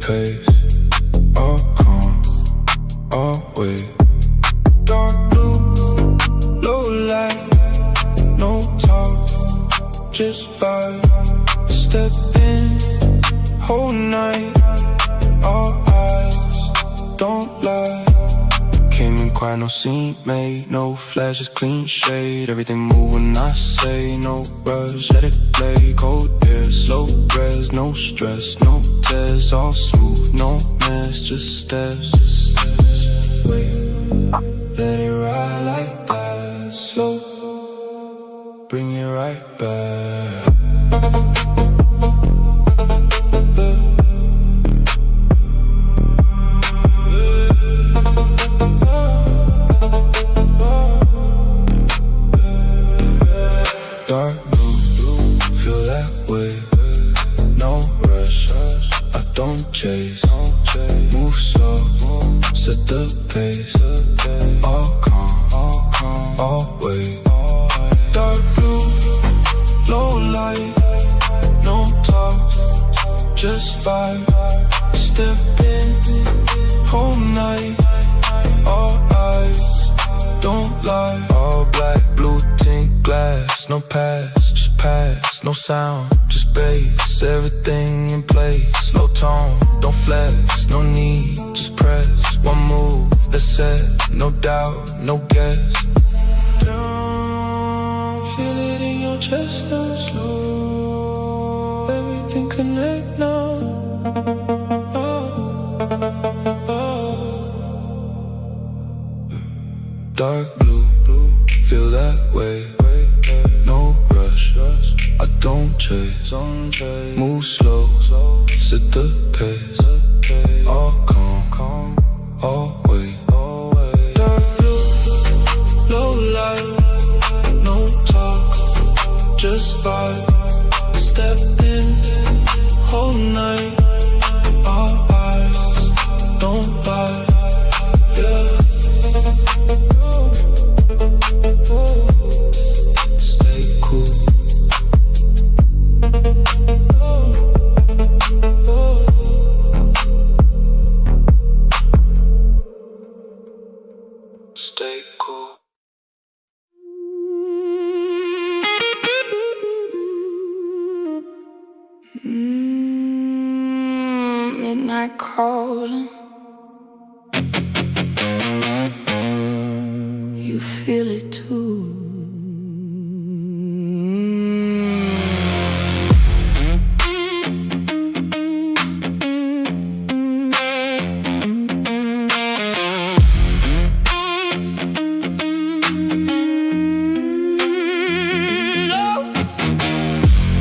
pace. All calm, always. Dark blue, low light, no talk, just vibe. Step in, whole night, all eyes, don't lie. Came in quiet, no scene made, no flashes, clean shade. Everything move when I say, no rush, let it play. Cold air, slow res, no stress, no tears, all smooth, no mess, just steps, wait, let it ride like that, slow, bring it right back. Dark blue, feel that way, no rush, I don't chase, move slow, set the pace, all calm, always. Dark blue, low light, no talk, just vibe, step in, whole night, all eyes, don't lie. All black, blue tint glass, no pass, just pass, no sound, just bass, everything in place, low tone, don't flex, no need, just press, one move, that's set, no doubt, no guess. Down, feel it in your chest now, slow, everything connect now. Dark blue, feel that way, no rush, I don't chase, move slow, set the pace, all calm, always. Dark blue, low light, no talk, just vibe, step in, whole night, all eyes, don't lie, yeah. Stay cool. Stay cool. Midnight calling. You feel it too.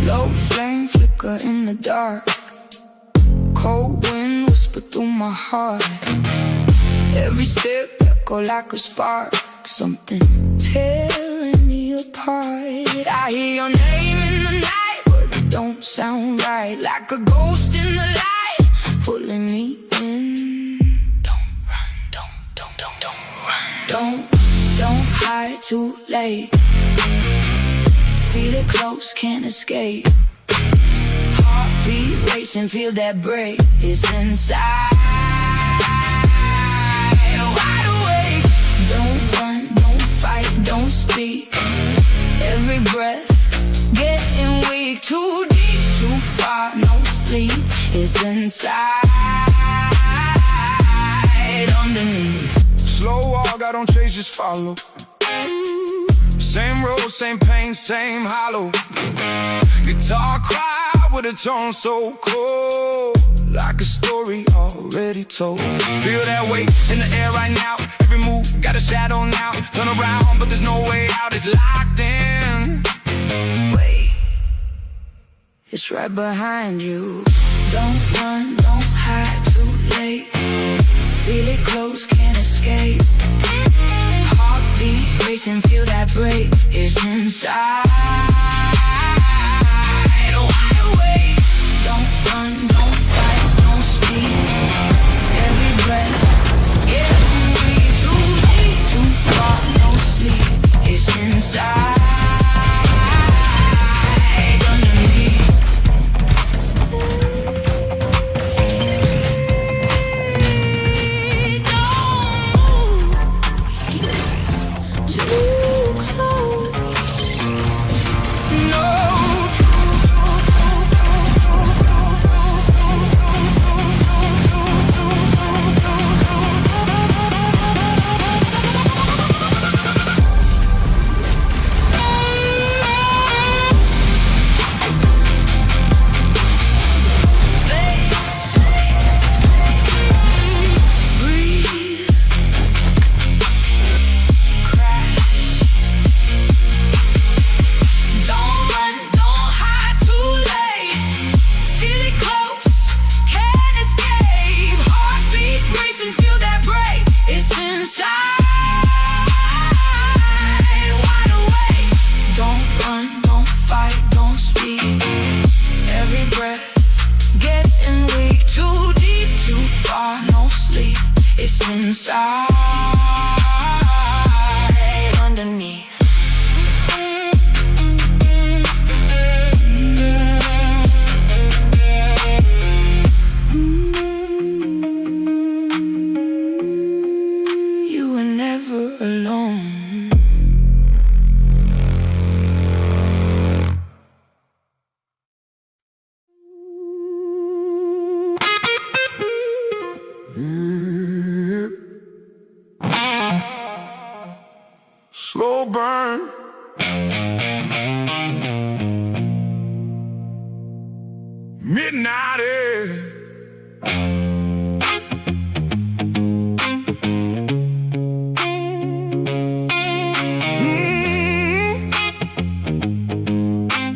Low flame flicker in the dark. Cold wind whisper through my heart. Every step echo like a spark. Something tearing me apart. I hear your name in the night, but it don't sound right. Like a ghost in the light, pulling me in. Don't run, don't run. Don't hide too late. Feel it close, can't escape. Heartbeat racing, feel that break. It's inside. Wide awake. Don't run, don't fight, don't speak. Every breath getting weak. Too deep, too far, no sleep. It's inside, underneath. Slow walk, I don't chase, just follow. Same road, same pain, same hollow. Guitar cry with a tone so cold, like a story already told. Feel that weight in the air right now. Every move got a shadow now. Turn around, but there's no way out. It's locked in. Wait, it's right behind you. Don't run, don't hide too late. Feel it close, can't escape. Heartbeat racing, feel that break. It's inside. Wide awake. Don't run, don't fight, don't speak. Every breath getting weak. Too deep, too far, no sleep. It's inside, underneath. It's inside, underneath. You were never alone. Slow burn. Midnight air.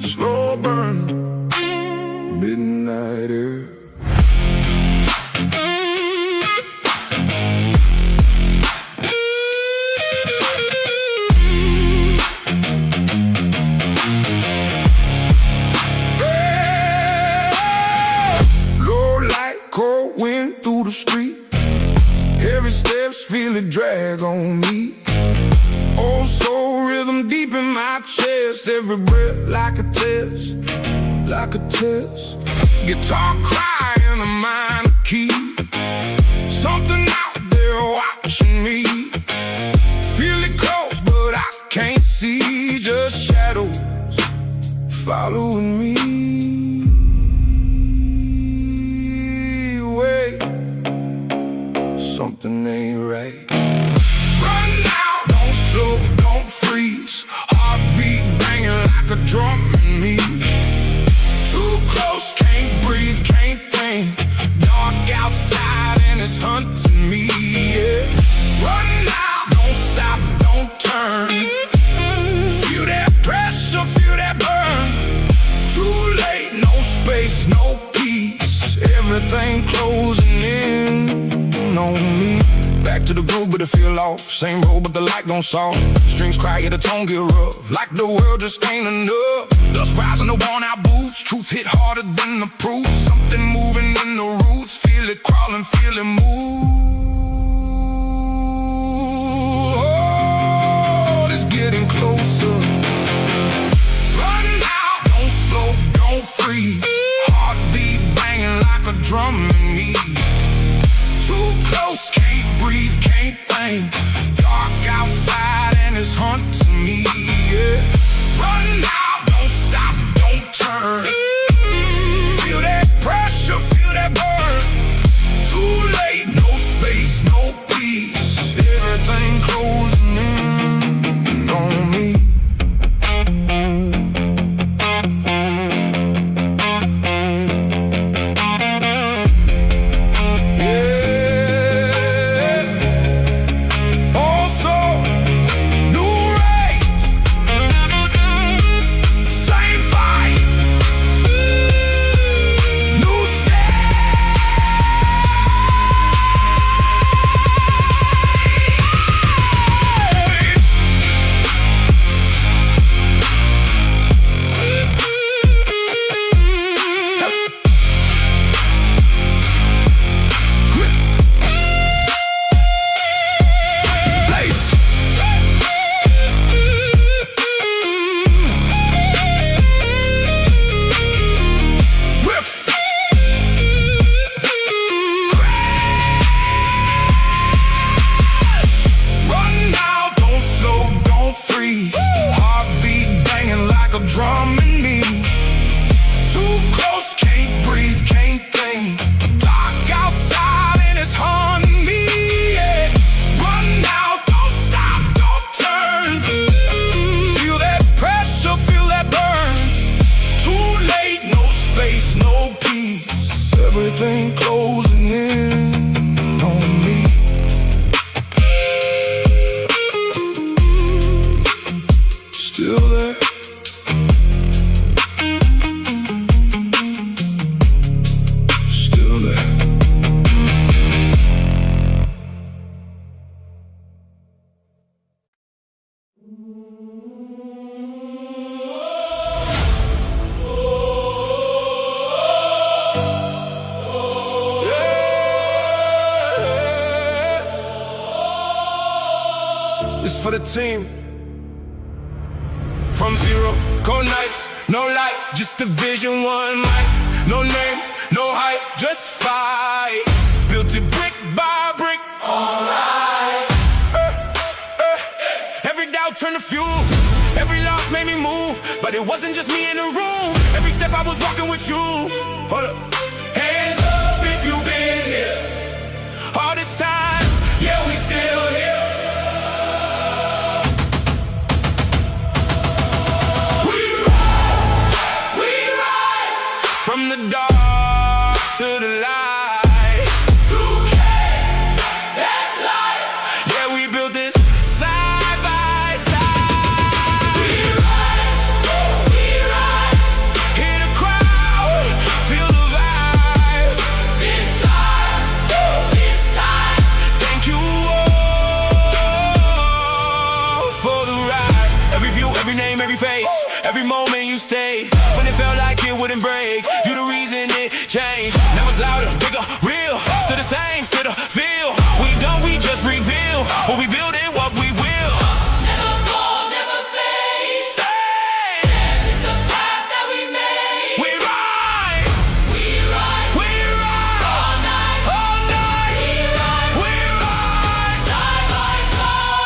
Slow burn. Midnight air. Feel it drag on me. Oh, soul rhythm deep in my chest. Every breath like a test, like a test. Guitar cry in a minor key. Something out there watching me. Feel it close, but I can't see. Just shadows following me. Wait, something ain't right. Run now, don't slow, don't freeze. Heartbeat banging like a drum in me. Too close, can't breathe, can't think. Dark outside and it's hunting me, yeah. Run now, don't stop, don't turn. Feel that pressure, feel that burn. Too late, no space, no peace. Everything closing in on me. Back to the groove, but it feel off. Same road, but the light gon' solve. Strings cry, yeah, the tone get rough. Like the world just ain't enough. Dust rising the worn out boots. Truth hit harder than the proof. Something moving in the roots. Feel it crawling, feel it move. Oh, it's getting closer. Run now, don't slow, don't freeze. Heartbeat banging like a drum in me. Too close, can't breathe, can't think. Dark outside and it's hunting me, yeah. Run now, don't stop, don't turn. Feel that pressure, feel that burn. Too late, no space, no peace. Everything closing in on me. Everything closing in on me. Still there. Still there. for the team. From zero, cold nights, no light, just a vision, one mic. No name, no hype, just fight. Built it brick by brick. Alright. Every doubt turned to fuel. Every loss made me move, but it wasn't just me in the room. Every step I was walking with you. Hold up. Hands up if you've been here. All this time, yeah, we still here. We rise from the dark to the light. 2K, that's life. Yeah, we built this side by side. We rise, hear the crowd, feel the vibe. This time, thank you all for the ride. Every view, every name, every face, every moment you stayed. When it felt like it wouldn't break, you the reason it changed. Now it's louder, bigger, real, still the same, still the feel. We don't, we just reveal what we build and what we will. Never fall, never fade. Stand is the path that we made. We rise, We rise, we rise, all night. all night. We rise, We rise, side by side.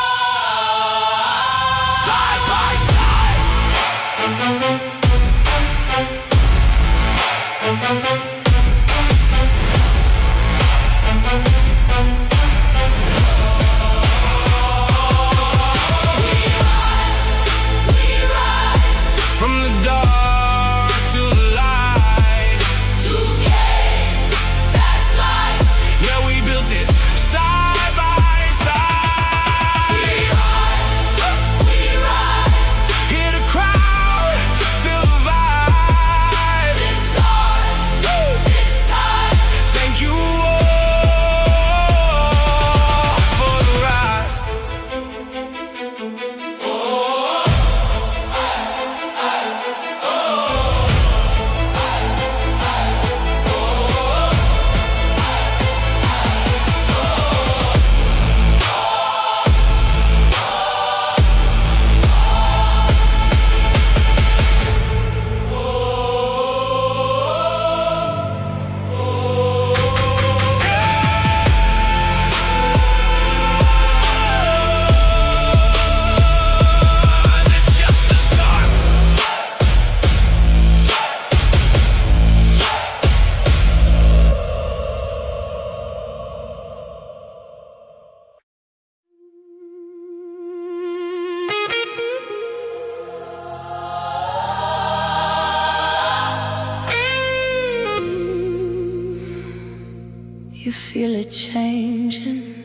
side by side. We rise, From the dark to the light. 2K, that's life. Yeah, we built this side by side. We rise, Hear the crowd, feel the vibe. it's ours, this time. Thank you all for the ride. It's just the start. You feel it changing,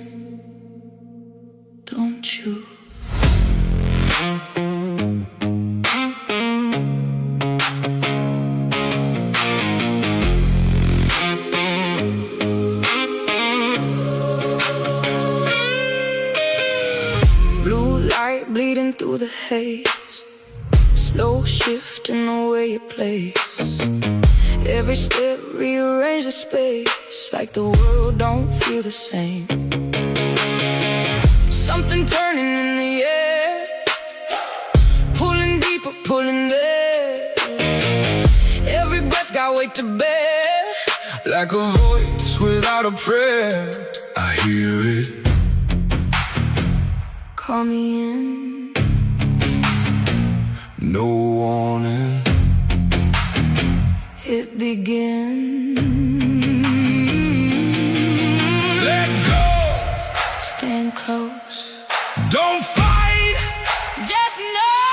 don't you? Blue light bleeding through the haze, slow shift in the way you place. Every step rearrange the space, like the world don't feel the same. Something turning in the air, pulling deeper, pulling there. Every breath got weight to bear, Like a voice without a prayer, I hear it. call me in. No warning. It begins. Let go. Stand close, Don't fight. just know.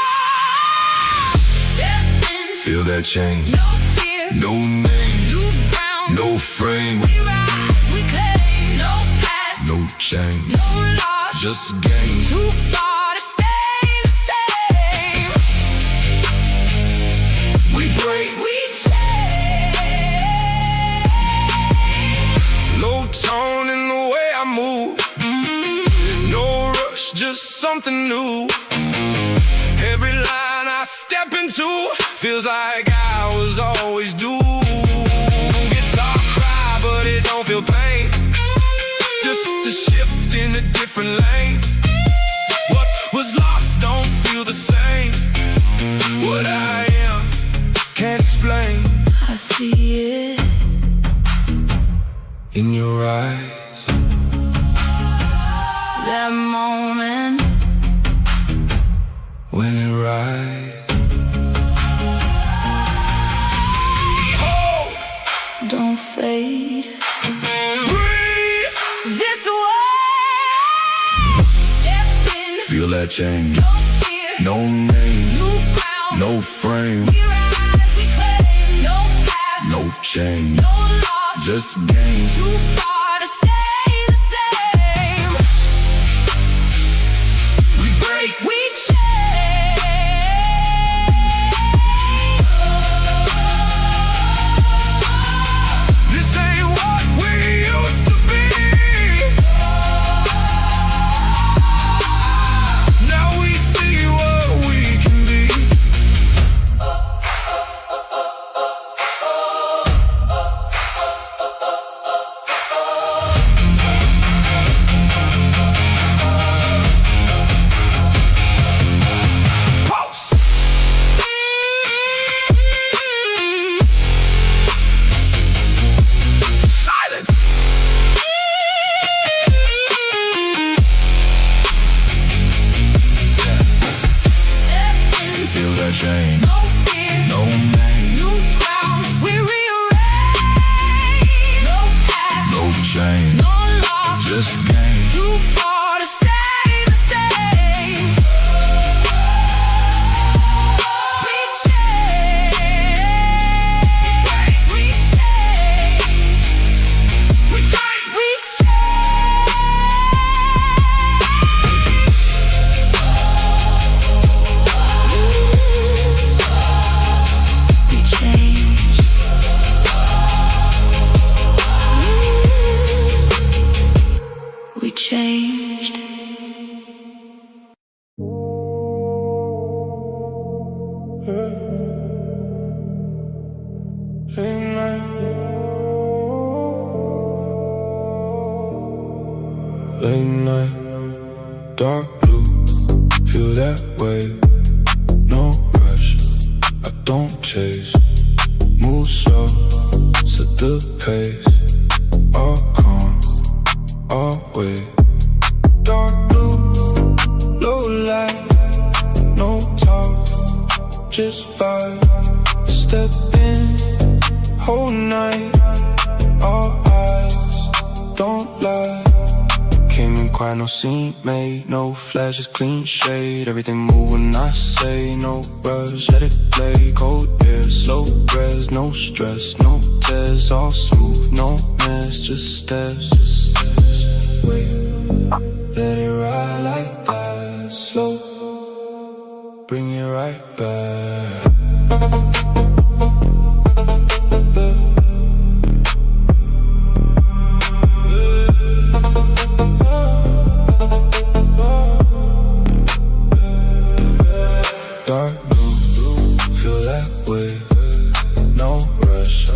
Step in, Feel that change. no fear, No name, new ground. no frame, We rise, we claim, no past, no change. no loss, Just gain. too far to stay the same. We break. We change. Low tone in the way I move. No rush, just something new. Every line I step into feels like I was always due. Guitar cry, but it don't feel pain. Just a shift in a different lane. What was lost don't feel the same. What I am can't explain. I see it in your eyes. That moment when it rises. Don't fade. Breathe this way. Step in. Feel that change. No fear. No name. New ground. No frame. We rise, we claim. No past. No change. No loss. Just gain. Too far to stay the same. We break. We change. Change. No fear. No name. New ground. We rearrange. No past. No change. No loss. Just gain. Too far to stay the same. We change. We change. We change. We changed. Late night, dark blue, feel that way. No rush, I don't chase. Move slow, set the pace. All calm, always. Dark blue, low light, no talk, just vibe. Step in, whole night, all eyes, don't lie. Came in quiet, no scene made, no flashes, clean shade. Everything move when I say, no rush, let it play. Cold air, slow res, no stress, no tears, all smooth, no mess, just steps, wait. Let it ride like that, slow, bring it right back. Dark blue, feel that way, no rush,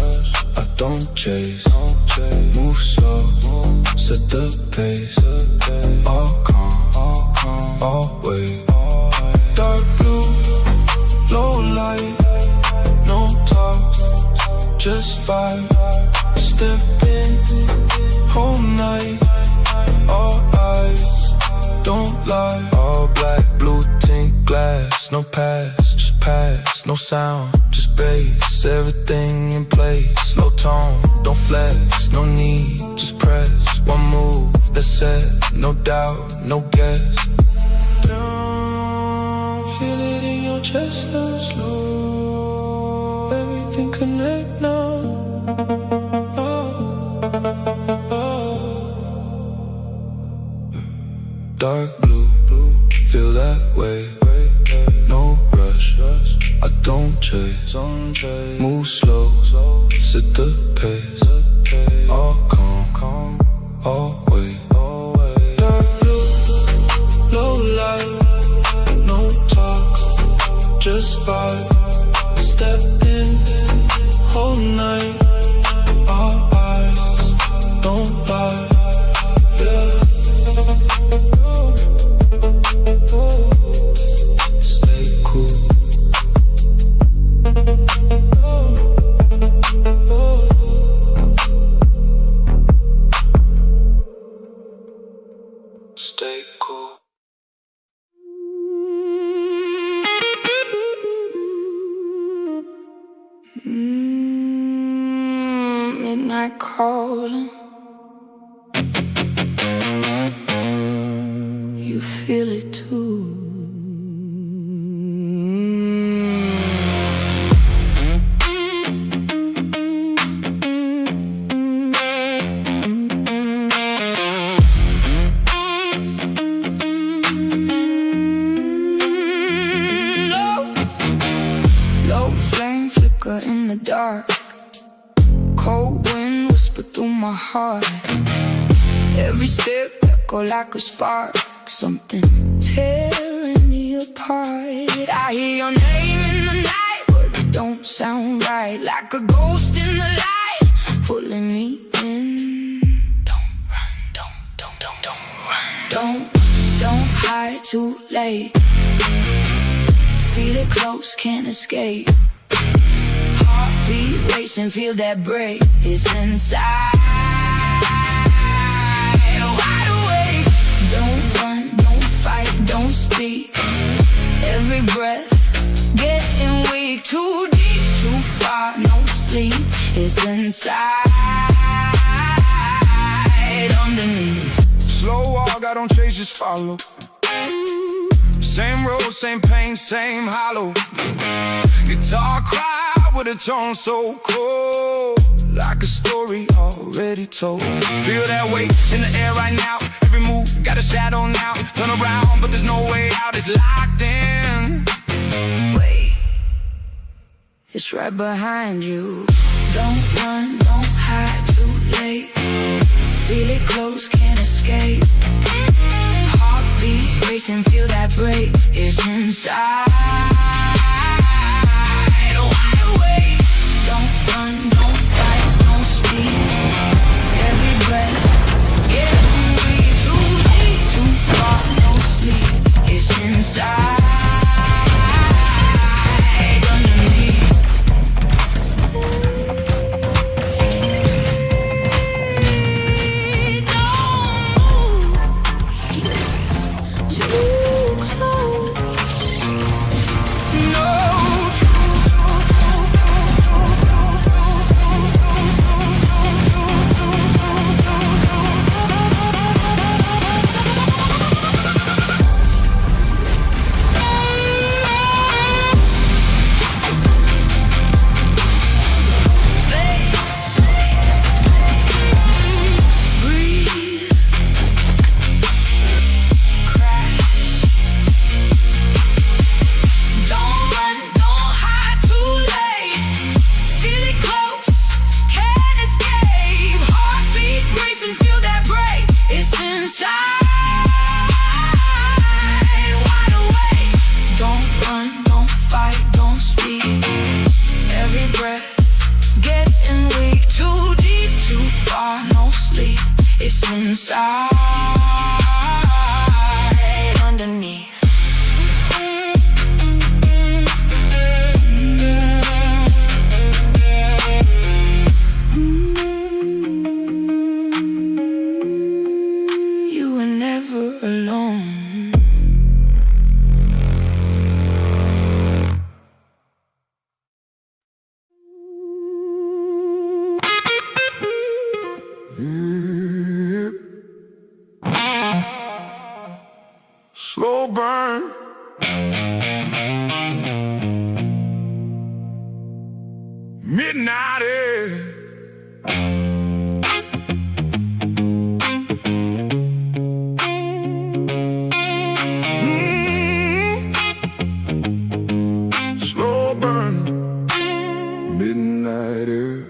I don't chase. Move slow, set the pace. All calm, always. Dark blue, low light, no talk, just vibe. Step in, whole night, all eyes, don't lie. All black, blue tint glass, no pass, just pass. No sound, just bass. Everything in place, low tone, don't flex. No need, just press. One move, that's it. No doubt, no guess. Feel it in your chest, slow. Everything connect now. Dark blue, feel that way. No rush, I don't chase. Move slow, set the pace. All calm, always. Dark blue, low light, no talk, just vibe. Step in, whole night, all eyes, don't lie. Yeah. stay cool. Midnight calling. You feel it too. Low flame flicker in the dark. Cold wind whisper through my heart. Every step echo like a spark. Something tearing me apart. I hear your name in the night, but it don't sound right. Like a ghost in the light, pulling me in. Don't run, don't run. Don't hide too late. Feel it close, can't escape. Heartbeat racing, feel that break. It's inside. Wide awake. Don't run, don't fight, don't speak. Every breath getting weak. Too deep, too far, no sleep. It's inside, underneath. Slow walk, I don't chase, just follow. Same road, same pain, same hollow. Guitar cry with a tone so cold, like a story already told. Feel that weight in the air right now. Every move got a shadow now. Turn around, but there's no way out. It's locked in. Wait, it's right behind you. Don't run, don't hide too late. Feel it close, can't escape. Heartbeat racing, feel that break. It's inside. Wide awake. Don't run, don't fight, don't speak. Every breath getting weak. Too deep, too far, no sleep. It's inside. Slow burn. Midnight air. Slow burn. Midnight air.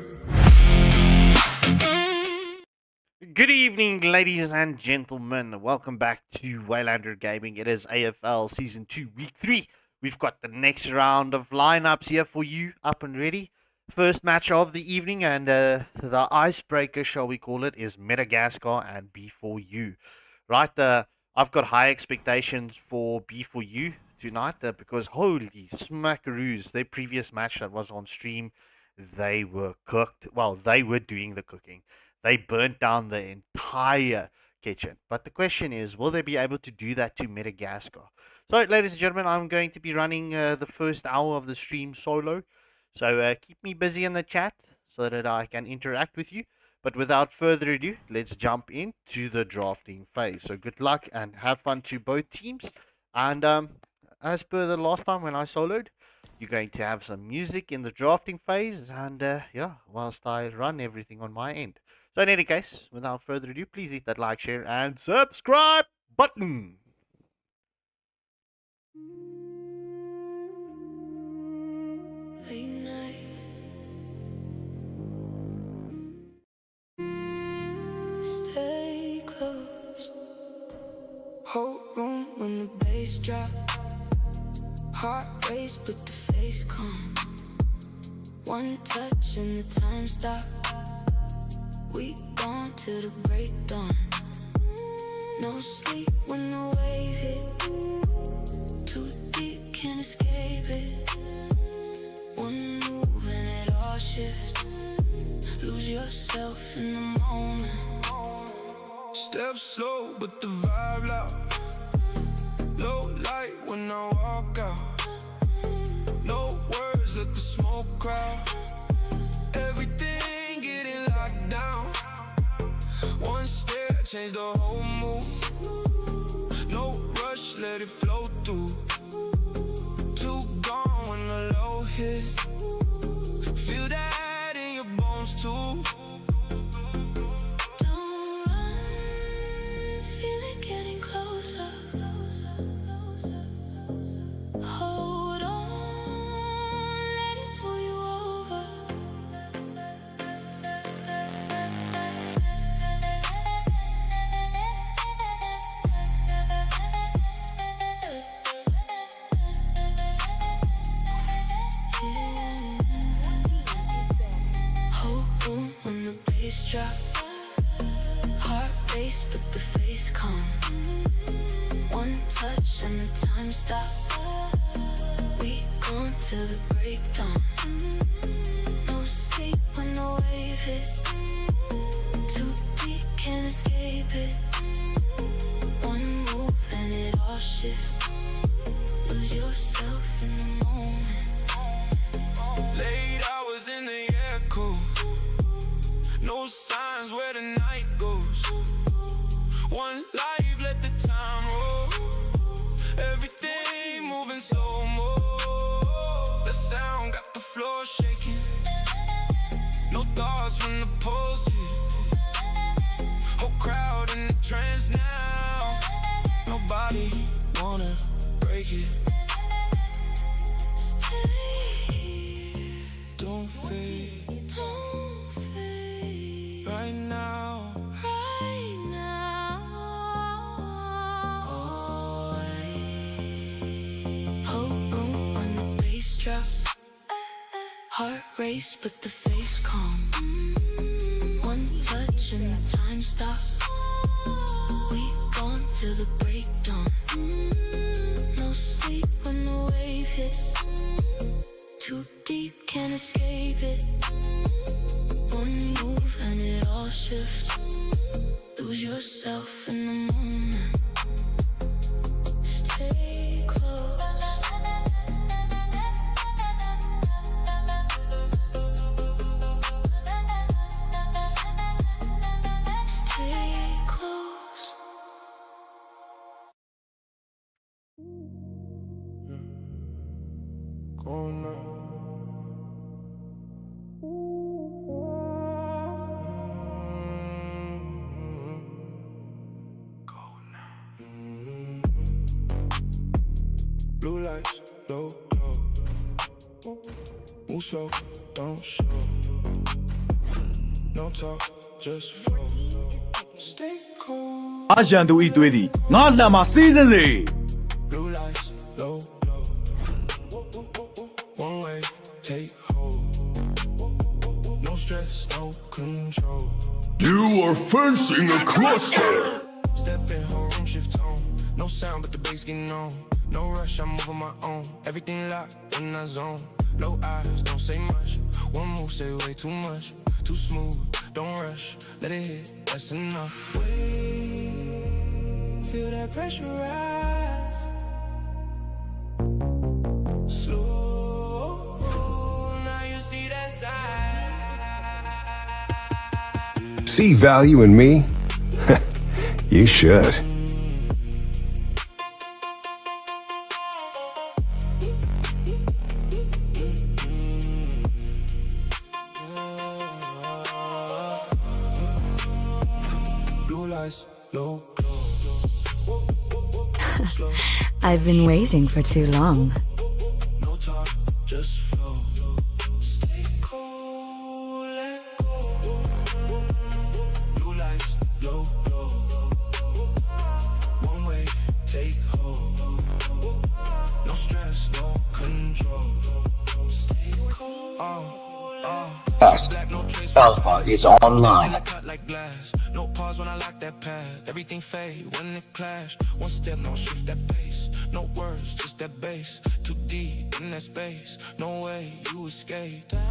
Good evening, ladies and gentlemen. Welcome back to Waylander Gaming. It is AFL Season 2, Week 3. We've got the next round of lineups here for you, up and ready. First match of the evening, and the icebreaker, shall we call it, is Metagaskar and B4U. Right, I've got high expectations for B4U tonight because holy smackaroos, their previous match that was on stream, they were cooked. Well, they were doing the cooking. They burnt down the entire kitchen. But the question is, will they be able to do that to Metagaskar? So, ladies and gentlemen, I'm going to be running the first hour of the stream solo. So keep me busy in the chat so that I can interact with you. But without further ado, let's jump into the drafting phase. So good luck and have fun to both teams. And as per the last time when I soloed, you're going to have some music in the drafting phase. And yeah, whilst I run everything on my end. So in any case, without further ado, please hit that like, share, and subscribe button. Late night. Stay close. Whole room when the bass drop. Heart race but the face calm. One touch and the time stop. We gone till the break dawn. No sleep when the wave hit. Too deep, can't escape it. One move and it all shift. Lose yourself in the moment. Step slow but the vibe loud. Low light when I walk out. No words, let the smoke crowd. Everything getting locked down. One stare, change the whole mood. No rush, let it flow through. Too gone when the low hit. Feel that in your bones too. Don't run, feel it getting closer. Hold on, let it pull you over. Whole room when the bass drop. Heart race but the face calm. One touch and the time stop. We gone till the break dawn. No sleep when the wave hit. Too deep, can't escape it. One move and it all shifts. Lose yourself in the moment. Late hours in the echo. No signs where the night goes. One life, let the time roll. Everything moving slow mo. The sound got the floor shaking. No thoughts when the pulse hit. Whole crowd in the trance now. Nobody wanna break it. Stay, Don't fade don't fade. right now. Right now. Whole room when the bass drop. Heart race but the face calm. One touch and the time stop. We gone till the break dawn. No sleep when the wave hit. Too deep, can't escape it. One move and it all shifts. Lose yourself in the moment. Stay close. Stay close. Go now. Blue lights, low glow. Move slow, don't show. No talk, just flow. Stay cool. အရန်သူဤသွေးသည်ငါလှမ်းမှာစီးစင်းစေ Blue lights, low glow. One way, take hold. No stress, no control. You are facing a cluster. Step in, whole room shift tone. No sound, but the bass getting on. No rush, I'm moving my own. Everything locked in that zone. Low eyes, don't say much. One move, say way too much. Too smooth, don't rush. Let it hit, that's enough. Wait. feel that pressure rise. Slow, now you see that side. See value in me? You should. I've been waiting for too long. No talk, just flow. Stay cool, let go. Blue lights, low, low. One way, take hold. No stress, no control. Stay cool. Fast. Alpha is online. Like glass. No pause when I lock that pad. Everything fade when it clash. One step, no shift that pace. No words, just that bass. Too deep in that space. No way you escape. Down,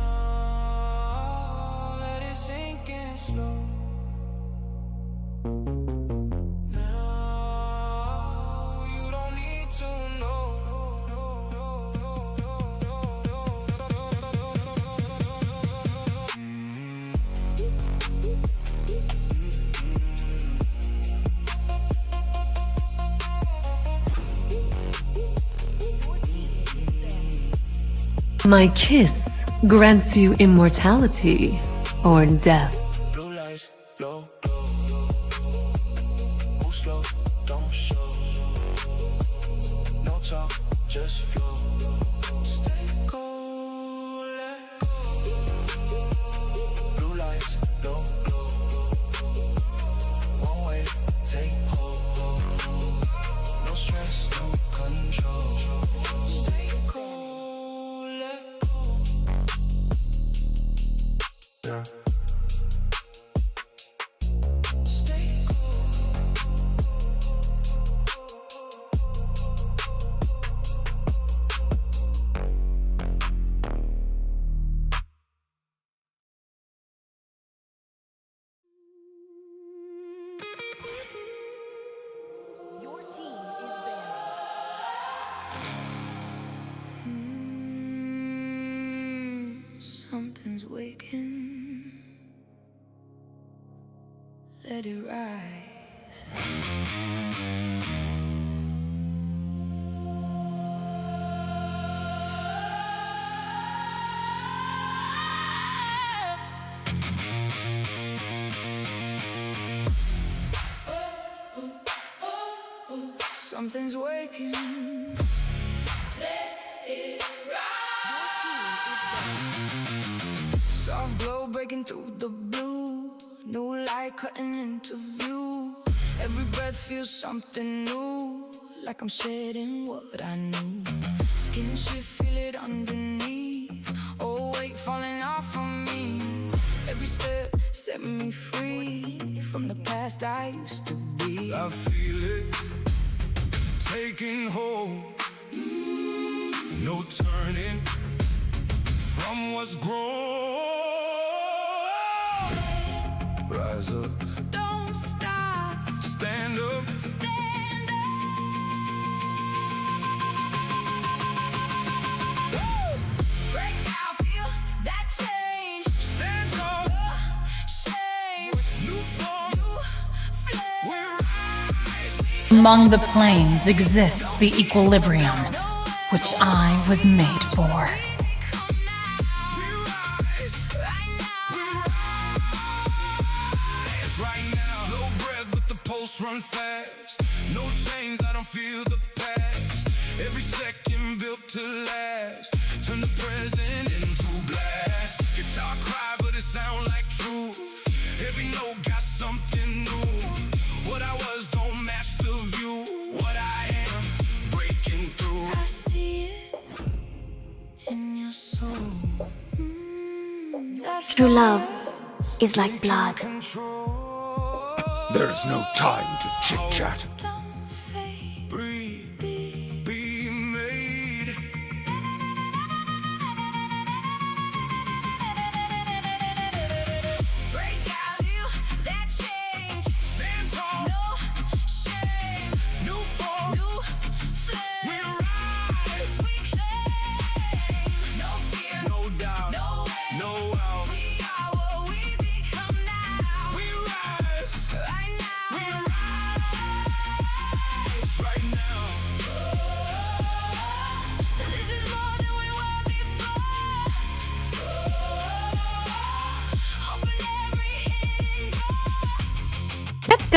let it sink in slow. Now you don't need to know. My kiss grants you immortality or death. Blue lights, low, low. Move slow, don't show. No talk, just flow. Stay cool, let go. Blue lights, low, low. One way, take hold. No stress, no control. Stay cool, let go. Yeah. Stay cool. Your team is banned. Something's waking. Let it rise. Something's waking. Let it rise. Soft glow breaking through the blue. New light cutting into view. Every breath feels something new. Like I'm shedding what I knew. Skin shift, feel it underneath. Oh, weight falling off of me. Every step set me free from the past I used to be. I feel it taking hold. No turning from what's grown. Rise up, don't stop. Stand up, stand up. Woo! Break out, feel that change. Stand tall, no shame. New form, new flame. We rise. Among the planes exists the equilibrium, which I was made for. Run fast, no chains, I don't feel the past. Every second built to last. Turn the present into blast. Guitar cry, but it sound like truth. Every note got something new. What I was don't match the view. What I am, breaking through. I see it in your soul. True love is like blood. There's no time to chit-chat. Breathe, be made. Break out, feel that change. Stand tall, no shame.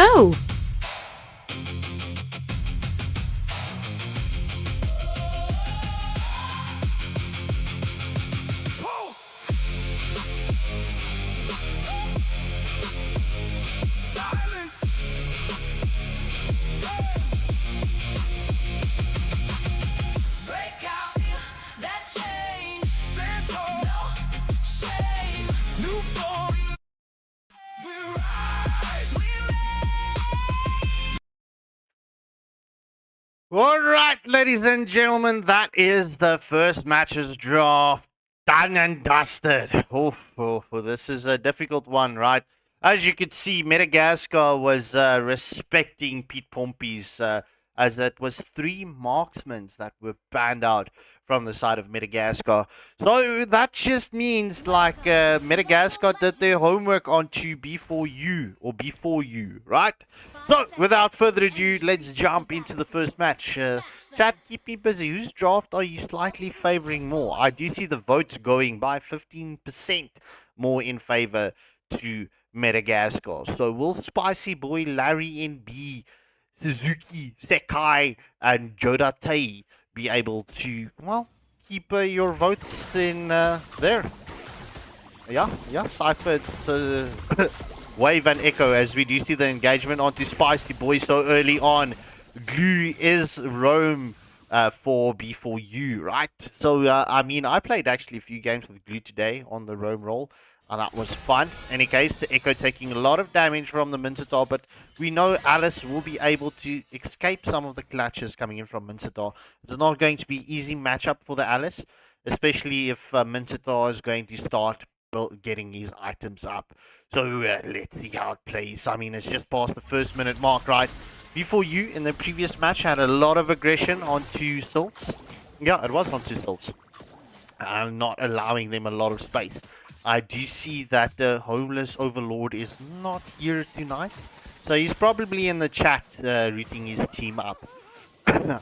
go! Alright, ladies and gentlemen, that is the first match's draft. Done and dusted. This is a difficult one, right? As you could see, Metagaskar was respecting Pete Pompey's, as it was 3 marksmen that were banned out from the side of Metagaskar. So that just means like Metagaskar did their homework onto B4U or B4U, right? So without further ado, let's jump into the first match. Chat, keep me busy. Whose draft are you slightly favoring more? I do see the votes going by 15% more in favor to Metagaskar. So will Spicy Boy, Larry NB, Suzuki, Sekai, and Joda Tei be able to, well, keep your votes in there? Yeah, Cypher, Wave and Echo, as we do see the engagement onto Spicy Boy so early on. Glue is roam for B4U, right? So, I mean, I played actually a few games with Glue today on the roam role, and that was fun. In any case, the Echo taking a lot of damage from the Mincetar, but we know Alice will be able to escape some of the clutches coming in from Mincetar. It's not going to be easy matchup for the Alice, especially if Mincetar is going to start getting his items up. So let's see how it plays. I mean, it's just past the first minute mark, right? B4U in the previous match had a lot of aggression onto Silts. Yeah, it was onto Silts. Not allowing them a lot of space. I do see that the Homeless Overlord is not here tonight. So he's probably in the chat rooting his team up.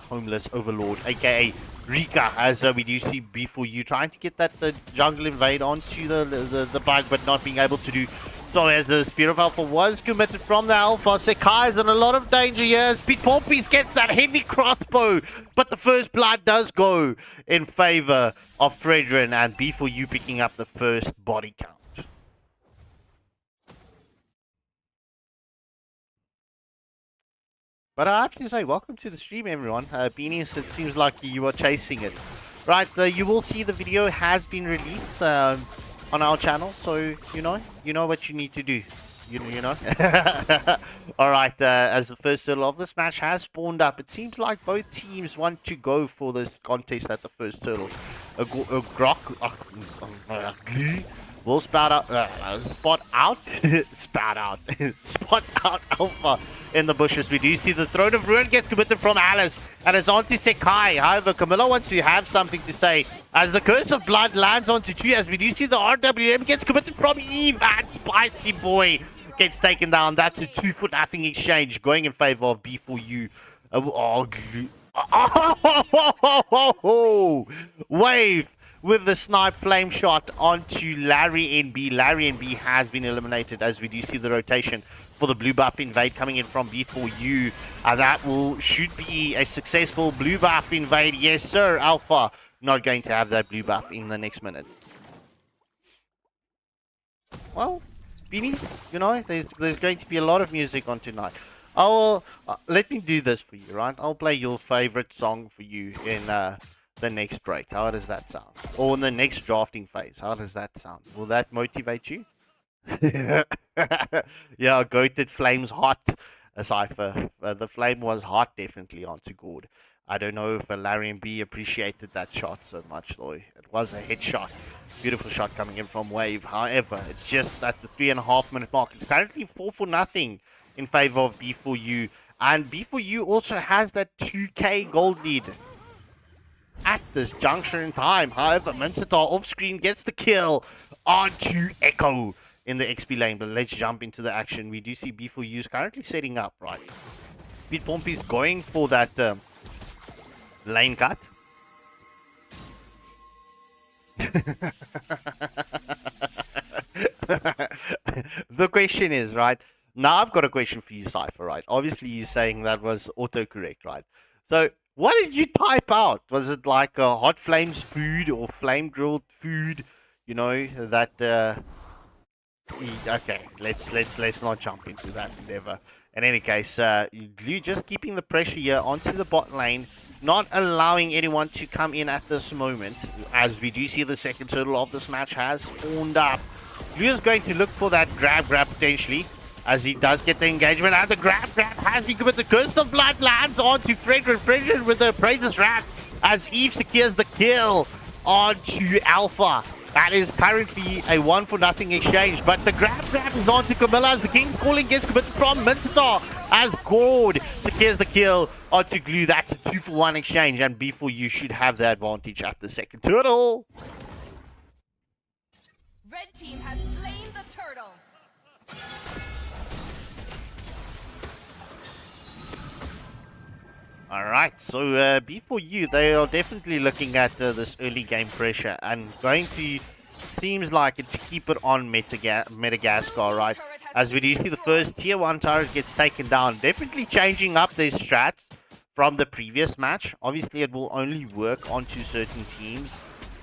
Homeless Overlord, aka Rika, as we do see B4U trying to get that jungle invade onto the bug, but not being able to do so, as the Spear of Alpha was committed from the Alpha. Sekai is in a lot of danger here. Pete Pompey gets that heavy crossbow, but the first blood does go in favor of Fredrin, and B4U picking up the first body count. But I have to say, welcome to the stream, everyone. Beanies, it seems like you are chasing it. Right, you will see the video has been released on our channel, so you know what you need to do. You know. Alright, as the first turtle of this match has spawned up, it seems like both teams want to go for this contest at the first turtle. Grok will spot out Alpha in the bushes. We do see the Throne of Ruin gets committed from Alice, and it's on to Sekai. However, Camilla wants to have something to say as the Curse of Blood lands onto 2, as we do see the RWM gets committed from Eve, and Spicy Boy gets taken down. That's a 2-for-0 exchange going in favor of B4U. Wave with the snipe flame shot onto Larry NB. Larry NB has been eliminated, as we do see the rotation for the blue buff invade coming in from B4U. That should be a successful blue buff invade. Yes, sir. Alpha not going to have that blue buff in the next minute. Well, Beanies, you know, there's going to be a lot of music on tonight. Let me do this for you, right? I'll play your favorite song for you in the next break. How does that sound? Or in the next drafting phase. How does that sound? Will that motivate you? Yeah, goated flames hot. A Cypher. The flame was hot, definitely onto Gord. I don't know if Larry and B appreciated that shot so much, though. It was a headshot. Beautiful shot coming in from Wave. However, it's just at the 3.5 minute mark. It's currently 4-0 in favor of B4U. And B4U also has that 2k gold lead at this juncture in time. However, Mincetar off screen gets the kill onto Echo in the XP lane. But let's jump into the action. We do see B4U is currently setting up, right? Pete Pompey is going for that lane cut. The question is, right, Now I've got a question for you, Cypher, right? Obviously you're saying that was autocorrect, right? So what did you type out? Was it like a hot flames food or flame grilled food? You know, that okay, let's not jump into that endeavor. In any case, Glue just keeping the pressure here onto the bot lane, not allowing anyone to come in at this moment, as we do see the second turtle of this match has spawned up. Glue is going to look for that grab potentially, as he does get the engagement, and the grab has been given. The Curse of Blood lands onto Frederick with the Praise's Wrath, as Eve secures the kill onto Alpha. That is currently a 1-for-0 exchange, but the grab is onto Camilla as the King's Calling gets committed from Minster, as Gord secures the kill onto Glue. That's a 2-for-1 exchange, and B4U should have the advantage at the second turtle. Red team has slain the turtle. Alright, so B4U, they are definitely looking at this early game pressure and going to, seems like it, to keep it on Metagaskar, right? As we do see the first tier 1 turret gets taken down, definitely changing up their strats from the previous match. Obviously it will only work onto certain teams.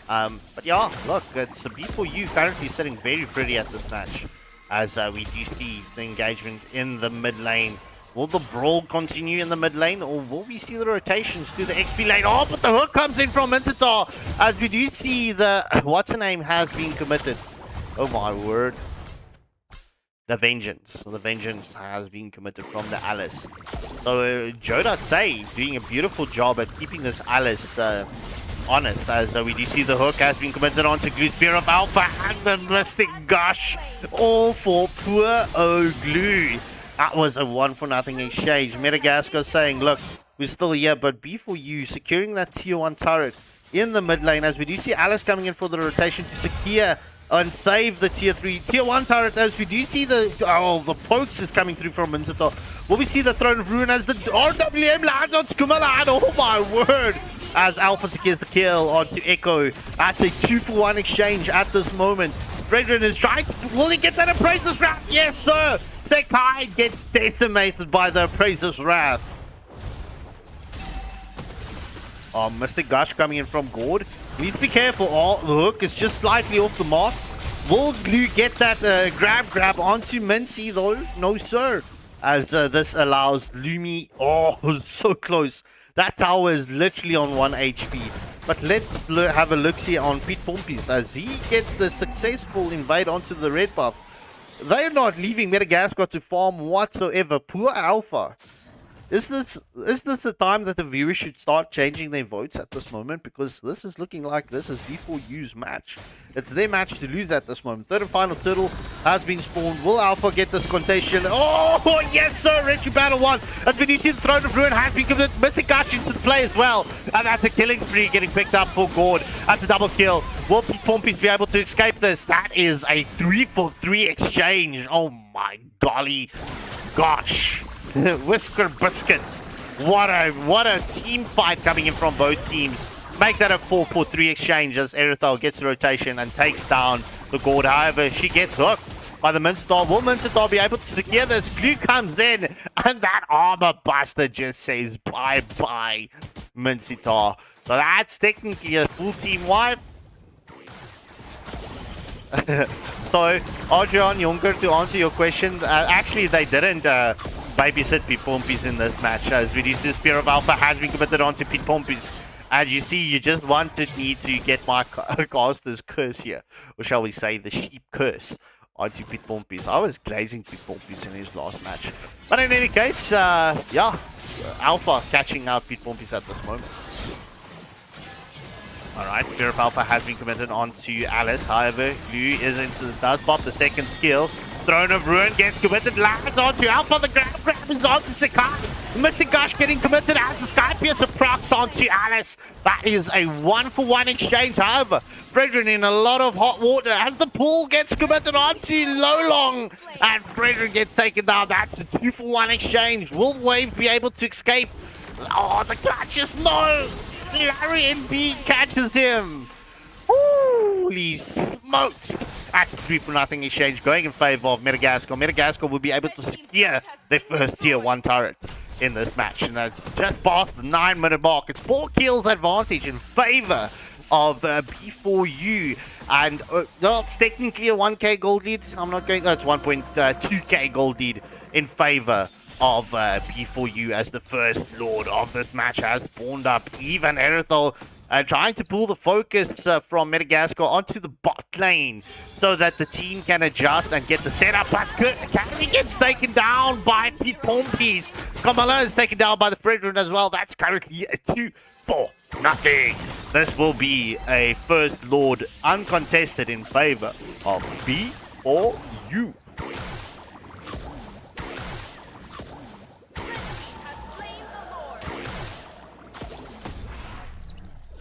But yeah, look, it's a B4U currently sitting very pretty at this match, as we do see the engagement in the mid lane. Will the brawl continue in the mid lane, or will we see the rotations to the XP lane? Oh, but the hook comes in from Mincetar, as we do see the, what's her name, has been committed. Oh my word. The Vengeance. The Vengeance has been committed from the Alice. So Jodatse doing a beautiful job at keeping this Alice honest, as we do see the hook has been committed onto Glue. Spear of Alpha and the Mystic Gush, all for poor old Glue. That was a 1-for-0 exchange. Metagaskar saying, look, we're still here, but B4U securing that tier 1 turret in the mid lane, as we do see Alice coming in for the rotation to secure and save the tier 3. Tier 1 turret, as we do see the pokes is coming through from Mincetar. Will we see the Throne of Ruin as the RWM lands on Skumala? Oh my word! As Alpha secures the kill onto Echo. That's a 2-for-1 exchange at this moment. Fredrin is trying to, will he get that Appraiser's Wrath? Yes, sir! Sekai gets decimated by the Appraiser's Wrath. Oh, Mystic Gush coming in from Gord. Please be careful. Oh, the hook is just slightly off the mark. Will Glue get that grab onto Mincy though? No, sir. As this allows Lumi. Oh, so close. That tower is literally on 1 HP. But let's have a look here on Pete Pompies as he gets the successful invade onto the red buff. They're not leaving Metagaskar to farm whatsoever. Poor Alpha. Is this the time that the viewers should start changing their votes at this moment? Because this is looking like this is V4U's match. It's their match to lose at this moment. Third and final turtle has been spawned. Will Alpha get this contention? Oh, yes, sir. Retro Battle 1. As we see the Throne of Ruin has been given Mystic Gush into the play as well. And that's a killing spree getting picked up for Gord. That's a double kill. Will Pompies be able to escape this? That is a 3-for-3 exchange. Oh, my golly. Gosh. Whisker Biscuits. What a team fight coming in from both teams. Make that a 4-for-3 exchange as Erithal gets the rotation and takes down the Gord. However, she gets hooked by the Mincetar. Will Mincetar be able to secure this? Glue comes in and that armor buster just says bye-bye, Mincetar. So that's technically a full team wipe. So, Adrian Younger, to answer your question, actually they didn't babysit Pete Pompies in this match, as we do see the Spear of Alpha has been committed onto Pete Pompies. And you see, you just wanted me to get my caster's curse here, or shall we say the sheep curse, onto Pete Pompies. I was glazing Pete Pompies in his last match. But in any case, yeah, Alpha catching out Pete Pompies at this moment. Alright, Spear of Alpha has been committed onto Alice. However, Glue is into the dust pop, the second skill. Throne of Ruin gets committed, lands onto Alpha, the grab is onto Sekai. Mystic Gush getting committed as the Sky Piercer procs onto Alice. That is a 1-for-1 exchange. However, Fredrin in a lot of hot water as the pool gets committed onto Lolong. And Fredrin gets taken down. That's a 2-for-1 exchange. Will Wave be able to escape? Oh, the catches, no! Larry and B catches him. Ooh. Holy smokes! That's a 3-0 exchange going in favor of Metagaskar. Metagaskar will be able to secure their first tier 1 turret in this match. And that's just past the 9-minute mark. It's 4 kills advantage in favor of B4U. And well, it's technically a 1k gold lead. I'm not going... It's 1.2k gold lead in favor of B4U as the first lord of this match has spawned up. Even Erithal trying to pull the focus from Metagaskar onto the bot lane so that the team can adjust and get the setup. But Academy gets taken down by Pete Pompies. Kamala is taken down by the Fredrin as well. That's currently a 2-4. This will be a first lord uncontested in favor of B4U.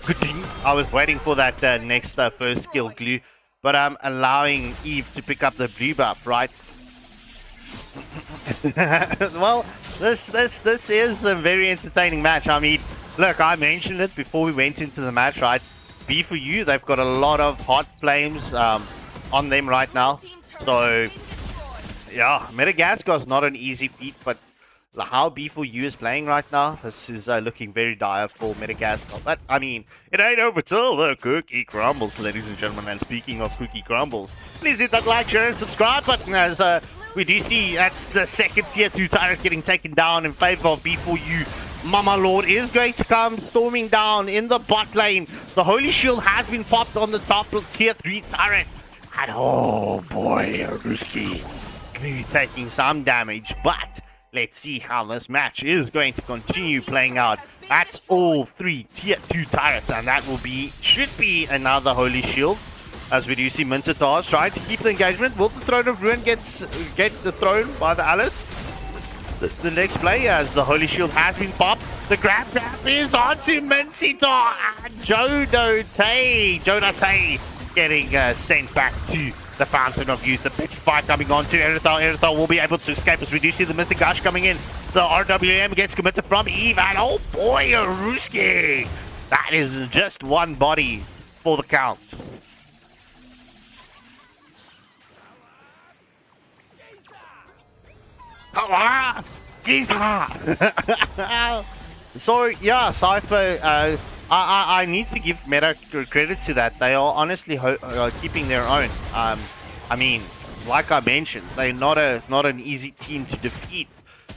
Good thing I was waiting for that next first skill glue, but I'm allowing Eve to pick up the blue buff, right? Well, this is a very entertaining match. I mean, look, I mentioned it before we went into the match, right? B4U, they've got a lot of hot flames on them right now. So, yeah, Madagascar's not an easy feat, but how B4U is playing right now, this is looking very dire for Metagaskar. But, I mean, it ain't over till the cookie crumbles, ladies and gentlemen. And speaking of cookie crumbles, please hit that like, share, and subscribe button as we do see that's the second tier 2 turret getting taken down in favor of B4U. Mama Lord is going to come storming down in the bot lane. The Holy Shield has been popped on the top of tier 3 turret. And oh boy, Ruski taking some damage, but let's see how this match is going to continue playing out. That's all 3 tier 2 turrets, and that should be another Holy Shield. As we do see Mincetar's trying to keep the engagement. Will the Throne of Ruin get the throne by the Alice? The next play, as the Holy Shield has been popped. The grab is onto Mincetar, and Jonate getting sent back to the Fountain of Youth. The Petrify coming on to Erithal. Erithal will be able to escape as we do see the Mr. Gush coming in. The RWM gets committed from Eve, and oh boy, Ruski! That is just one body for the count. So yeah, Cypher, I need to give Meta credit to that. They are honestly keeping their own. I mean, like I mentioned, they're not an easy team to defeat.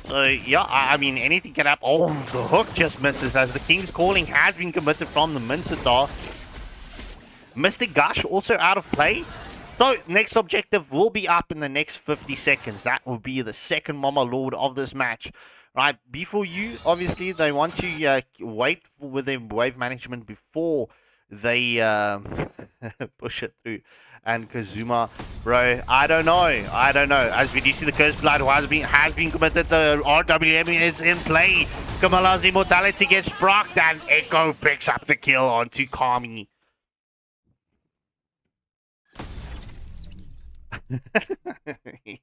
So yeah, I mean, anything can happen. Oh, the hook just misses as the King's Calling has been committed from the Mincetar. Mr. Gush also out of play. So, next objective will be up in the next 50 seconds. That will be the second Mama Lord of this match. Right, B4U, obviously, they want to wait with their wave management before they push it through. And Kazuma, bro, I don't know. As we do see the Cursed Blood has been committed, the RWM is in play. Kamala's immortality gets procced, and Echo picks up the kill onto Kami.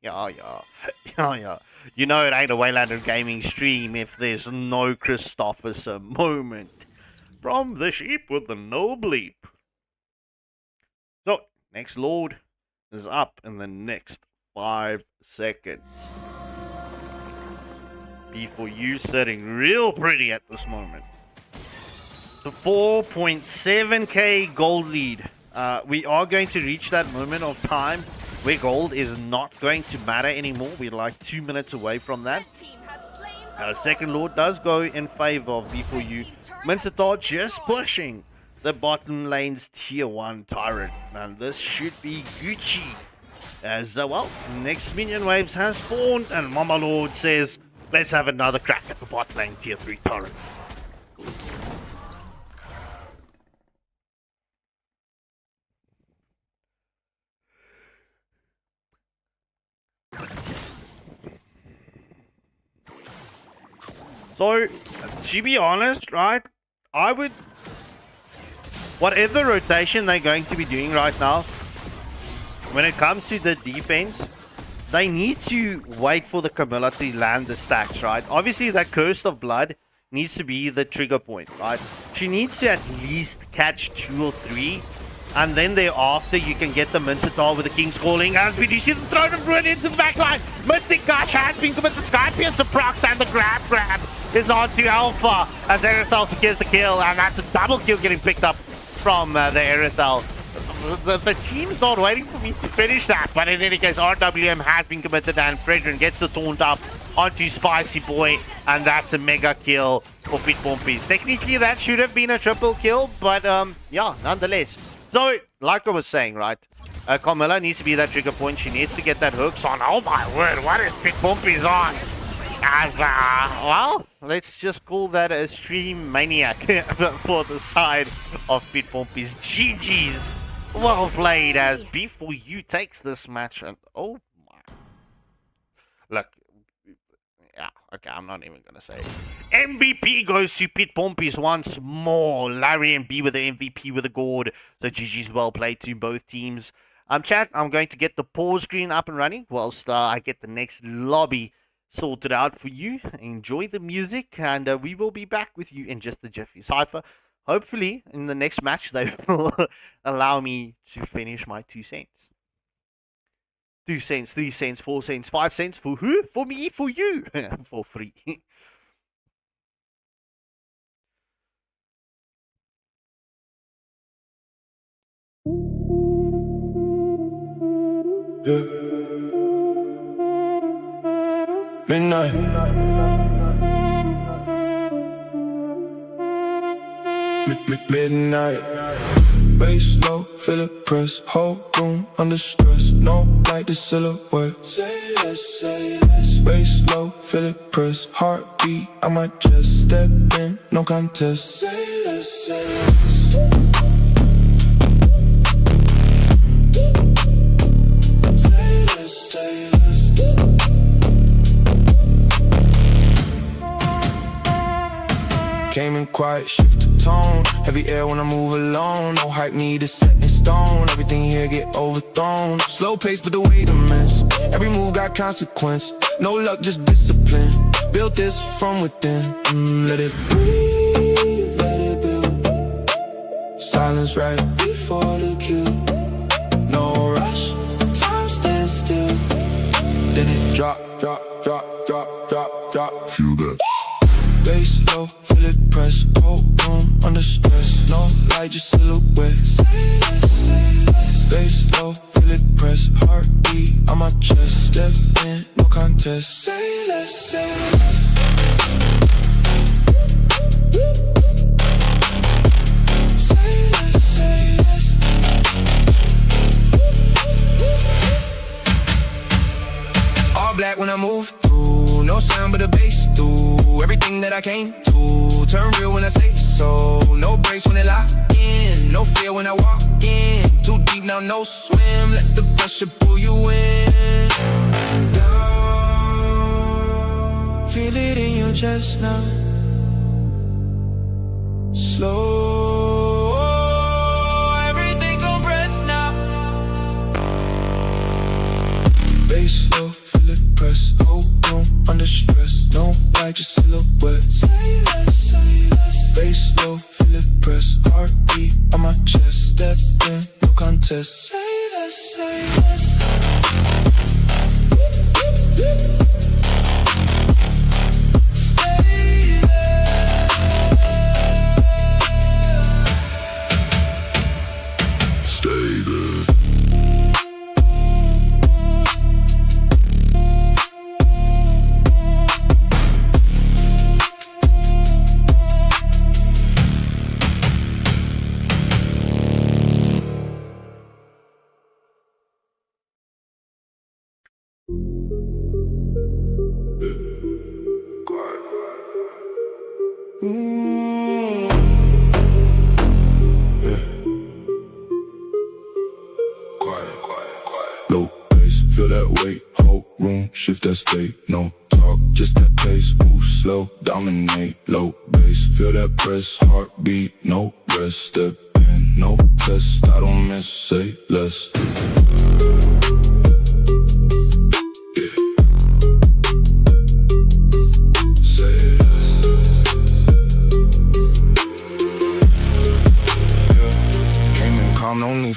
yeah. You know it ain't a Waylander Gaming stream if there's no Christopherson moment from the sheep with the no bleep. So, next Lord is up in the next 5 seconds. B4U sitting real pretty at this moment. The 4.7k gold lead. We are going to reach that moment of time where gold is not going to matter anymore. We're like 2 minutes away from that. Second Lord does go in favor of B4U. Mincetar just pushing the bottom lane's tier 1 turret. And this should be Gucci. As well, next minion waves has spawned, and Mama Lord says, let's have another crack at the bot lane tier 3 turret. So, to be honest, right, I would... Whatever rotation they're going to be doing right now, when it comes to the defense, they need to wait for the Camilla to land the stacks, right? Obviously, that Curse of Blood needs to be the trigger point, right? She needs to at least catch 2 or 3 And then thereafter, you can get the Mincetar with the King's Calling. As we do see them throw them right into the backline. Mystic Gush has been committed. Skypierce, the procs, and the grab is on to Alpha as Aerithal secures the kill. And that's a double kill getting picked up from the Aerithal. The team's not waiting for me to finish that. But in any case, RWM has been committed and Fredrin gets the taunt up onto Spicy Boy. And that's a mega kill for Pit Pompies. Technically, that should have been a triple kill. But yeah, nonetheless. So, like I was saying, right, Carmilla needs to be that trigger point. She needs to get that hooks on. Oh my word, what is Pit Pompies on? As, well, let's just call that a stream maniac for the side of Pit Pompies. GG's. Well played as B4U takes this match. And oh my. Look. Yeah, okay, I'm not even going to say it. MVP goes to Pit Pompies once more. Larry and B with the MVP with a gourd. So GG's well played to both teams. Chat, I'm going to get the pause screen up and running whilst I get the next lobby sorted out for you. Enjoy the music and we will be back with you in just a jiffy. Cypher, hopefully in the next match they will allow me to finish my 2 cents. 2 cents, 3 cents, 4 cents, 5 cents for who? For me, for you. For free. Yeah. Midnight. Midnight. Bass low, feel it press. Whole room under stress. No like the silhouette. Say less, say less. Bass low, feel it press. Heartbeat on my chest. Step in, no contest. Say less, say less. Say less, say less. Came in quiet, shift the tone. Heavy air when I move alone. No hype needed, set in stone. Everything here get overthrown. Slow pace, but the weight immense. Every move got consequence. No luck, just discipline. Built this from within. Let it breathe, let it build. Silence right before the kill. No rush, time stands still. Then it drop, drop, drop, drop, drop, drop. Feel that. Bass low, feel it press. Whole room under stress. No light, just silhouette. Say less, say less. Bass low, feel it press. Heartbeat on my chest. Step in, no contest. Say less, say less. Say less, say less. All black when I move through. No sound but the bass through. Everything that I came to, turn real when I say so. No breaks when they lock in, no fear when I walk in. Too deep now, no swim, let the pressure pull you in. Down, feel it in your chest now. Slow, everything compressed now. Bass low, feel it press. Whole room under stress. No light, just silhouette. Say less, say less. Bass low, feel it press. Heartbeat on my chest. Step in, no contest. Say less, say less. Stay there. Stay there. Shift that state, no talk, just that pace. Move slow, dominate, low bass. Feel that press, heartbeat, no rest. Step in, no test, I don't miss, say less. Yeah. Say less. Yeah. Came in calm, no need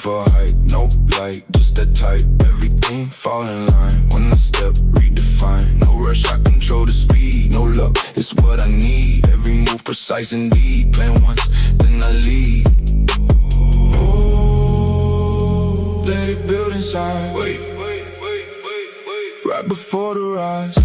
what I need. Every move precise indeed. Plan once, then I lead. Oh, let it build inside. Wait, right before the rise.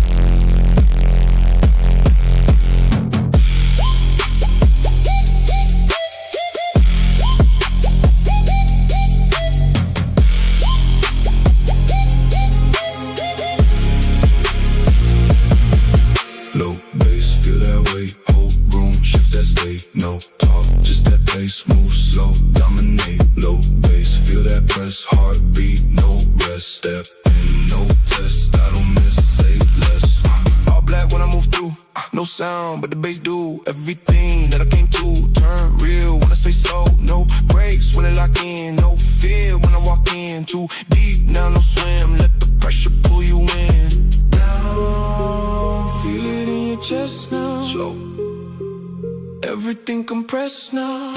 Low bass, feel that way. Hold room, shift that state. No talk, just that pace. Move slow, dominate. Low bass, feel that press. Heartbeat, no rest. Step in, no test. I don't miss, say less. All black when I move through. No sound, but the bass do everything that I came to. Turn real when I say so. No breaks when I lock in. No fear when I walk in. Too deep, now no swim. Let the pressure pull you in. Down, feel it in your chest now. Slow, everything compressed now.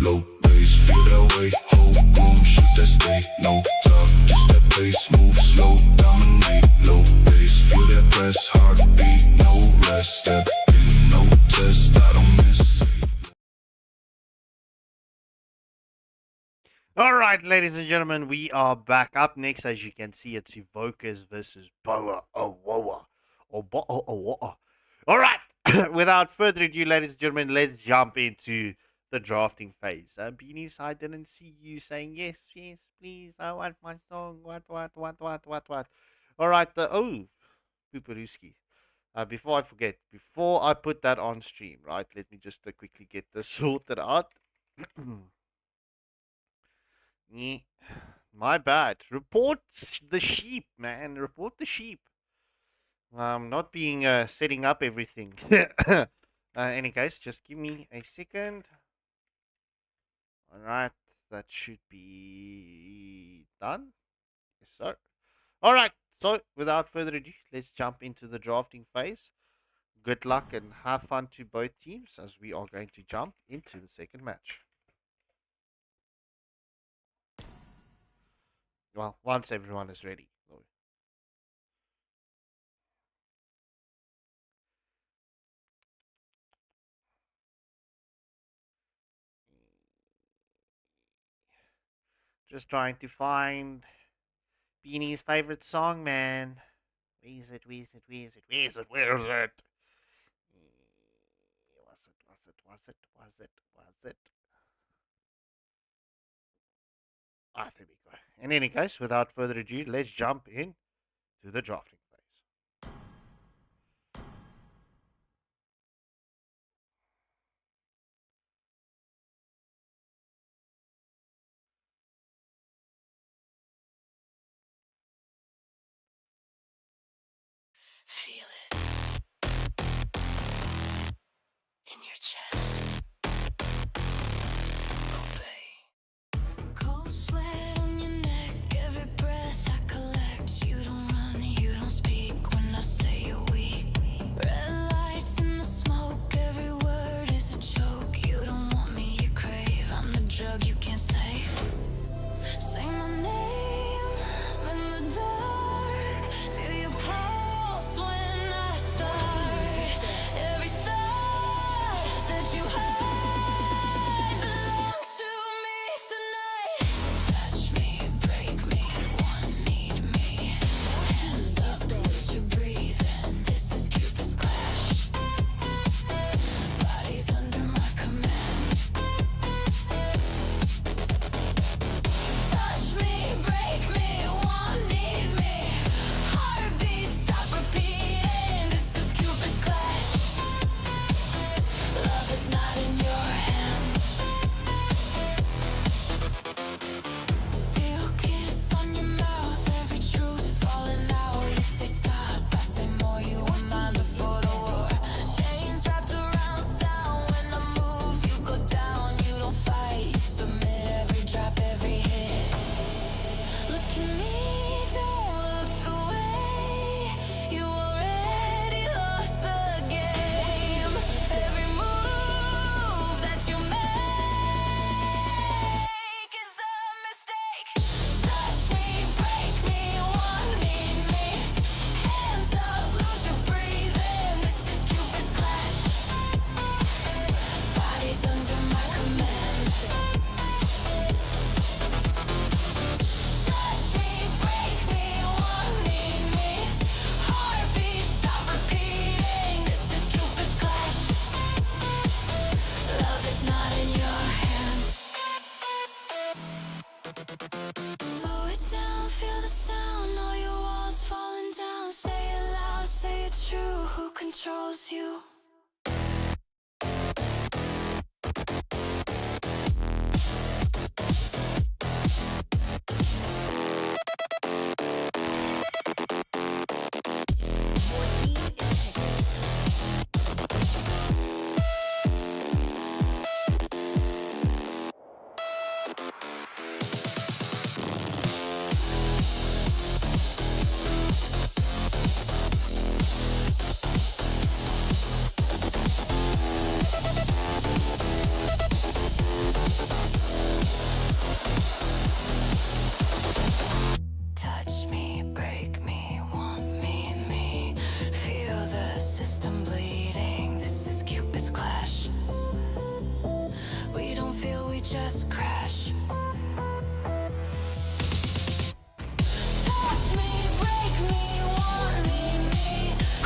Low bass, feel that way. Hold room, shift that state. No talk, just that pace. Move slow, dominate. Low bass, feel that press. Heartbeat, no rest. Step in, no test. I don't miss. All right, ladies and gentlemen, we are back. Up next, as you can see, it's Evokers versus Boah, Woah, or Boah, Woah. All right, without further ado, ladies and gentlemen, let's jump into the drafting phase. Beanies, I didn't see you saying yes, yes, please. I want my song. What? All right, Pooparooski. Before I forget, before I put that on stream, right? Let me just quickly get this sorted out. My bad. Report the sheep, man. Report the sheep. Not being setting up everything. Any case, just give me a second. Alright, that should be done. Yes, sir. Alright, so without further ado, let's jump into the drafting phase. Good luck and have fun to both teams as we are going to jump into the second match. Well, once everyone is ready. Just trying to find Beanie's favorite song, man. Where is it? Where is it? Where is it? Where is it? Where is it? Was it? Ah, there we go. In any case, without further ado, let's jump in to the drafting phase. Feel it in your chest. Obey. Cold sweat on your neck, every breath I collect. You don't run, you don't speak when I say you're weak. Red lights in the smoke, every word is a joke. You don't want me, you crave. I'm the drug you can't save. Say my name in the dark. Feel your pulse when I start. Every thought that you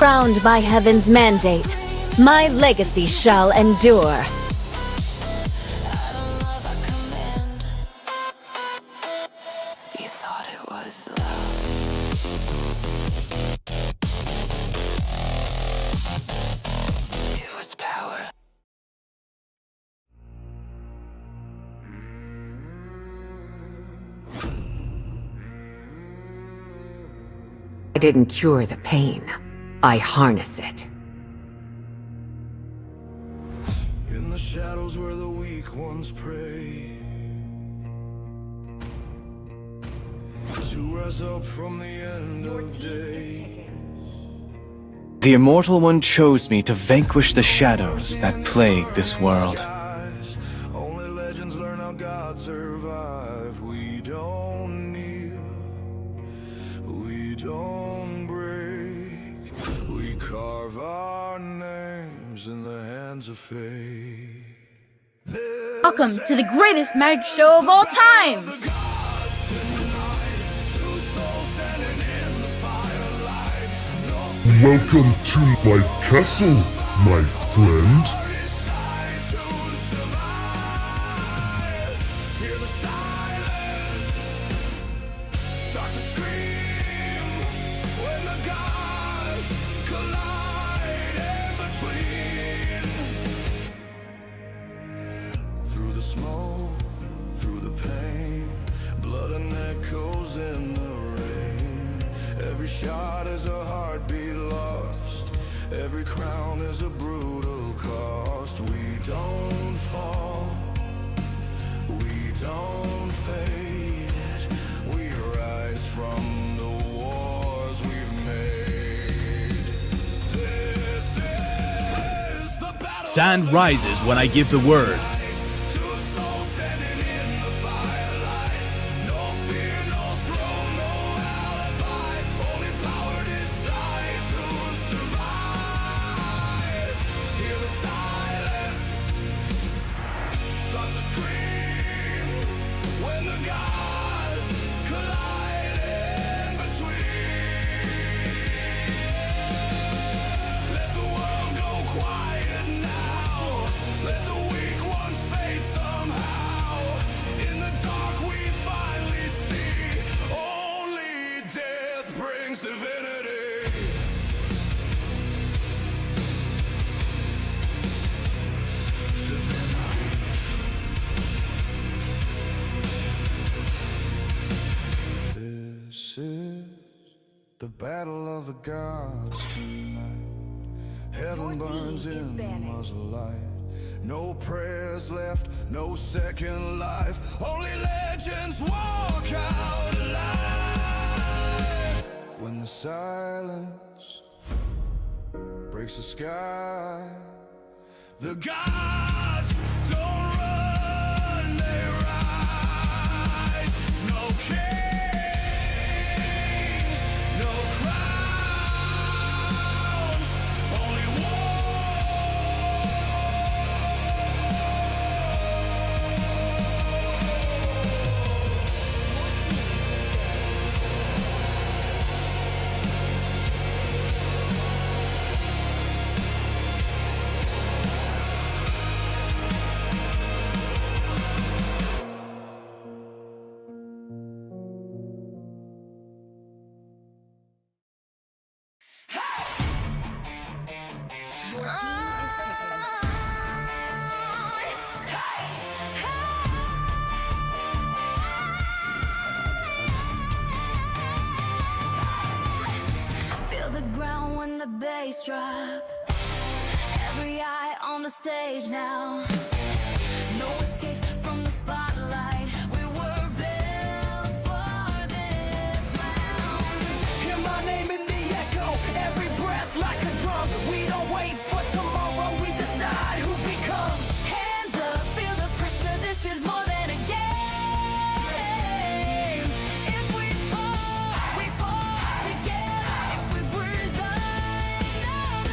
crowned by heaven's mandate, my legacy shall endure. I didn't cure the pain. I harness it. In the shadows where the weak ones pray, to rise up from the end of day. The Immortal One chose me to vanquish the shadows that plague this world. Only legends learn how God survive. We don't kneel, we don't break. We carve our names in the hands of fate. Welcome to the greatest magic show of all time! Welcome to my castle, my friend. Through the smoke, through the pain, blood and echoes in the rain. Every shot is a heartbeat lost. Every crown is a brutal cost. We don't fall, we don't fade. We rise from the wars we've made. This is the battle. Sand rises when I give the word. This is the battle of the gods tonight. Heaven burns in the muzzle light. No prayers left, no second life. Only legends walk out alive. When the silence breaks the sky, the gods don't run, they rise. No kings, no crowns, only Feel the ground when the bass drop. Every eye on the stage now. No escape from the spotlight. We were built for this round. Hear my name in the echo, every breath like a drum. We don't wait for tomorrow, we decide who becomes. Hands up, feel the pressure. This is more than a game. If we fall together. If we resign,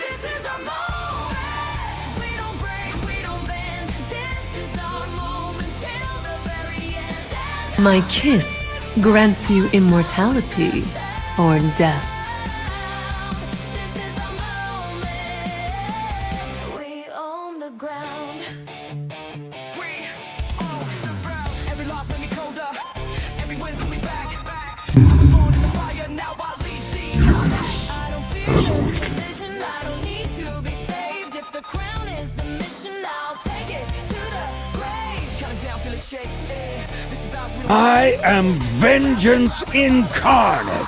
this is our moment. We don't break, we don't bend. This is our moment till the very end. My kiss grants you immortality or death. Uranus has awakened. I am vengeance incarnate.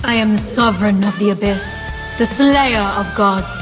I am the sovereign of the abyss, the slayer of gods.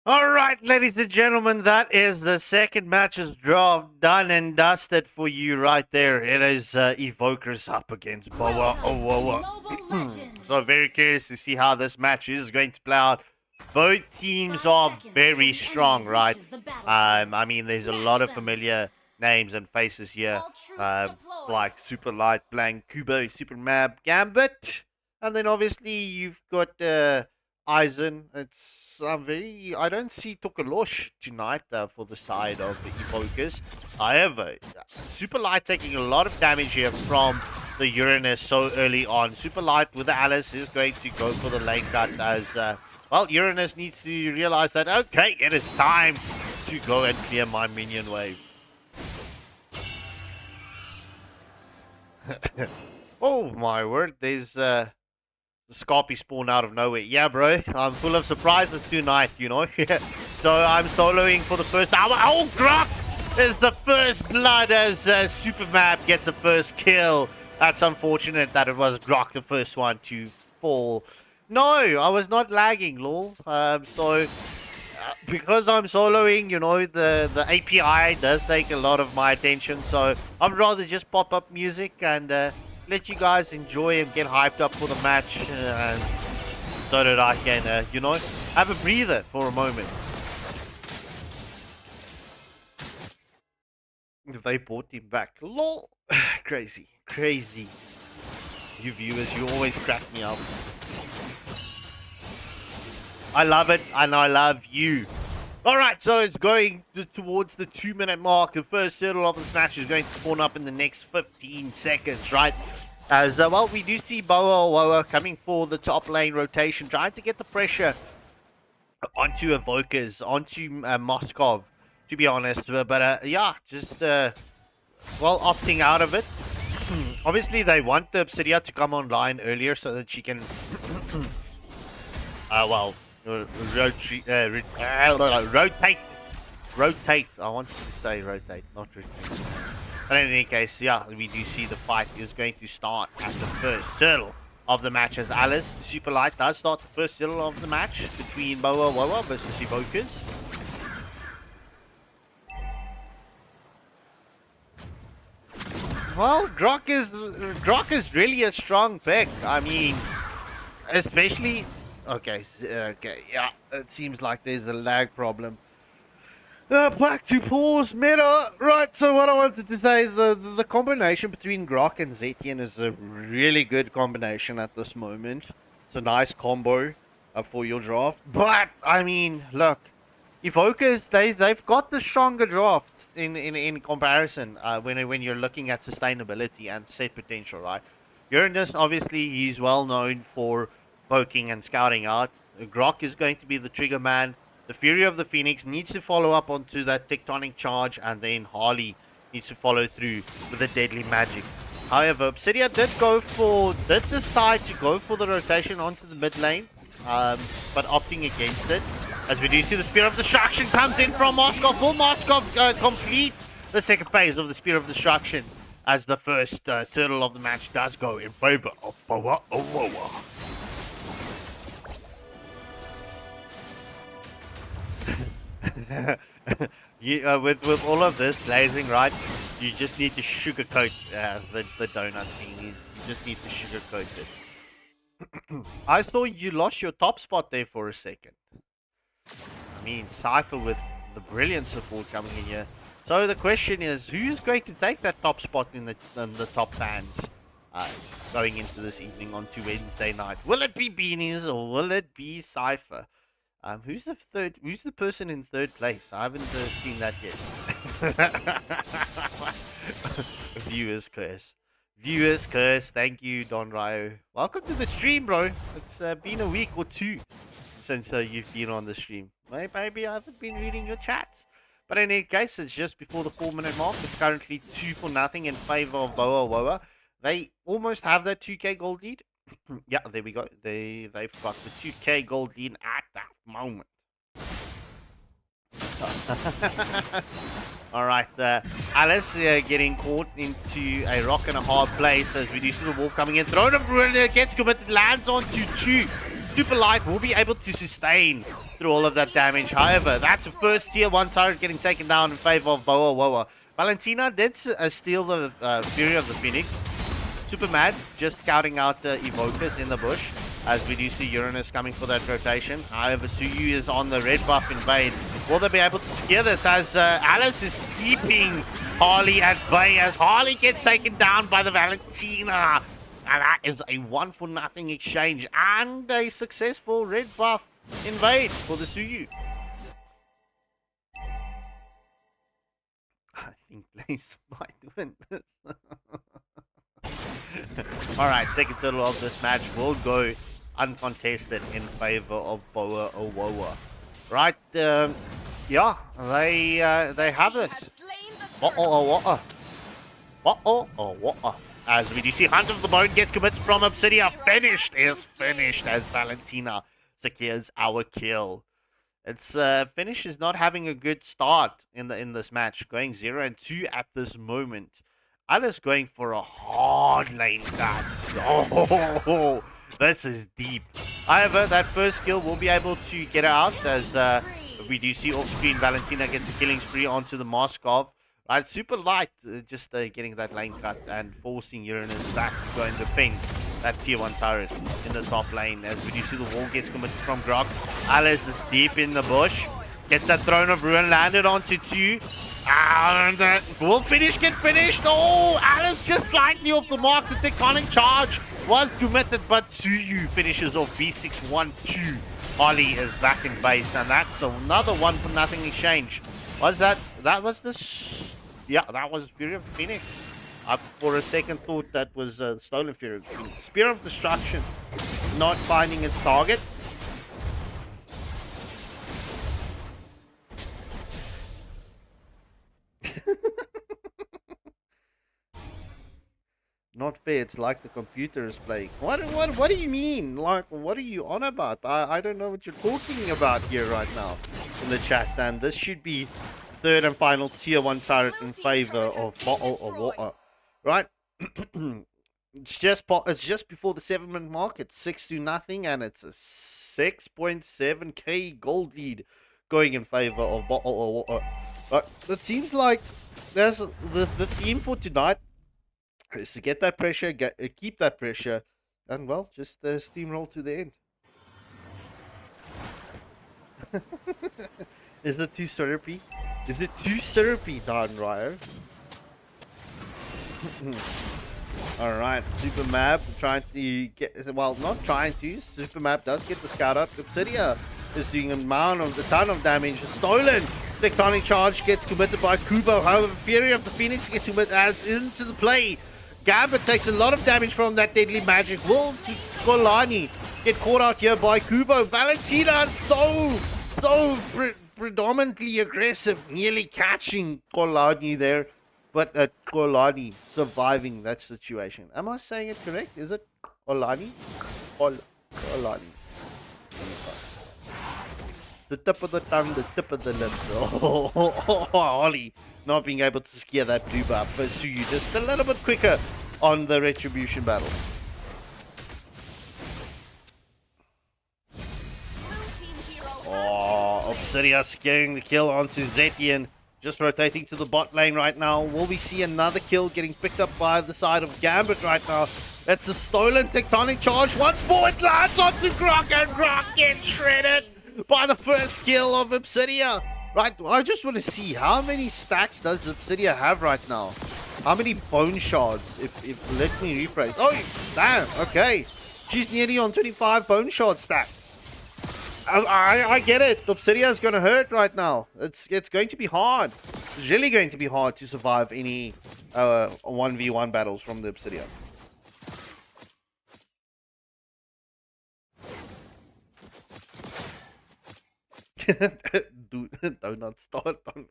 All right, ladies and gentlemen, that is the second match's draw done and dusted for you right there. It is Evokers up against Boah. So very curious to see how this match is going to play out. Both teams are very strong, right? I mean, there's a lot of familiar names and faces here, like Super Light, Blank, Kubo, Super Mab, Gambit, and then obviously you've got Eisen. I don't see Tokolosh tonight for the side of the Evokers. However, Super Light taking a lot of damage here from the Uranus so early on. Super Light with the Alice is going to go for the lane cut as, well, Uranus needs to realize that, okay, it is time to go and clear my minion wave. Oh my word, there's the Scarpy spawn out of nowhere. Yeah, bro, I'm full of surprises tonight, you know. So I'm soloing for the first hour. Oh, Grok is the first blood as Supermap gets the first kill. That's unfortunate that it was Grok the first one to fall. No, I was not lagging, lol. Because I'm soloing, you know, the API does take a lot of my attention. So I'd rather just pop up music and let you guys enjoy and get hyped up for the match, so that I can, you know, have a breather for a moment. They brought him back. Lol. Crazy. Crazy. You viewers, you always crack me up. I love it, and I love you. Alright, so it's going towards the 2-minute mark. The first turtle of this match is going to spawn up in the next 15 seconds, right? As, well, we do see Woah coming for the top lane rotation, trying to get the pressure onto Evokers, onto Moskov, to be honest. But, yeah, just, well, opting out of it. Obviously, they want the Obsidia to come online earlier so that she can, well, rotate. I wanted to say rotate, not rotate. But in any case, yeah, we do see the fight is going to start at the first turtle of the match as Alice Super Light does start the first turtle of the match between Woah versus Evokers. Well, Grok is really a strong pick. I mean, especially. Okay, yeah, it seems like there's a lag problem. Back to pause meta. Right, so what I wanted to say, the combination between Grok and Zetian is a really good combination at this moment. It's a nice combo for your draft. But, I mean, look, Evokers, they've got the stronger draft in comparison when you're looking at sustainability and set potential, right? Uranus, obviously, he's well known for poking and scouting out. Grok is going to be the trigger man. The Fury of the Phoenix needs to follow up onto that tectonic charge, and then Harley needs to follow through with a deadly magic. However, Obsidia did decide to go for the rotation onto the mid lane, but opting against it. As we do see the Spear of Destruction comes in from Moskov. Will Moskov complete the second phase of the Spear of Destruction as the first turtle of the match does go in favor of Boah, Woah. With all of this blazing, right, you just need to sugarcoat the donut thing. You just need to sugarcoat it. I saw you lost your top spot there for a second. I mean, Cypher with the brilliant support coming in here. So the question is, who's going to take that top spot in the top fans going into this evening onto Wednesday night? Will it be Beanies or will it be Cypher? Who's the person in third place? I haven't seen that yet. Viewers curse. Viewers curse. Thank you, Don Ryo. Welcome to the stream, bro. It's been a week or two since you've been on the stream. Maybe I haven't been reading your chats. But in any case, it's just before the 4-minute mark. It's currently 2-0 in favor of Boah, Woah. They almost have that 2k gold lead. Yeah, there we go. They've got the 2k gold lead at that moment. Alright, Alice getting caught into a rock and a hard place as we do see the wall coming in. Throne of Ruin gets committed, lands onto 2. Super Light will be able to sustain through all of that damage. However, that's the first tier 1 turret getting taken down in favor of Boah, Woah. Valentina did steal the Fury of the Phoenix. Super mad, just scouting out the Evokers in the bush as we do see Uranus coming for that rotation. However, Suyu is on the red buff invade. Will they be able to secure this as Alice is keeping Harley at bay as Harley gets taken down by the Valentina. And that is a 1-for-0 exchange and a successful red buff invade for the Suyu. I think Blaze might win this. Alright, second turtle of this match will go uncontested in favor of Boah, Woah. Right, yeah, they have this. Woah. As we do see Hunt of the Bone gets committed from Obsidia. Finished as Valentina secures our kill. It's Finish is not having a good start in this match, going 0-2 at this moment. Alice going for a hard lane cut. Oh, this is deep. However, that first kill will be able to get out as we do see off screen Valentina gets a killing spree onto the Moskov. Right, Super Light just getting that lane cut and forcing Uranus back to go and defend that tier 1 turret in the top lane as we do see the wall gets committed from Grok. Alice is deep in the bush. Gets that Throne of Ruin landed onto 2. And will Finish get finished? Oh, Alice just slightly off the mark. The Tectonic Charge was committed, but Suyu finishes off B612. Holly is back in base, and that's another 1-for-0 exchange. Was that was the... Yeah, that was Fury of Phoenix. For a second thought that was Stolen Fury. Spear of Destruction not finding its target. Not fair, it's like the computer is playing. What do you mean? Like, what are you on about? I don't know what you're talking about here right now in the chat, and this should be third and final tier 1 turret in favor of Bottle or Water. Right? It's just before the 7-minute mark. It's 6-0 and it's a 6.7k gold lead going in favor of Bottle or Water. But it seems like there's the theme for tonight is to get that pressure, keep that pressure, and well, just steamroll to the end. Is it too syrupy? Is it too syrupy, Don Ryo? Alright, Super Map trying to get, well, not trying to, Super Map does get the scout up. Obsidia is doing a ton of damage. Stolen! Tectonic Charge gets committed by Kubo. However, Fury of the Phoenix gets committed as into the play. Gambit takes a lot of damage from that deadly magic. Will Golani get caught out here by Kubo. Valentina so predominantly aggressive, nearly catching Golani there. but Kolani surviving that situation. Am I saying it correct? Is it Kolani? Kolani. The tip of the tongue, the tip of the lips. Oh, Holly not being able to scare that blue buff. Pursue you just a little bit quicker on the retribution battle. Oh, Obsidia securing the kill onto Zetian. Just rotating to the bot lane right now. Will we see another kill getting picked up by the side of Gambit right now? That's a stolen tectonic charge. Once more it lands onto Grok, and Grok gets shredded by the first kill of Obsidia. Right, I just want to see how many stacks does Obsidia have right now? How many bone shards? If let me rephrase. Oh, damn, okay. She's nearly on 25 bone shard stacks. I get it. Obsidia is going to hurt right now. It's going to be hard. It's really going to be hard to survive any 1v1 battles from the Obsidia. Dude, do not start on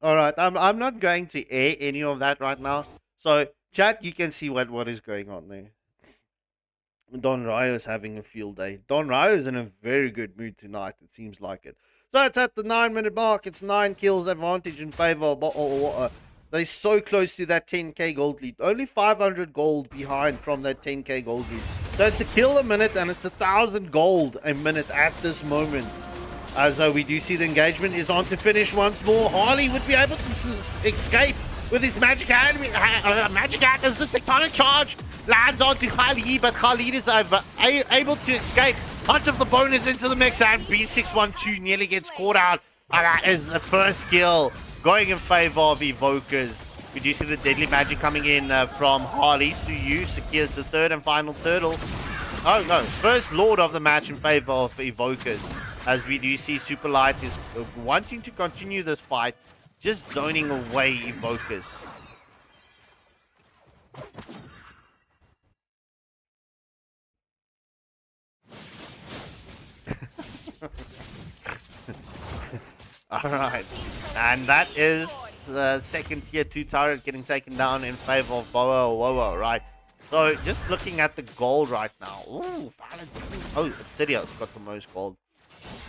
Alright, I'm not going to air any of that right now. So, chat, you can see what is going on there. Don Ryo is having a field day. Don Ryo is in a very good mood tonight, it seems like it. So, it's at the 9-minute mark. It's 9 kills advantage in favor of Woah. They're so close to that 10k gold lead. Only 500 gold behind from that 10k gold lead. So, it's a kill a minute and it's 1,000 gold a minute at this moment. As we do see the engagement is on to finish once more. Harley would be able to escape with his magic hand. Magic hand as the tectonic charge lands onto Khalid, but Khalid is able to escape. Punch of the bonus into the mix, and B612 nearly gets caught out. And that is the first kill going in favor of Evokers. We do see the deadly magic coming in from Harley. Suyu secures the third and final turtle. Oh no, first lord of the match in favor of Evokers. As we do see Super Light is wanting to continue this fight, just zoning away Evokers. Alright, and that is the second tier 2 turret getting taken down in favor of Woah, right? So, just looking at the gold right now. Ooh, oh, Obsidia's got the most gold.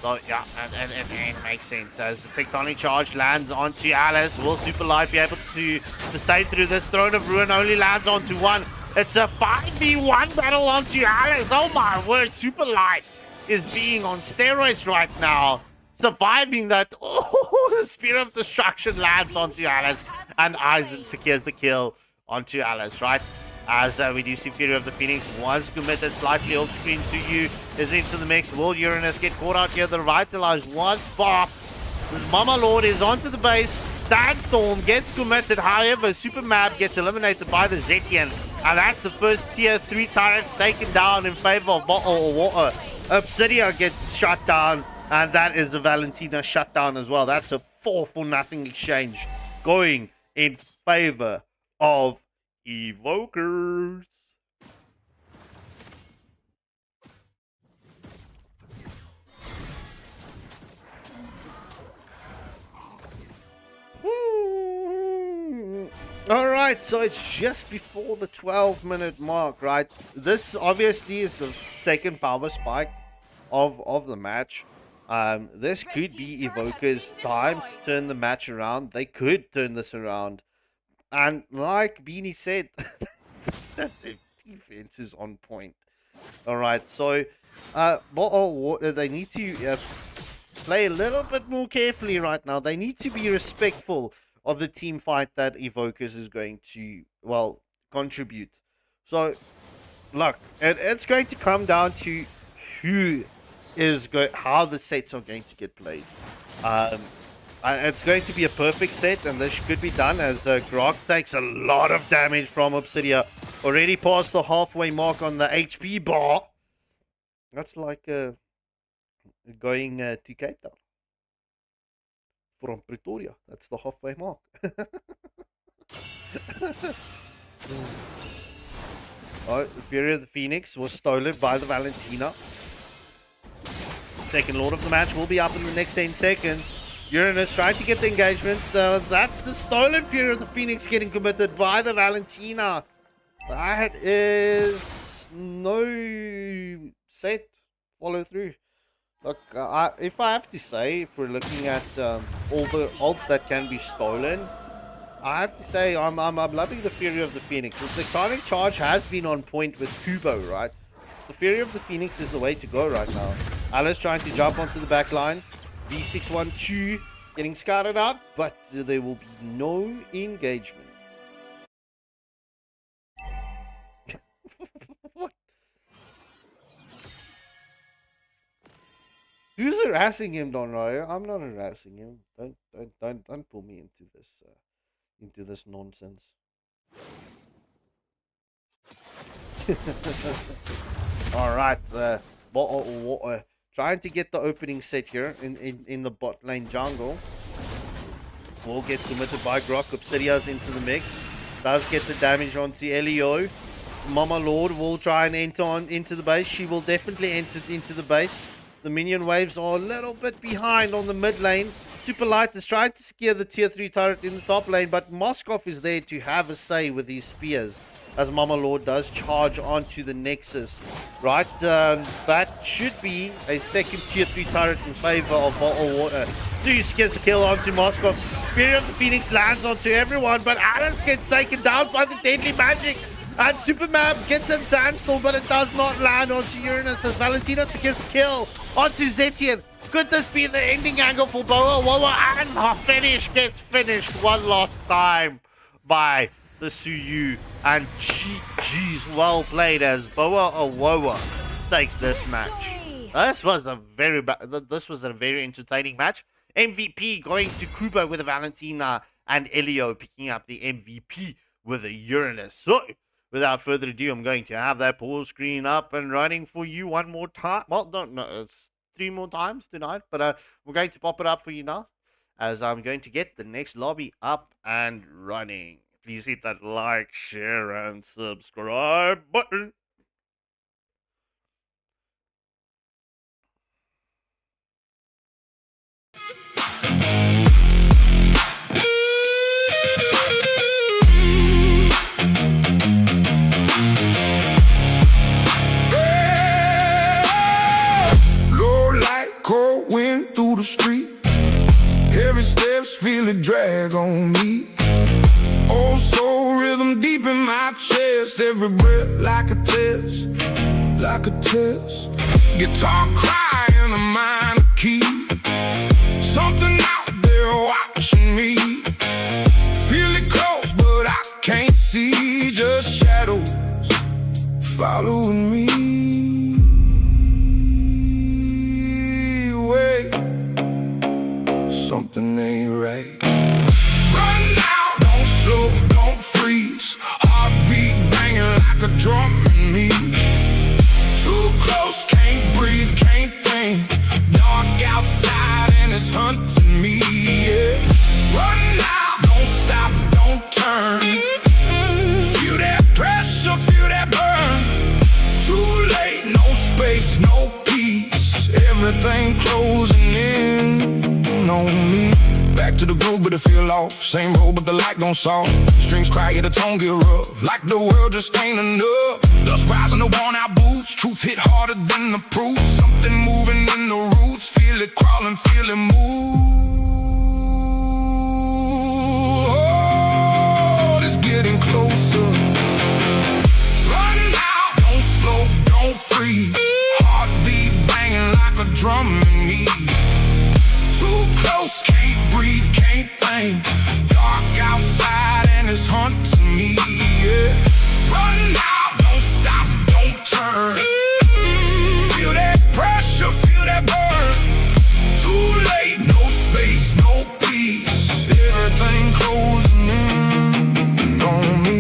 So, yeah, and it makes sense. As the tectonic charge lands onto Alice, will Super Light be able to stay through this? Throne of Ruin only lands onto one. It's a 5v1 battle onto Alice. Oh my word, Super Light is being on steroids right now. Surviving that. Oh, the Spear of Destruction lands onto Alice. And Aizen secures the kill onto Alice, right? As we do see Fury of the Phoenix once committed slightly off screen to you is into the mix. Will Uranus get caught out here? The Revitalize was sparked. The Mama Lord is onto the base. Sandstorm gets committed. However, Super Map gets eliminated by the Zetian. And that's the first tier 3 turret taken down in favor of Woah. Obsidia gets shut down. And that is a Valentina shutdown as well. That's a 4-for-0 exchange going in favor of Evokers. Alright, so it's just before the 12-minute mark, right? This obviously is the second power spike of the match. This could be Evokers' time to turn the match around. They could turn this around. And like Beanie said, the defense is on point. Alright, so they need to play a little bit more carefully right now. They need to be respectful of the team fight that Evokers is going to, well, contribute. So, look, it's going to come down to how the sets are going to get played. It's going to be a perfect set, and this could be done as Grok takes a lot of damage from Obsidia. Already past the halfway mark on the HP bar. That's like going to Cape Town from Pretoria. That's the halfway mark. Oh, the Fury of the Phoenix was stolen by the Valentina. Second Lord of the match will be up in the next 10 seconds. Uranus trying to get the engagement. That's the stolen Fury of the Phoenix getting committed by the Valentina. That is no set follow through. Look, if I have to say, if we're looking at all the ults that can be stolen, I have to say I'm loving the Fury of the Phoenix. The Sonic Charge has been on point with Kubo, right? The Fury of the Phoenix is the way to go right now. Alice trying to jump onto the back line. V612 getting scouted out, but there will be no engagement. What? Who's harassing him, Don Ryo? I'm not harassing him. Don't pull me into this nonsense. All right, Woah trying to get the opening set here in the bot lane jungle. Will get committed by Grok. Obsidia's into the mix. Does get the damage onto Elio. Mama Lord will try and enter into the base. She will definitely enter into the base. The minion waves are a little bit behind on the mid lane. Super Light is trying to secure the tier 3 turret in the top lane, but Moskov is there to have a say with his spears, as Mama Lord does charge onto the Nexus. Right, that should be a second tier 3 turret in favor of Bottled Water. 2 gets the kill onto Moskov. Fury of the Phoenix lands onto everyone, but Alice gets taken down by the deadly magic. And Superman gets in Sandstorm, but it does not land onto Uranus as Valentina secures the kill onto Zetian. Could this be the ending angle for Boah? Woah and her finish gets finished one last time by the Suyu. And GG's well played as Boah or Woah takes this match. This was a very entertaining match. MVP going to Kubo with a Valentina and Elio picking up the MVP with a Uranus. So, without further ado, I'm going to have that pause screen up and running for you one more time. Well, no, it's 3 more times tonight, but we're going to pop it up for you now, as I'm going to get the next lobby up and running. Please hit that like, share, and subscribe button. Cold wind through the street. Heavy steps feel it drag on me. Oh, soul rhythm deep in my chest. Every breath like a test, like a test. Guitar crying a minor key. Something out there watching me. Feel it close, but I can't see. Just shadows following me. Something ain't right. Run now, don't slow, don't freeze. Heartbeat banging like a drum in me. Too close, can't breathe, can't think. Dark outside and it's hunting me, yeah. Run now, don't stop, don't turn. Feel that pressure, feel that burn. Too late, no space, no peace. Everything closing in on me. Back to the groove, but it feel lost. Same road, but the light gon' solve. Strings cry, yeah, the tone get rough. Like the world just ain't enough. Dust rising the worn out boots. Truth hit harder than the proof. Something moving in the roots. Feel it crawling, feel it move. Oh, it's getting closer. Run now, don't slow, don't freeze. Heartbeat banging like a drum in me. Too close, can't breathe, can't think. Dark outside and it's hunting me, yeah. Run now, don't stop, don't turn. Feel that pressure, feel that burn. Too late, no space, no peace. Everything closing in on me.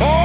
Oh,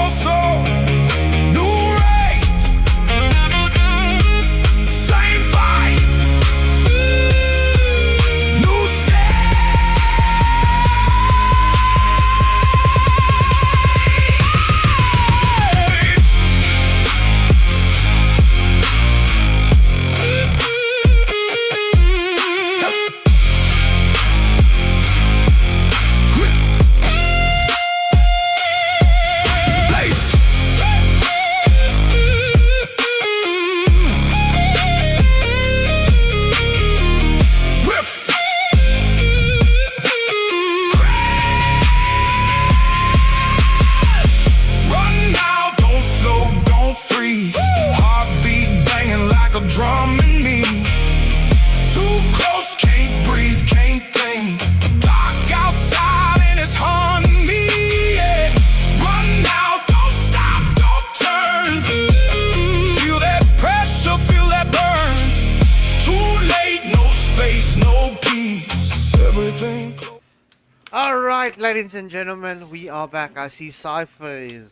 Alright, ladies and gentlemen, we are back. I see Cypher is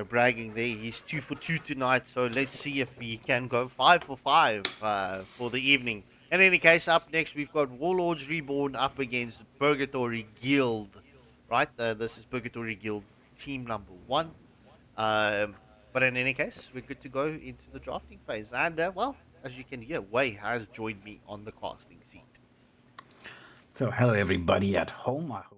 bragging there. He's 2 for 2 tonight, so let's see if he can go 5 for 5 for the evening. In any case, up next we've got Warlords Reborn up against Purgatory Guild. Right, this is Purgatory Guild team number 1. But in any case, we're good to go into the drafting phase. And, well, as you can hear, Wei has joined me on the casting seat. So, hello everybody at home. I hope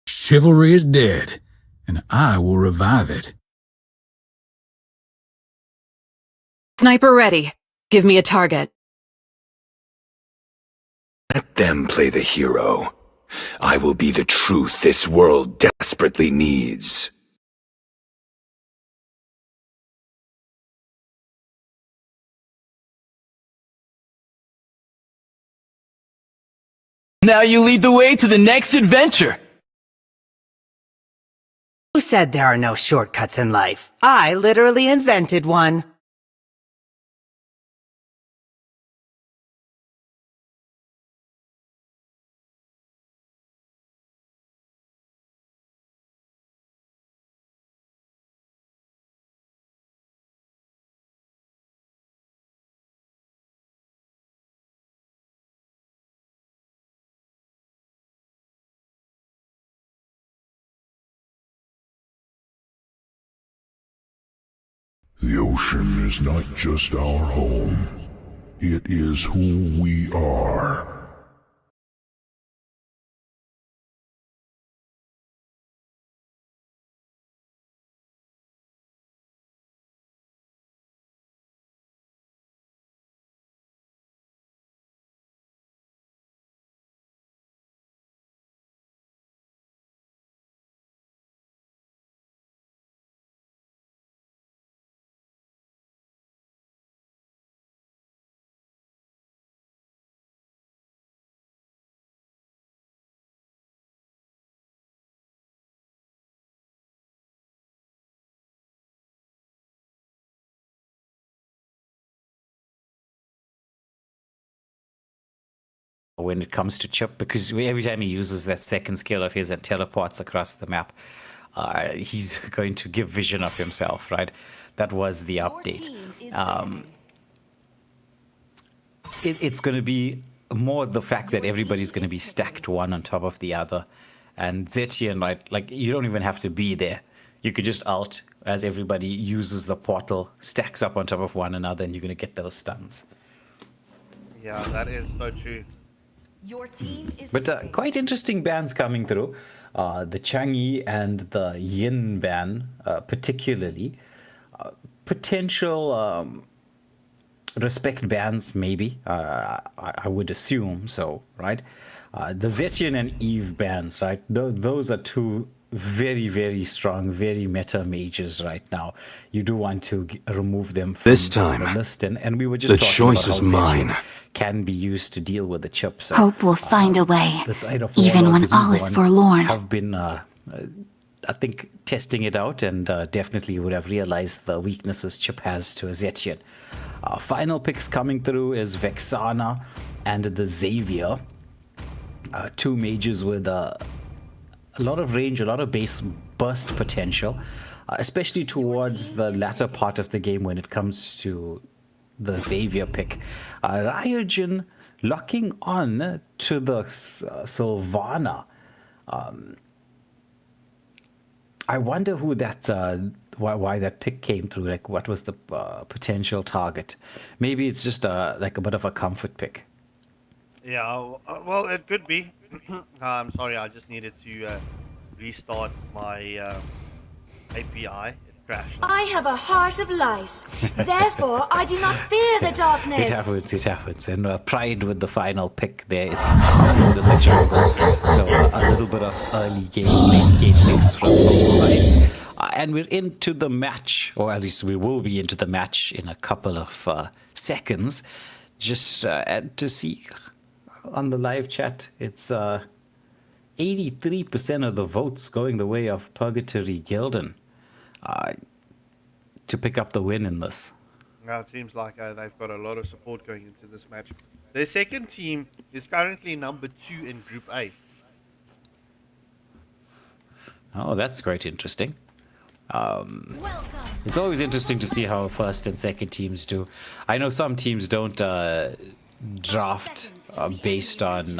Chivalry is dead, and I will revive it. Sniper ready. Give me a target. Let them play the hero. I will be the truth this world desperately needs. Now you lead the way to the next adventure. Who said there are no shortcuts in life? I literally invented one. The ocean is not just our home. It is who we are. when it comes to Chip, because every time he uses that second skill of his and teleports across the map, he's going to give vision of himself, right? That was the update. It's going to be more the fact that everybody's going to be stacked one on top of the other. And Zetian, right, like, you don't even have to be there. You could just ult as everybody uses the portal, stacks up on top of one another, and you're going to get those stuns. Yeah, that is so true. Your team is But quite interesting bans coming through. The Changi and the Yin ban, particularly. Potential respect bans, maybe. I would assume so, right? The Zetian and Eve bans, right? Those are two very, very strong, very meta mages right now. You do want to remove them from This time, the list. And we were just the talking choice about is how Zetian mine. can be used to deal with the chip. So, Hope will find a way, the side of even Warlords when all is Reborn forlorn. have been, I think, testing it out, and definitely would have realized the weaknesses Chip has to Zetian. Final picks coming through is Vexana and the Xavier. Two mages with a lot of range, a lot of base burst potential, especially towards the latter part of the game when it comes to the Xavier pick. Ryogen locking on to the Sylvana. I wonder who that, why that pick came through. Like, what was the potential target? Maybe it's just like a bit of a comfort pick. Yeah, well, it could be. I'm sorry, I just needed to restart my API. It crashed. I have a heart of light. Therefore, I do not fear the darkness. It happens. And Pride with the final pick there. It's in the jungle. So a little bit of early game, late game picks from both sides. And we're into the match, or at least we will be into the match in a couple of seconds. Just to see on the live chat, it's 83% of the votes going the way of PurgatoryGuildDn to pick up the win in this. Now it seems like they've got a lot of support going into this match. Their second team is currently number 2 in Group A. Oh, that's quite interesting. It's always interesting to see how first and second teams do. I know some teams don't draft based on...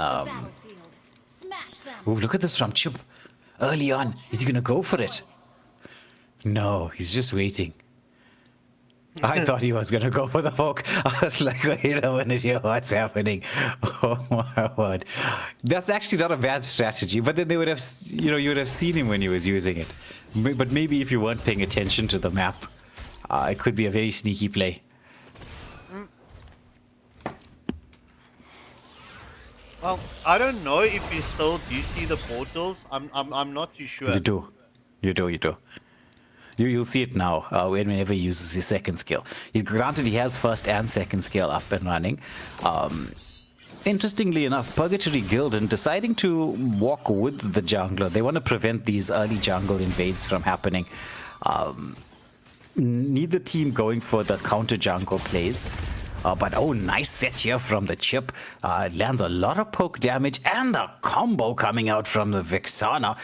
Ooh, look at this from Chip. Early on. Is he going to go for it? No, he's just waiting. I thought he was going to go for the poke. I was like, wait a minute here, what's happening? Oh my word. That's actually not a bad strategy, but then they would have, you would have seen him when he was using it. But maybe if you weren't paying attention to the map, it could be a very sneaky play. Well, I don't know if you still do see the portals. I'm not too sure. You do. You'll see it now whenever he uses his second skill. He's granted he has first and second skill up and running. Interestingly enough, PurgatoryGuildDn deciding to walk with the jungler. They want to prevent these early jungle invades from happening. Neither team going for the counter jungle plays. But oh, nice set here from the Chip. Lands a lot of poke damage and the combo coming out from the Vexana.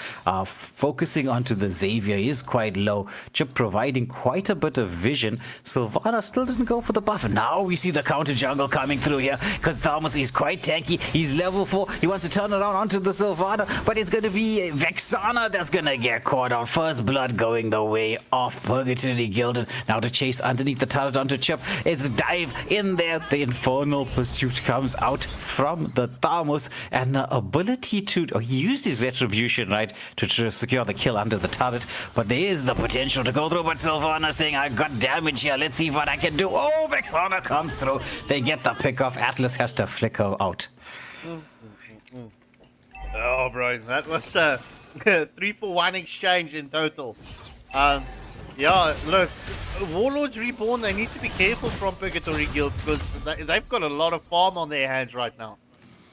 Focusing onto the Xavier is quite low. Chip providing quite a bit of vision. Sylvana still didn't go for the buff. Now we see the counter jungle coming through here because Thomas is quite tanky. He's level 4. He wants to turn around onto the Sylvana, but it's going to be Vexana that's going to get caught out. First blood going the way of PurgatoryGuildDn. Now to chase underneath the turret onto Chip. It's dive in there. The infernal pursuit comes out from the Thamus, and the ability to he used his retribution, right, to secure the kill under the turret, but there is the potential to go through. But Sylvana saying, I got damage here, let's see what I can do. Oh, Vexana comes through. They get the pick off. Atlas has to flicker out. Oh bro, that was a 3-for-1 exchange in total. Yeah, look, Warlords Reborn, they need to be careful from PurgatoryGuild because they've got a lot of farm on their hands right now.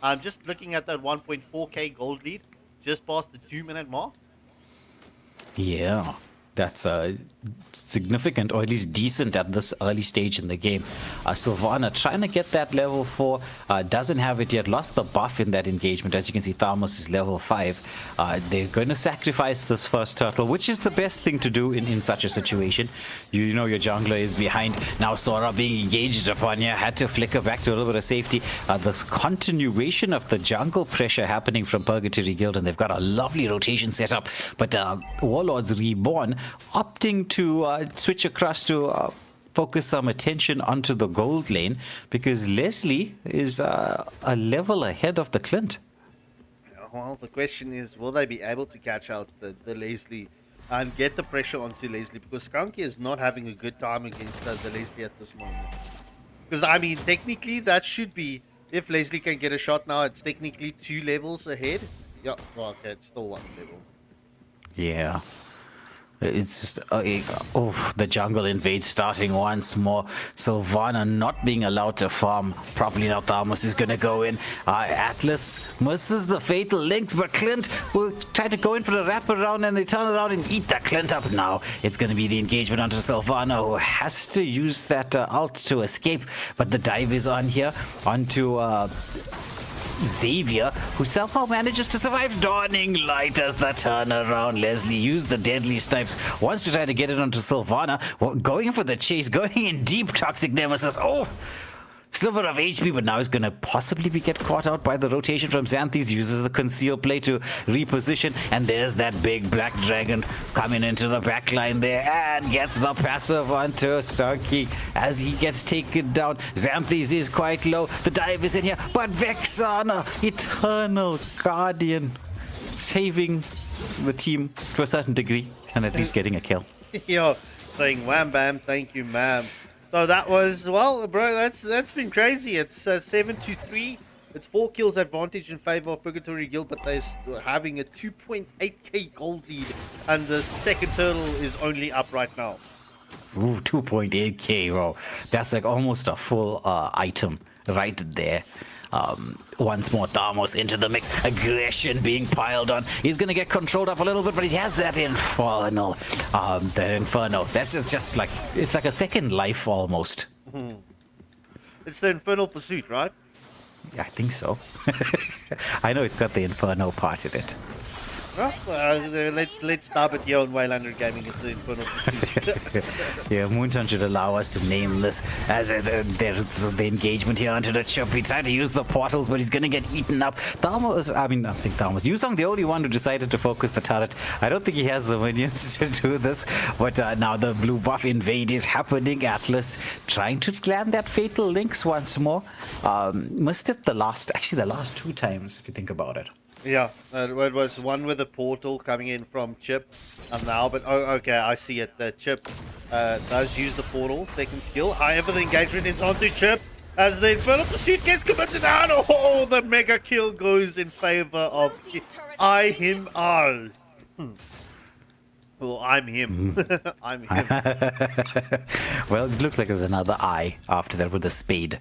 I'm just looking at that 1.4k gold lead, just past the 2-minute mark. Yeah, that's significant, or at least decent at this early stage in the game. Sylvana trying to get that level 4, doesn't have it yet, lost the buff in that engagement. As you can see, Thamus is level 5. They're going to sacrifice this first turtle, which is the best thing to do in such a situation. You know your jungler is behind. Now Sora being engaged upon here, had to flicker back to a little bit of safety. The continuation of the jungle pressure happening from PurgatoryGuildDn, and they've got a lovely rotation set up. But Warlords Reborn opting to switch across to focus some attention onto the gold lane because Leslie is a level ahead of the Clint. Well, the question is, will they be able to catch out the Leslie and get the pressure onto Leslie? Because Skunky is not having a good time against the Leslie at this moment. Because, I mean, technically that should be, if Leslie can get a shot now, it's technically 2 levels ahead. Yeah, well, okay, it's still 1 level. Yeah. It's just, the jungle invade starting once more. Sylvana not being allowed to farm properly. Now Thamus is going to go in. Atlas misses the fatal links, but Clint will try to go in for the wraparound, and they turn around and eat that Clint up. Now it's going to be the engagement onto Sylvana, who has to use that ult to escape, but the dive is on here onto Xavier, who somehow manages to survive. Dawning Light as the turnaround. Leslie used the deadly snipes, wants to try to get it onto Sylvana. Well, going for the chase, going in deep. Toxic Nemesis. Oh! Sliver of HP, but now he's going to possibly get caught out by the rotation from Xanthis. Uses the conceal play to reposition, and there's that big black dragon coming into the back line there and gets the passive onto Starkey as he gets taken down. Xanthis is quite low. The dive is in here, but Vexana, Eternal Guardian, saving the team to a certain degree and at least getting a kill. Yo, saying wham bam, thank you ma'am. So that was, well, bro, that's been crazy. It's 7-3. It's 4 kills advantage in favor of Purgatory Guild, but they're having a 2.8k gold lead, and the second turtle is only up right now. Ooh, 2.8k, bro. That's like almost a full item right there. Once more, Thamos into the mix. Aggression being piled on. He's going to get controlled up a little bit, but he has that Infernal. The Inferno. That's just like, it's like a second life almost. It's the Infernal Pursuit, right? Yeah, I think so. I know it's got the Inferno part in it. Well, let's stop it here on Waylander Gaming. It's the Infernal Pursuit. Yeah, Moonton should allow us to name this as there's the engagement here onto the chip. He tried to use the portals, but he's going to get eaten up. Thamos, I'm saying Thamos. Yusong, the only one who decided to focus the turret. I don't think he has the minions to do this, but now the blue buff invade is happening. Atlas trying to land that fatal links once more. Missed it the last 2 times, if you think about it. Yeah, it was one with a portal coming in from Chip now, but okay, I see it. The Chip does use the portal, second skill. However, the engagement is onto Chip as the Infernal Pursuit gets committed down. Oh, the mega kill goes in favor of I, him, all. Well, I'm him. I'm him. Well, it looks like there's another I after that with the spade.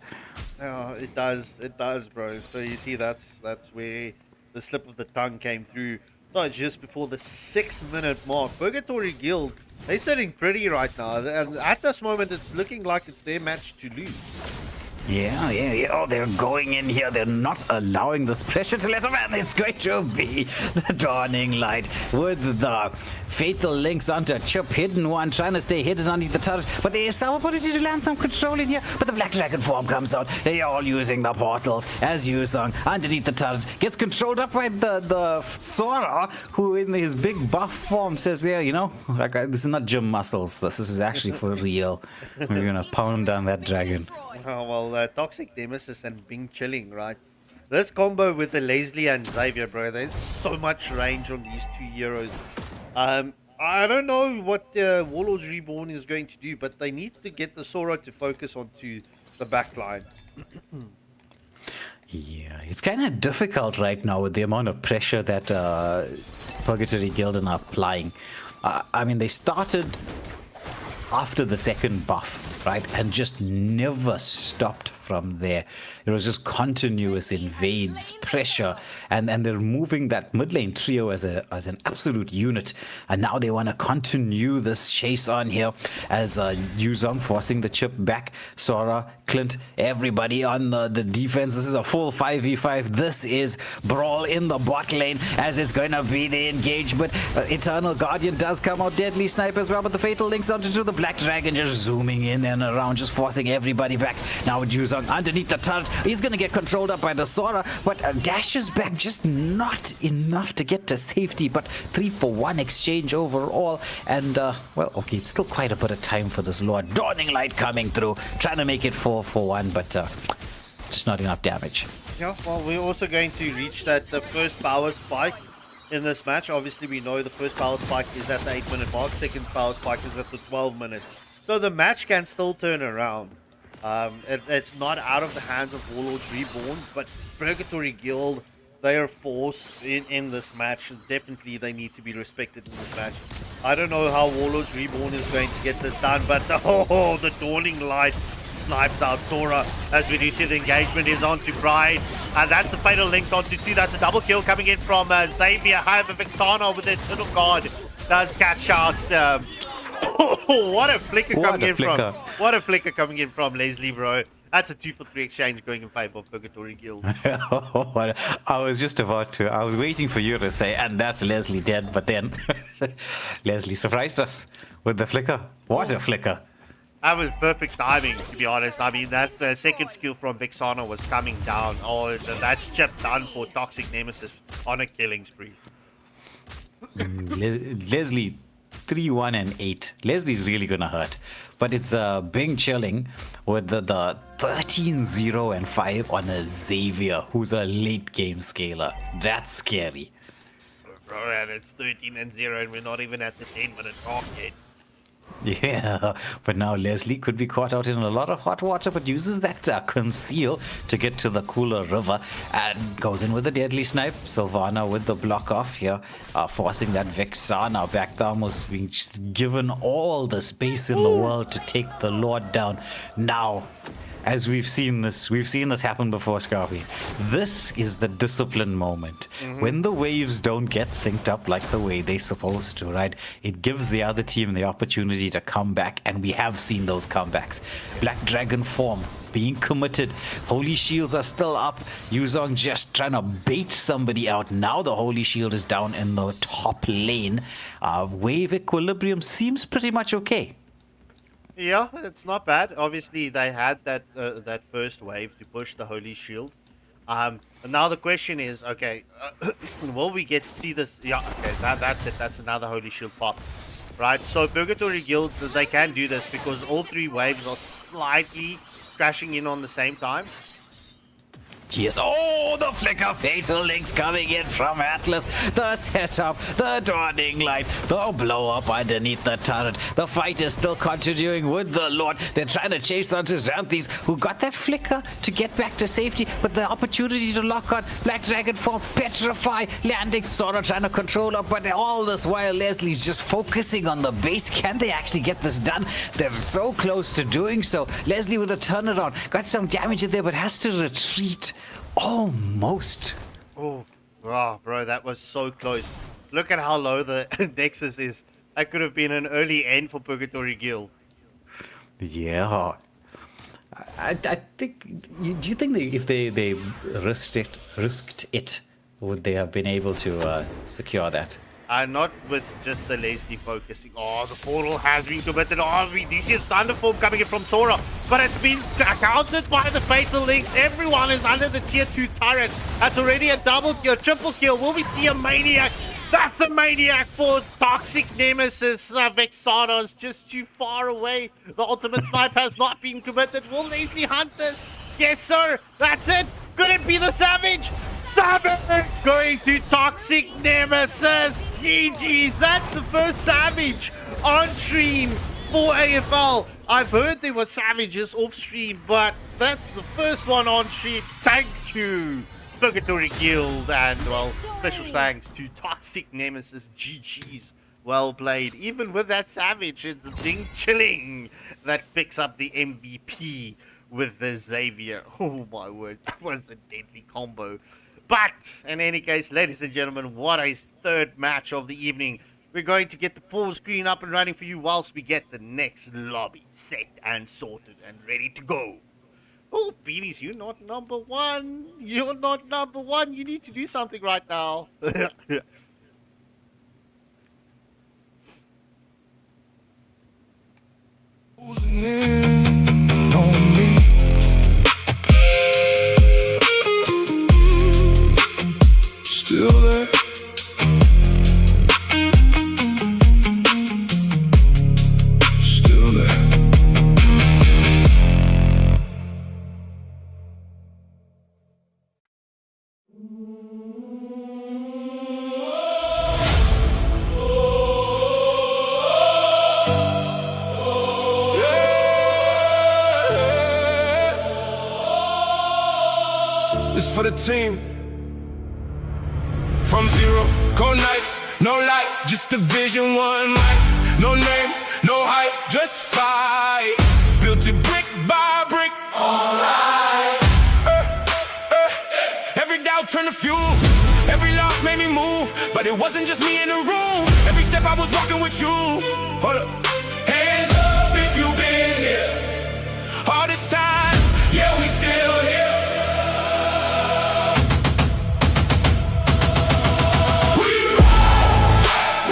Oh, it does, bro. So you see, that's where the slip of the tongue came through. So just before the 6-minute mark, Purgatory Guild, they're sitting pretty right now, and at this moment it's looking like it's their match to lose. Yeah. Oh, they're going in here. They're not allowing this pressure to let them in. It's going to be the Dawning Light with the fatal links onto Chip. Hidden one, trying to stay hidden underneath the turret. But there is some ability to land some control in here. But the Black Dragon form comes out. They're all using the portals as Yusong underneath the turret. Gets controlled up by the Sora, who in his big buff form says, yeah, you know, like, this is not gym muscles. This is actually for real. We're going to pound down that dragon. Oh, well, Toxic Nemesis and Bing Chilling, right? This combo with the Leslie and Xavier, bro, there's so much range on these 2 heroes. I don't know what Warlords Reborn is going to do, but they need to get the Sora to focus onto the backline. Yeah, it's kind of difficult right now with the amount of pressure that PurgatoryGuildDn are applying. I mean, they started after the second buff, right, and just never stopped from there. It was just continuous invades, pressure, and they're moving that mid lane trio as an absolute unit. And now they want to continue this chase on here as Yuzong forcing the chip back. Sora, Clint, everybody on the defense. This is a full 5v5. This is brawl in the bot lane as it's going to be the engagement. Eternal Guardian does come out, deadly snipe as well, but the fatal links onto the Black Dragon just zooming in and around, just forcing everybody back. Now with Yuzong underneath the turret, he's going to get controlled up by the Sora, but dashes back, just not enough to get to safety, but 3-for-1 exchange overall. And well, okay, it's still quite a bit of time for this Lord. Dawning Light coming through, trying to make it 4-for-1, but just not enough damage. Yeah, well, we're also going to reach the first power spike in this match. Obviously, we know the first power spike is at the 8-minute mark, second power spike is at the 12 minutes. So the match can still turn around. It's not out of the hands of Warlords Reborn, but Purgatory Guild, They are force in this match. Definitely they need to be respected in this match. I don't know how Warlords Reborn is going to get this done, but the Dawning Light snipes out Sora as we do see the engagement is onto Pride. And that's a fatal link onto 2. That's a double kill coming in from Xavier. However, Vexana with the Eternal Guard does catch out. What a flicker What a flicker coming in from Leslie, bro. That's a 2-for-3 exchange going in favor of Purgatory Guild. I was just about to. I was waiting for you to say, and that's Leslie dead, but then Leslie surprised us with the flicker. What a flicker. That was perfect timing, to be honest. I mean, that second skill from Vexana was coming down. Oh, that's chip done for Toxic Nemesis on a killing spree. Leslie, 3-1 and 8. Leslie's really gonna hurt. But it's Bing chilling with the 13-0 and 5 on a Xavier, who's a late game scaler. That's scary. Bro, and it's 13-0 and we're not even at the 10-minute mark yet. Yeah, but now Leslie could be caught out in a lot of hot water, but uses that conceal to get to the cooler river and goes in with a deadly snipe. Sylvana with the block off here, forcing that Vexana back down, almost being given all the space in the world to take the Lord down. Now, as we've seen this happen before, Scarpy. This is the discipline moment. When the waves don't get synced up like the way they're supposed to, right? It gives the other team the opportunity to come back, and we have seen those comebacks. Black Dragon form being committed. Holy Shields are still up. Yuzong just trying to bait somebody out. Now the Holy Shield is down in the top lane. Wave equilibrium seems pretty much okay. Yeah, it's not bad. Obviously, they had that first wave to push the Holy Shield. Now the question is, okay, will we get to see this? Yeah, okay, that's it. That's another Holy Shield pop. Right, so Purgatory Guild, they can do this because all 3 waves are slightly crashing in on the same time. Yes. Oh, the flicker fatal links coming in from Atlas. The setup, the dawning light, the blow up underneath the turret. The fight is still continuing with the Lord. They're trying to chase onto Xanthes, who got that flicker to get back to safety, but the opportunity to lock on Black Dragon form, petrify, landing, Sora trying to control up, but all this while Leslie's just focusing on the base. Can they actually get this done? They're so close to doing so. Leslie with a turnaround, got some damage in there, but has to retreat. Almost. Oh, wow, bro, that was so close. Look at how low the Nexus is. That could have been an early end for Purgatory Guild. Yeah. I think. Do you think that if they risked it, would they have been able to secure that? Not with just the Leslie focusing. Oh, the portal has been committed. Oh, we do see a thunderform coming in from Sora, but it's been countered by the fatal links. Everyone is under the tier 2 turret. That's already a double kill, triple kill. Will we see a maniac? That's a maniac for Toxic Nemesis. Vexana is just too far away. The ultimate snipe has not been committed. Will Leslie hunt this? Yes, sir. That's it. Could it be the Savage? Savage going to Toxic Nemesis. GG's. That's the first Savage on stream for AFL. I've heard there were Savages off stream, but that's the first one on stream. Thank you, Purgatory Guild, and well, special thanks to Toxic Nemesis. GG's. Well played. Even with that Savage, it's Ding Chilling that picks up the MVP with the Xavier. Oh my word, that was a deadly combo. But, in any case, ladies and gentlemen, what a third match of the evening. We're going to get the full screen up and running for you whilst we get the next lobby set and sorted and ready to go. Oh, Beanies, you're not number 1. You're not number 1. You need to do something right now. Still there. Still there. This for the team. From zero, cold nights, no light, just a vision, one mic. No name, no hype, just fight. Built it brick by brick. Alright. Every doubt turned to fuel. Every loss made me move. But it wasn't just me in the room. Every step I was walking with you. Hold up. Hands up if you've been here. All this time, yeah, we still here.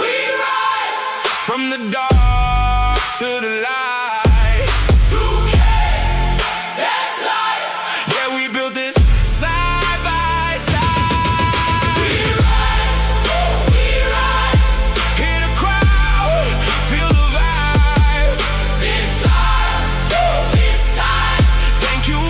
We rise. From the dark to the light. 2K, that's life. Yeah, we built this side by side. We rise, hear the crowd, feel the vibe. This time, thank you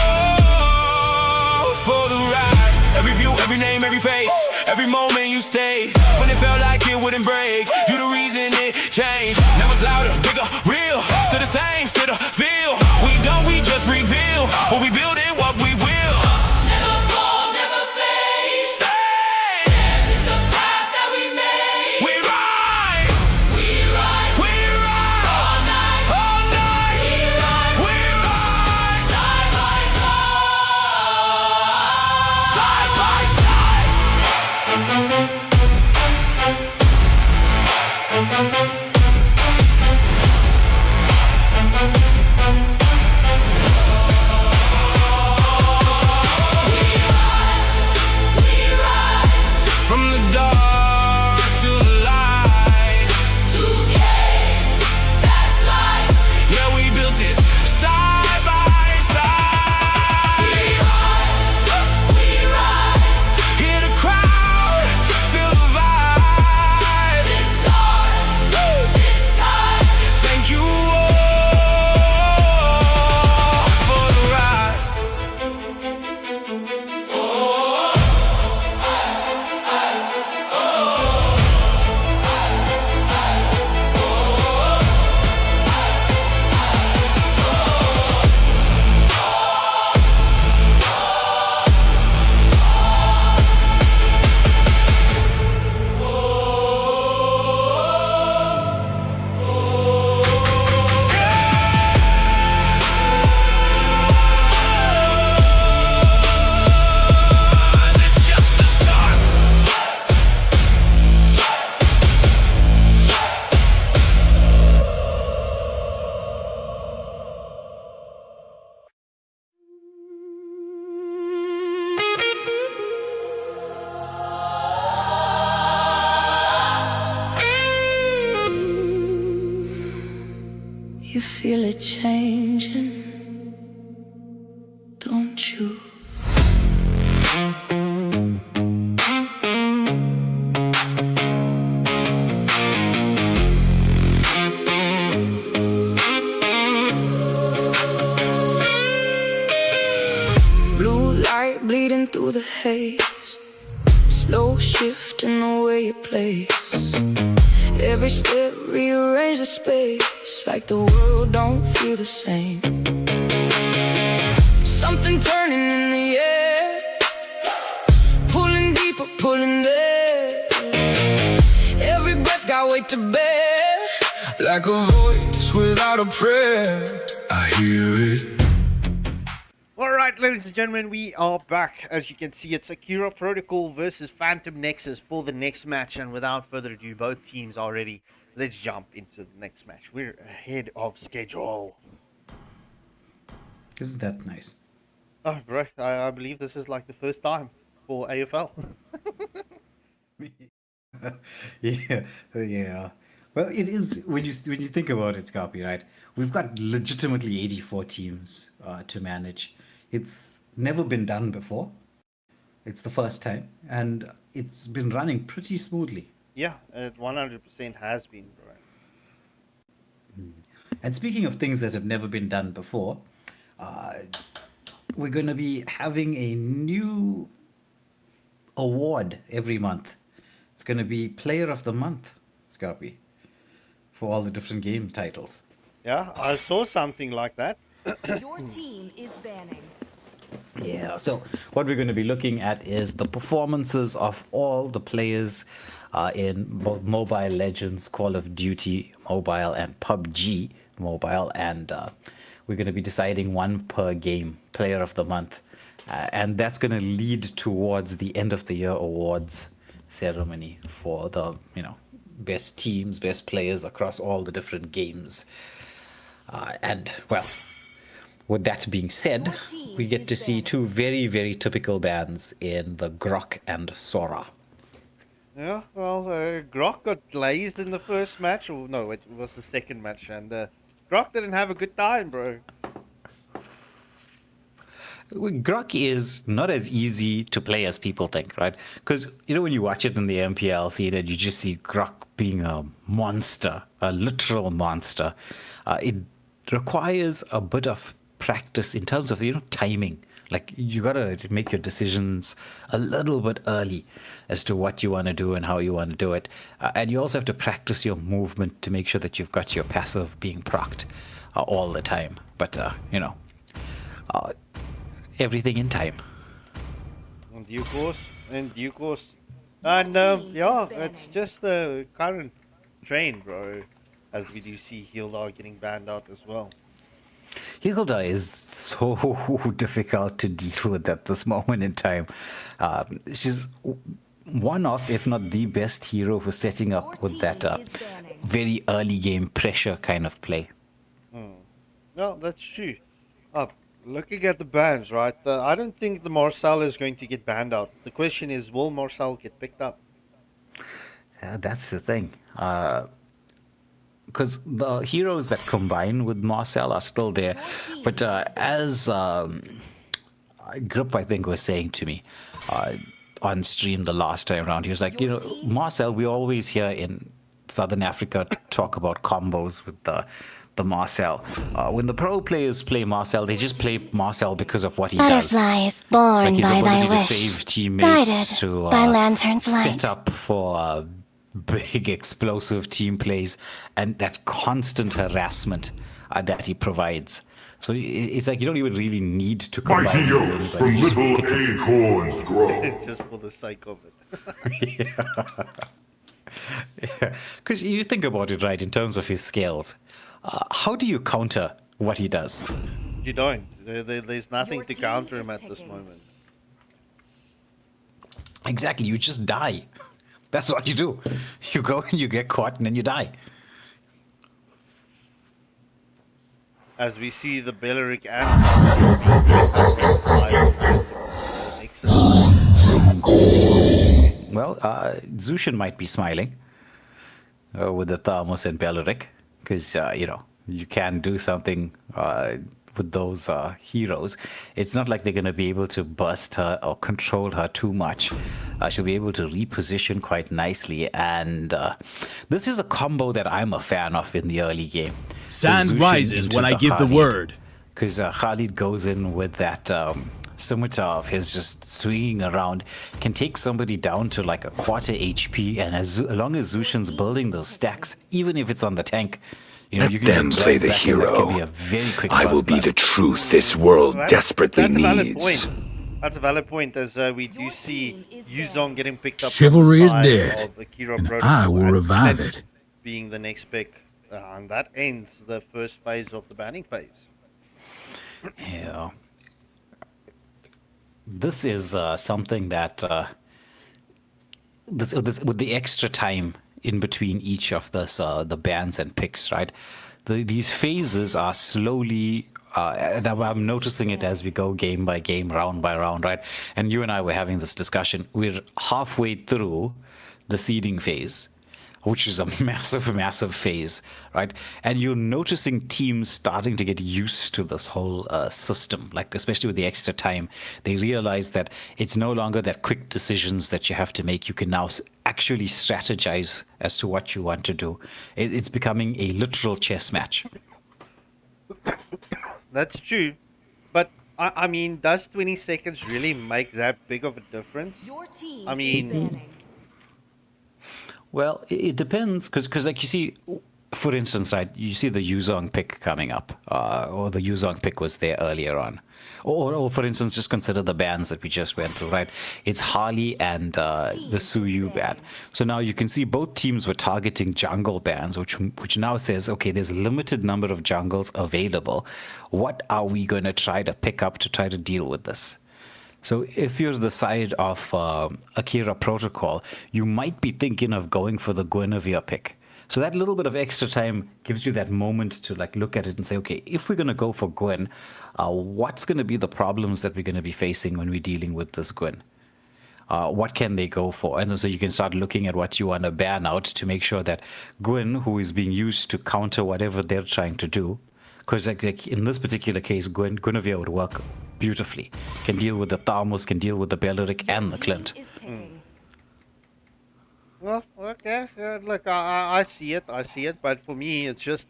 all for the ride. Every view, every name, every face, every moment you stayed. When it felt like it wouldn't break, you the reason it changed. Now it's louder, bigger, real. Still the same, still the feel. We don't, we just reveal what we build and what we will. Never fall, never fade. Stand is the path that we made. We rise, We rise, we rise, all night. all night. We rise, We rise, side by side. side by side. We rise, From the dark to the light. 2K, that's life. Yeah, we built this side by side. We rise, Hear the crowd, feel the vibe. this ours, this time. Thank you all for the ride. It's just the start. You feel it changing, don't you? Blue light bleeding through the haze, slow shifting the way it plays. Every step rearrange the space, like the world don't feel the same. Something turning in the air, pulling deeper, pulling there. Every breath got weight to bear, Like a voice without a prayer, I hear it. Alright, ladies and gentlemen, we are back. As you can see, it's Akira Protocol versus Phantom Nexus for the next match. And without further ado, both teams are ready. Let's jump into the next match. We're ahead of schedule. Isn't that nice? Oh, bro, I believe this is like the first time for AFL. Yeah. Well, it is when you think about it, Scarpy, right? We've got legitimately 84 teams to manage. It's never been done before. It's the first time, and it's been running pretty smoothly. Yeah, it 100% has been, bro. And speaking of things that have never been done before, we're going to be having a new award every month. It's going to be Player of the Month, Scarpy, for all the different game titles. Yeah, I saw something like that. Your team is banning. Yeah, so what we're going to be looking at is the performances of all the players in both Mobile Legends, Call of Duty Mobile, and PUBG Mobile, and we're going to be deciding one per game, Player of the Month, and that's going to lead towards the end of the year awards ceremony for the best teams, best players across all the different games, and well. With that being said, we get to see two very, very typical bands in the Grok and Sora. Yeah, well, Grok got glazed in the first match, or no, it was the second match, and Grok didn't have a good time, bro. Grok is not as easy to play as people think, right? Because, when you watch it in the MPL scene, you just see Grok being a monster, a literal monster. It requires a bit of practice in terms of timing. Like, you gotta make your decisions a little bit early as to what you want to do and how you want to do it, and you also have to practice your movement to make sure that you've got your passive being procced all the time. But everything in time. In due course. And yeah, it's just the current train, bro, as we do see Hildar getting banned out as well. Hilda is so difficult to deal with at this moment in time. She's one of, if not the best hero for setting up with that very early game pressure kind of play. No, that's true. Looking at the bans, right? I don't think the Marcel is going to get banned out. The question is, will Marcel get picked up? That's the thing. Because the heroes that combine with Marcel are still there. But as Grip, I think, was saying to me on stream the last time around, he was like, Marcel, we always hear in Southern Africa talk about combos with the Marcel. When the pro players play Marcel, they just play Marcel because of what he does. Butterflies born like by thy wish, save teammates, guided to by lantern's light. set up for big explosive team plays, and that constant harassment that he provides. So it's like you don't even really need to combine. Mighty oaks from little acorns grow. Just for the sake of it. Yeah. Because you think about it, right, in terms of his skills. How do you counter what he does? You don't. There's nothing to counter him at this moment. Exactly. You just die. That's what you do. You go and you get caught and then you die. As we see the Belleric and well, Zushin might be smiling with the Thermos and Belleric, because you can do something with those heroes. It's not like they're going to be able to burst her or control her too much. She'll be able to reposition quite nicely, and this is a combo that I'm a fan of in the early game. Sand rises when I give the word. Because Khalid goes in with that scimitar of his just swinging around, can take somebody down to like a quarter HP, and as long as Zushin's building those stacks, even if it's on the tank, Let them play the hero. I will be the truth this world desperately needs. That's a valid point, as we do see Yuzong getting picked up. Chivalry is dead, of Akira, and Protocal, I will revive it. Being the next pick, and that ends the first phase of the banning phase. Yeah. This is something that this with the extra time in between each of the bans and picks, right? These phases are slowly, and I'm noticing it as we go game by game, round by round, right? And you and I were having this discussion. We're halfway through the seeding phase, which is a massive, massive phase, right? And you're noticing teams starting to get used to this whole system, like especially with the extra time. They realize that it's no longer that quick decisions that you have to make. You can now actually strategize as to what you want to do. It's becoming a literal chess match. That's true. But, I mean, does 20 seconds really make that big of a difference? I mean... Well, it depends, because like you see, for instance, right, you see the Yuzong pick coming up, or the Yuzong pick was there earlier on. Or for instance, just consider the bans that we just went through, right? It's Harley and the Suyu ban. So now you can see both teams were targeting jungle bans, which now says, okay, there's a limited number of jungles available. What are we going to try to pick up to try to deal with this? So if you're the side of Akira Protocol, you might be thinking of going for the Guinevere pick. So that little bit of extra time gives you that moment to like look at it and say, okay, if we're going to go for Gwen, what's going to be the problems that we're going to be facing when we're dealing with this Gwen? What can they go for? And so you can start looking at what you want to ban out to make sure that Gwen, who is being used to counter whatever they're trying to do, because like in this particular case, Guinevere would work beautifully. Can deal with the Thamus, can deal with the Belleric and the Clint. Well, okay, look, I see it, but for me, it's just...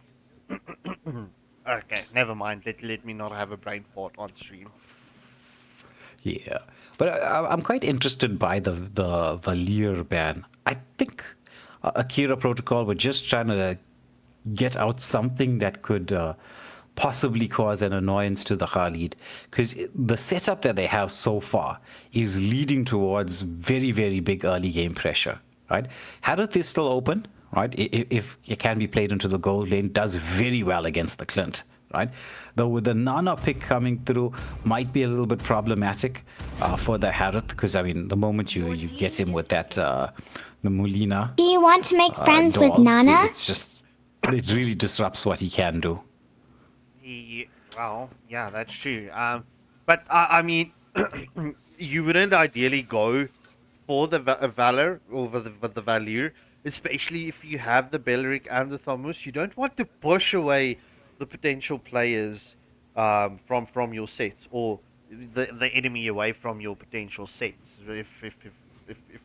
okay, never mind, let me not have a brain fart on stream. Yeah, but I'm quite interested by the Valir ban. I think Akira Protocol were just trying to get out something that could possibly cause an annoyance to the Khalid, because the setup that they have so far is leading towards very, very big early game pressure. Right, Harith is still open, right? If it can be played into the gold lane, does very well against the Clint, right? Though with the Nana pick coming through, might be a little bit problematic for the Harith, because I mean, the moment you get him with that the Molina. Do you want to make friends doll, with Nana? It's just it really disrupts what he can do. Well, yeah, that's true. But I mean, you wouldn't ideally go for the Valor or the Valir, especially if you have the Belleric and the Thamus. You don't want to push away the potential players from your sets, or the enemy away from your potential sets. If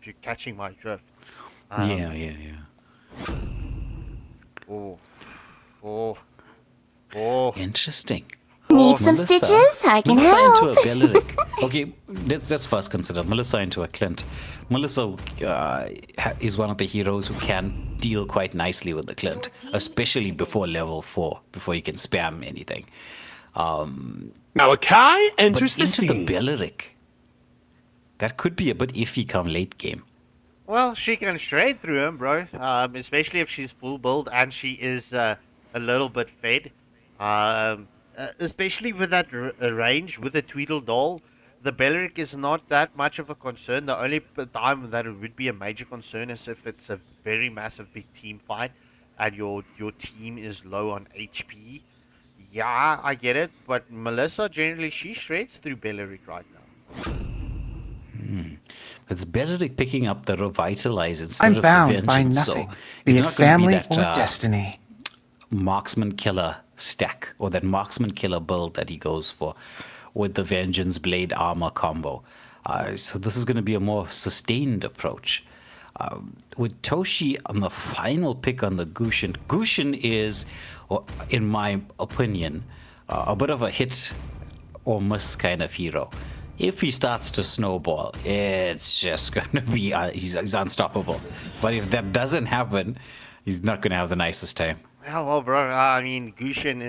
you're catching my drift. Yeah. Oh. Interesting. Need some stitches? I can help. Melissa into a Belleric. Okay, let's first consider Melissa into a Clint. Melissa is one of the heroes who can deal quite nicely with the Clint, especially before level 4, before you can spam anything. Now Akai enters the scene. The Belleric, that could be a bit iffy come late game. Well, she can straight through him, bro. Especially if she's full build and she is a little bit fed. Especially with that range, with the Tweedledall, the Belleric is not that much of a concern. The only time that it would be a major concern is if it's a very massive big team fight and your team is low on HP. Yeah, I get it, but Melissa generally, she shreds through Belleric right now. It's Belleric picking up the Revitalize instead I'm of bound by Vengeance, nothing, so be it's it not gonna family that, or destiny. Marksman killer stack, or that marksman killer build that he goes for with the Vengeance Blade armor combo. So this is going to be a more sustained approach. With Toshi on the final pick on the Gushin, Gushin is, in my opinion, a bit of a hit or miss kind of hero. If he starts to snowball, it's just going to be, he's unstoppable. But if that doesn't happen, he's not going to have the nicest time. Well, bro, I mean, Gushin,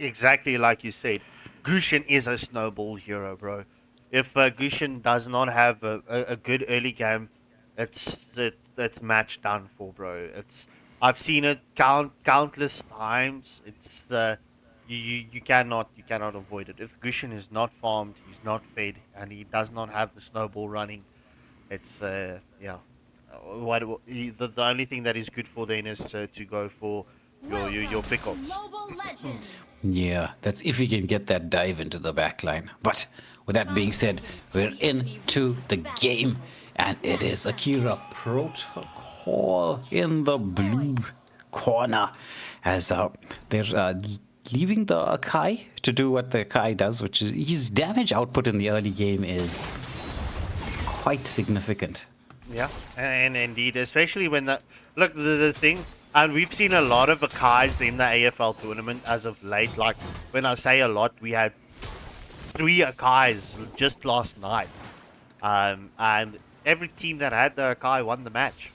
exactly like you said, Gushin is a snowball hero, bro. If Gushin does not have a good early game, it's match done for, bro. I've seen it countless times. It's you cannot avoid it. If Gushin is not farmed, he's not fed, and he does not have the snowball running, it's yeah. The only thing that is good for then is to go for your pickups. Yeah, that's if you can get that dive into the backline. But with that being said, we're into the game, and it is Akira Protocol in the blue corner, as they're leaving the Akai to do what the Akai does, which is his damage output in the early game is quite significant. Yeah, and indeed, especially when the thing. And we've seen a lot of Akais in the AFL tournament as of late. Like, when I say a lot, we had 3 Akais just last night. And every team that had the Akai won the match.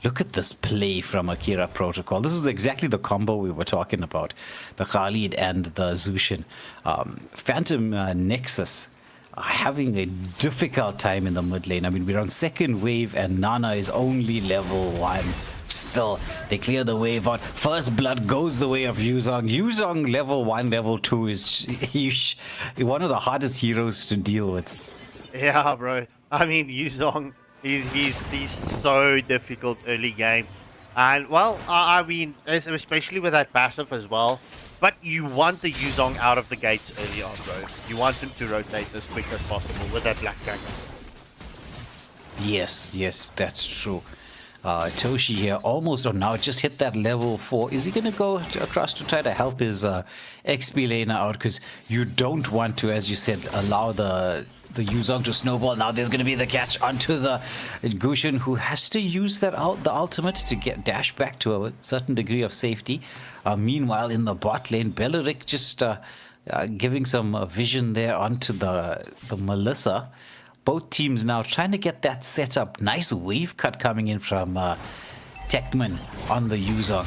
Look at this play from Akira Protocol. This is exactly the combo we were talking about. The Khalid and the Zushin. Phantom Nexus are having a difficult time in the mid lane. I mean, we're on second wave and Nana is only level 1. Still, they clear the wave out. First blood goes the way of Yuzong. Yuzong level 1, level 2 is one of the hardest heroes to deal with. Yeah, bro. I mean, Yuzong, he's so difficult early game. And, well, I mean, especially with that passive as well. But you want the Yuzong out of the gates early on, bro. You want him to rotate as quick as possible with that Black Dragon. Yes, that's true. Toshi here almost on now, just hit that level 4. Is he going to go across to try to help his XP laner out? Because you don't want to, as you said, allow the Yuzong to snowball. Now there's going to be the catch onto the Gushin, who has to use that the ultimate to get dash back to a certain degree of safety. Meanwhile, in the bot lane, Beleric just giving some vision there onto the Melissa. Both teams now trying to get that set up. Nice wave cut coming in from Techman on the user.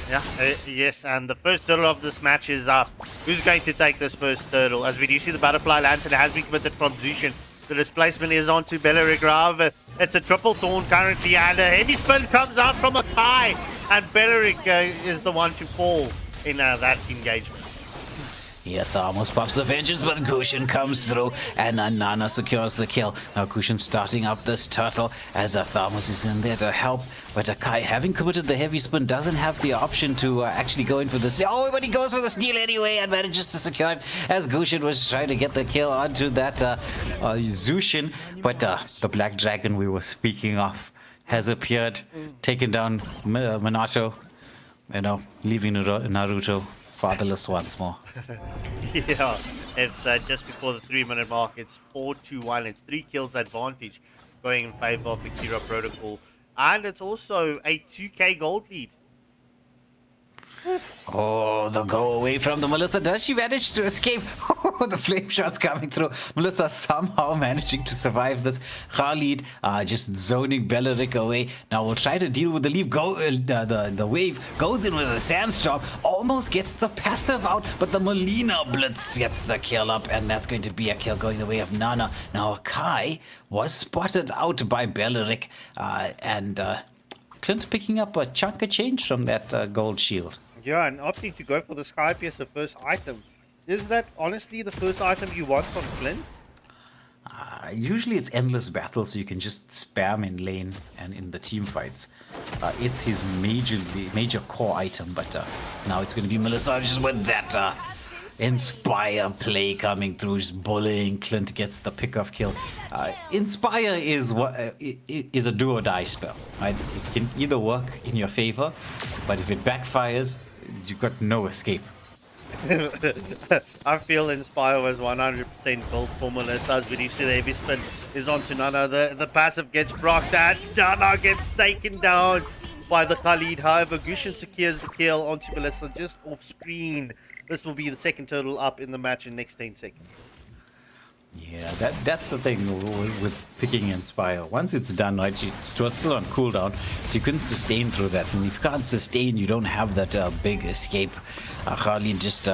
Yeah, yes, and the first turtle of this match is up. Who's going to take this first turtle? As we do see the butterfly lantern has been committed from Zushin. The displacement is onto Beleric Rav. It's a triple thorn currently, and a heavy spin comes out from a Kai. And Beleric is the one to fall in that engagement. Yeah, Thermos pops the vengeance, but Gushin comes through and Nana secures the kill. Now Gushin starting up this turtle as Thermos is in there to help. But Akai, having committed the heavy spin, doesn't have the option to actually go in for the steal. Oh, but he goes for the steal anyway and manages to secure it as Gushin was trying to get the kill onto that Zushin. But the Black Dragon we were speaking of has appeared, taken down Minato, leaving Naruto fatherless once more. Yeah, it's just before the 3-minute mark. It's 4-1. It's 3 kills advantage going in favor of Akira Protocol. And it's also a 2k gold lead. Oh, the go away from the Melissa. Does she manage to escape? Oh, the flame shots coming through. Melissa somehow managing to survive this. Khalid just zoning Beleric away. Now we'll try to deal with the leaf. The wave goes in with a sandstorm. Almost gets the passive out, but the Molina Blitz gets the kill up, and that's going to be a kill going the way of Nana. Now Kai was spotted out by Beleric, and Clint picking up a chunk of change from that gold shield. Yeah, and opting to go for the Sky Pierce, the first item. Is that honestly the first item you want from Clint? Usually it's endless battle, so you can just spam in lane and in the team fights. It's his major core item, but now it's going to be Melissa just with that Inspire play coming through, just bullying. Clint gets the pick-off kill. Inspire is a do or die spell, right? It can either work in your favor, but if it backfires, you've got no escape. I feel Inspire was 100% built for Melissa. As we see the heavy spin is onto Nana. The passive gets procced and Nana gets taken down by the Khalid. However, Gushin secures the kill onto Melissa just off screen. This will be the second turtle up in the match in the next 10 seconds. Yeah, that's the thing with picking Inspire. Once it's done, right, it was still on cooldown, so you couldn't sustain through that. And if you can't sustain, you don't have that big escape. Khalid just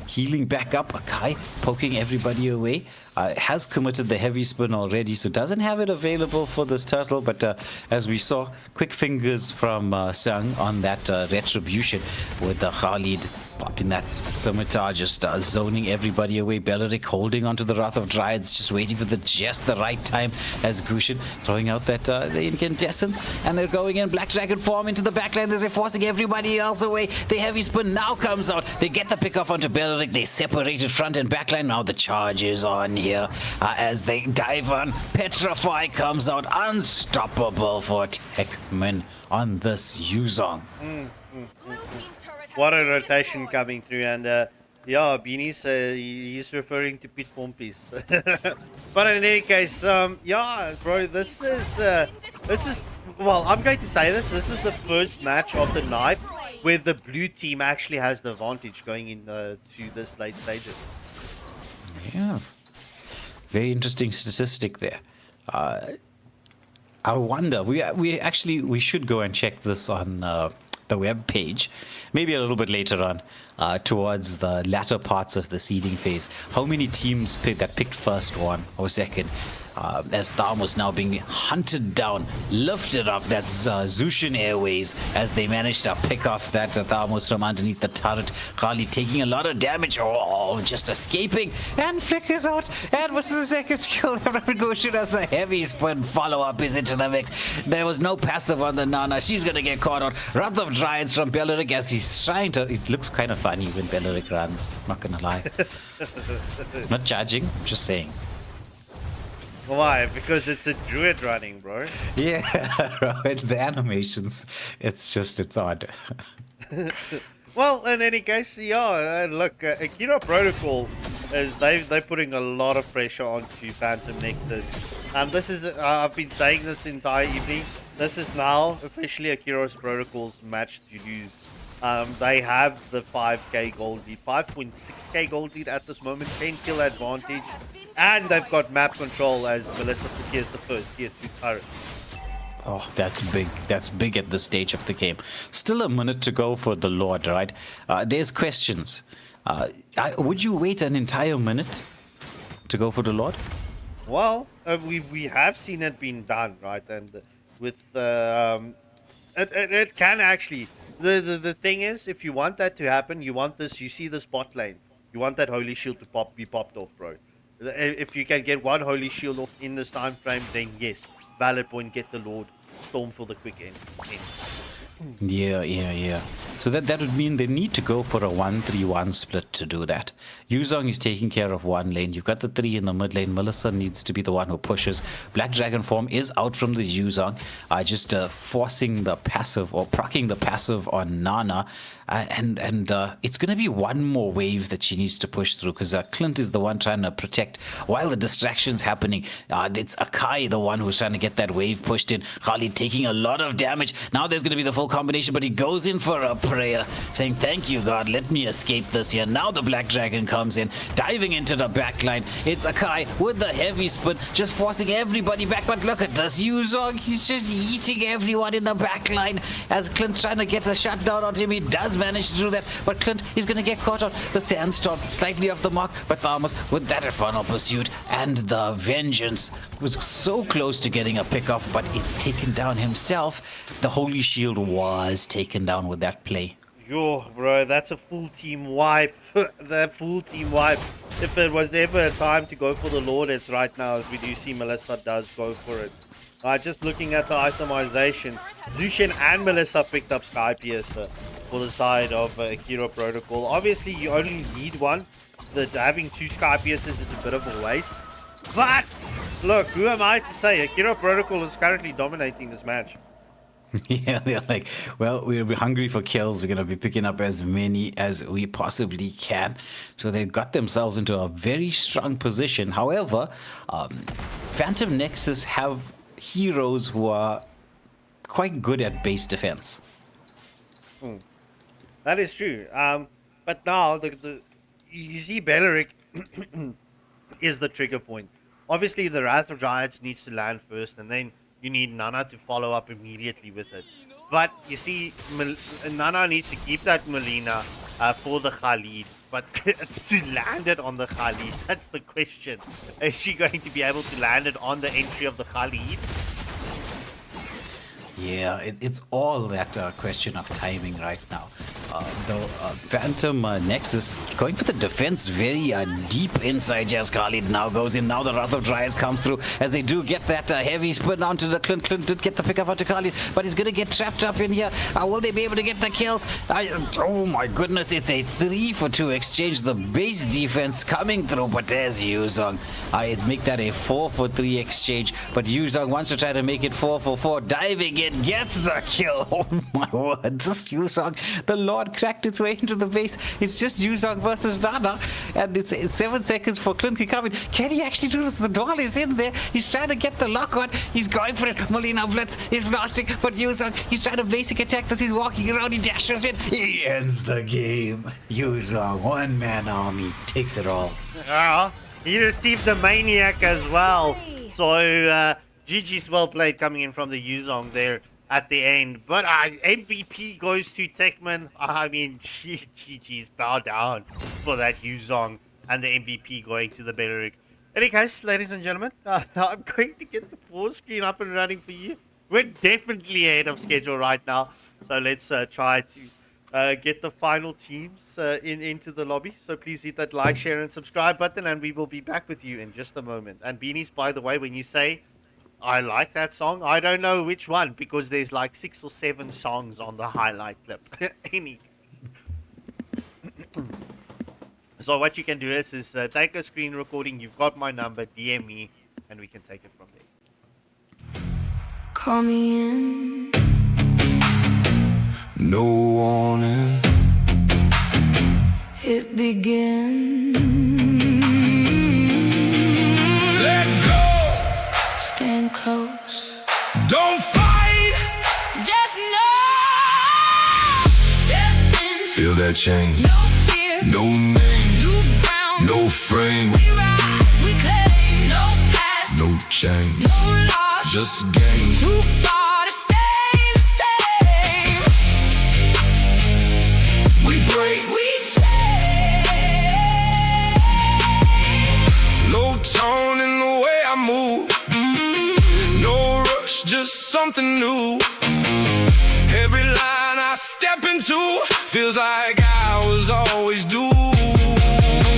healing back up. Akai poking everybody away. Has committed the heavy spin already, so doesn't have it available for this turtle. But as we saw, quick fingers from Sung on that retribution with Khalid popping that scimitar, just zoning everybody away. Beleric holding onto the Wrath of Dryads, just waiting for just the right time as Gushin throwing out that the incandescence, and they're going in Black Dragon form into the backline as they're forcing everybody else away. The heavy spin now comes out. They get the pick off onto Beleric. They separated front and backline. Now the charge is on here as they dive on. Petrify comes out, unstoppable for Techman on this Yuzong. What a rotation coming through, and yeah, Beanie's he's referring to Pete Pompies. But in any case, yeah, bro, this is well, I'm going to say this is the first match of the night where the blue team actually has the advantage going in to this late stages. Yeah, very interesting statistic there. I wonder. We should go and check this on the web page, maybe a little bit later on, towards the latter parts of the seeding phase. How many teams picked first one or second? As Tham was now being hunted down, lifted up that Zushin Airways as they managed to pick off that Thamos from underneath the turret. Kali taking a lot of damage, just escaping, and flickers out, and was the second skill negotiate as the heavy spin follow-up is into the mix. There was no passive on the Nana, she's gonna get caught out. Wrath of Giants from Belleric as he's trying to, it looks kind of funny when Belleric runs, not gonna lie. Not judging, just saying. Why? Because it's a druid running, bro. Yeah, right. The animations, it's odd. Well, in any case, yeah, look, Akira Protocol is they're putting a lot of pressure onto Phantom Nexus. This is I've been saying this entire evening. This is now officially Akira's Protocol's match to lose. They have the 5k gold lead, 5.6k gold lead at this moment, 10 kill advantage, and they've got map control as Melissa secures the first tier 2 turret. Oh, that's big. That's big at this stage of the game. Still a minute to go for the Lord, right? There's questions. Would you wait an entire minute to go for the Lord? Well, we have seen it being done, right? And with it can actually. The thing is, if you want that to happen, you want this. You see this bot lane. You want that holy shield to be popped off, bro. If you can get one holy shield off in this time frame, then yes, valid point. Get the Lord. Storm for the quick end. Yeah. So that would mean they need to go for a 1-3-1 split to do that. Yuzong is taking care of one lane. You've got the 3 in the mid lane. Melissa needs to be the one who pushes. Black Dragon form is out from the Yuzong. Just forcing the passive or proccing the passive on Nana. And it's going to be one more wave that she needs to push through because Clint is the one trying to protect while the distraction's happening. It's Akai, the one who's trying to get that wave pushed in. Kali taking a lot of damage. Now there's going to be the full combination, but he goes in for a prayer, saying, thank you, God, let me escape this here. Now the Black Dragon comes in, diving into the backline. It's Akai with the heavy spin, just forcing everybody back. But look at this Yuzong. He's just eating everyone in the backline as Clint trying to get a shutdown on him. He does manage to do that, but Clint is going to get caught on the sandstorm, slightly off the mark. But Thamus with that infernal pursuit and the vengeance was so close to getting a pickoff, but is taken down himself. The Holy Shield was taken down with that play. Yo, bro, that's a full team wipe. That full team wipe. If there was ever a time to go for the Lord, it's right now, as we do see Melissa does go for it. Just looking at the itemization, Zushin and Melissa picked up Sky Piercer for the side of Akira Protocol. Obviously, you only need one. Having 2 Sky Piercers is a bit of a waste. But, look, who am I to say? Akira Protocol is currently dominating this match. Yeah, they're like, well, we'll be hungry for kills. We're going to be picking up as many as we possibly can. So they got themselves into a very strong position. However, Phantom Nexus have heroes who are quite good at base defense. That is true. But now, you see Belleric is the trigger point. Obviously, the Wrath of Giants needs to land first, and then you need Nana to follow up immediately with it. But you see, Nana needs to keep that Melina for the Khalid. But it's to land it on the Khalid. That's the question. Is she going to be able to land it on the entry of the Khalid? Yeah, it's all that question of timing right now. Though Phantom Nexus going for the defense very deep inside as Khalid now goes in. Now the Wrath of Giants comes through as they do get that heavy spin onto the Clint. Clint did get the pick up onto Khalid, but he's going to get trapped up in here. Will they be able to get the kills? Oh my goodness, it's a 3-for-2 exchange. The base defense coming through, but there's Yuzong. I'd make that a 4-for-3 exchange, but Yuzong wants to try to make it 4-for-4. Diving in, gets the kill. Oh my word, this Yuzong, the Lord cracked its way into the base. It's just Yuzong versus Nana, and it's 7 seconds for Clint to come in. Can he actually do this? The doll is in there. He's trying to get the lock on. He's going for it. Melina Blitz is blasting, but Yuzong, he's trying to basic attack this. He's walking around. He dashes in. He ends the game. Yuzong, one-man army, takes it all. He received the Maniac as well. So, GG's well played coming in from the Yuzong there at the end. But MVP goes to Techman. I mean, GG's bow down for that Yuzong. And the MVP going to the Beleric. Any case, ladies and gentlemen, I'm going to get the pause screen up and running for you. We're definitely ahead of schedule right now. So let's try to get the final teams into the lobby. So please hit that like, share, and subscribe button, and we will be back with you in just a moment. And Beanies, by the way, when you say, I like that song, I don't know which one, because there's like 6 or 7 songs on the highlight clip. Any. So what you can do is take a screen recording. You've got my number, DM me, and we can take it from there. Call me in. No warning. It begins. Let go. Stand close. Don't fight. Just know. Step in. Feel that change. No fear. No name. New ground. No frame. We rise. We claim. No past. No change. No loss. Just gain. Too far to stay the same. We break. We change. Low tone in the way I move. No rush, just something new. Every line I step into feels like I was always due.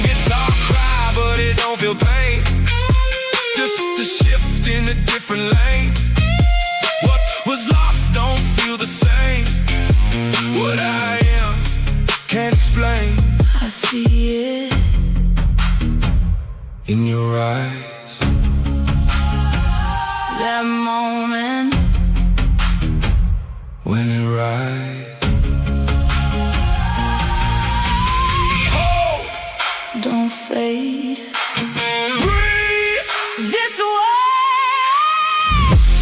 Guitar cry, but it don't feel pain. Just a shift in a different lane. What was lost don't feel the same. What I am, can't explain. I see it in your eyes. That moment when it rises. don't fade. Breathe this way.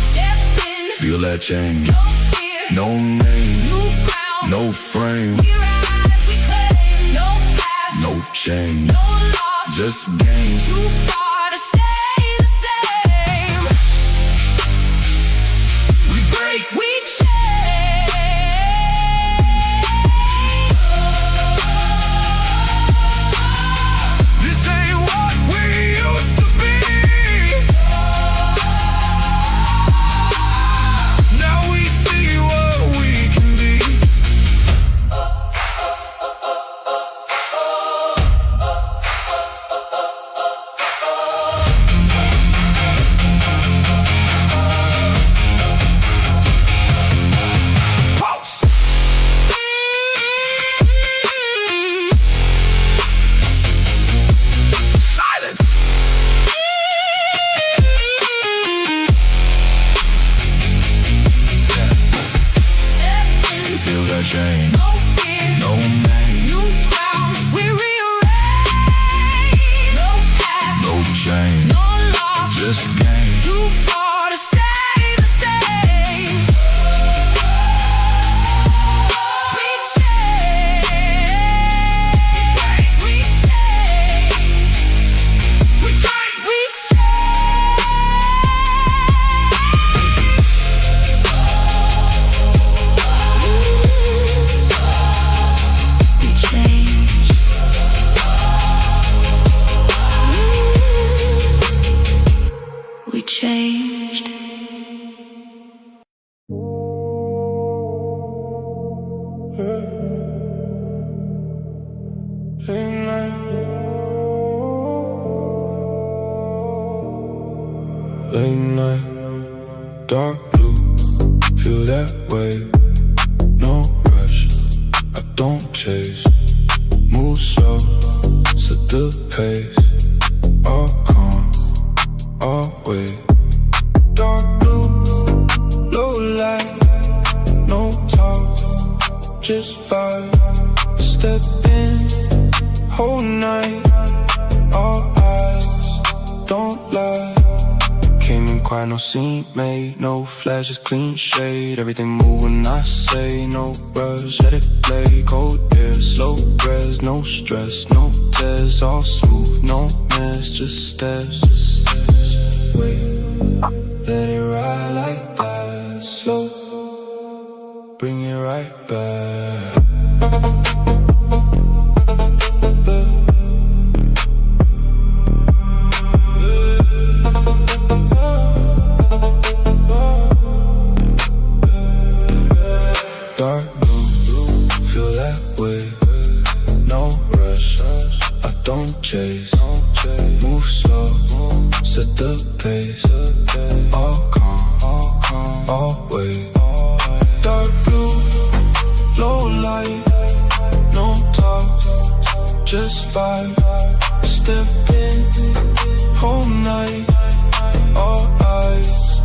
Step in. Feel that change. No fear. No name. New ground. No frame. We rise, we claim. No past. No change. No loss. Just gain. Too far to stay the same. We break. We change. no fear. No name. New ground. We rearrange. No past. No change. No loss. Just gain. Too far to stay the same. We change. We change. We change. We change. We change. We changed. Late night, dark blue, feel that way. No rush, I don't chase. Move slow, set the pace. All calm, always. Dark blue, low light, no talk, just vibe. Step in, whole night, all eyes, don't lie. Came in quiet, no scene made, no flashes, clean shade. Everything move when I say, no rush, let it play. Cold air, slow res, no stress, no tears, all smooth, no mess, just steps. Wait, let it ride like that. Slow, bring it right back. Dark blue, feel that way. No rush, I don't chase. Move slow, set the pace. All calm, always. Dark blue, low light, no talk, just vibe. Step in, whole night, all eyes,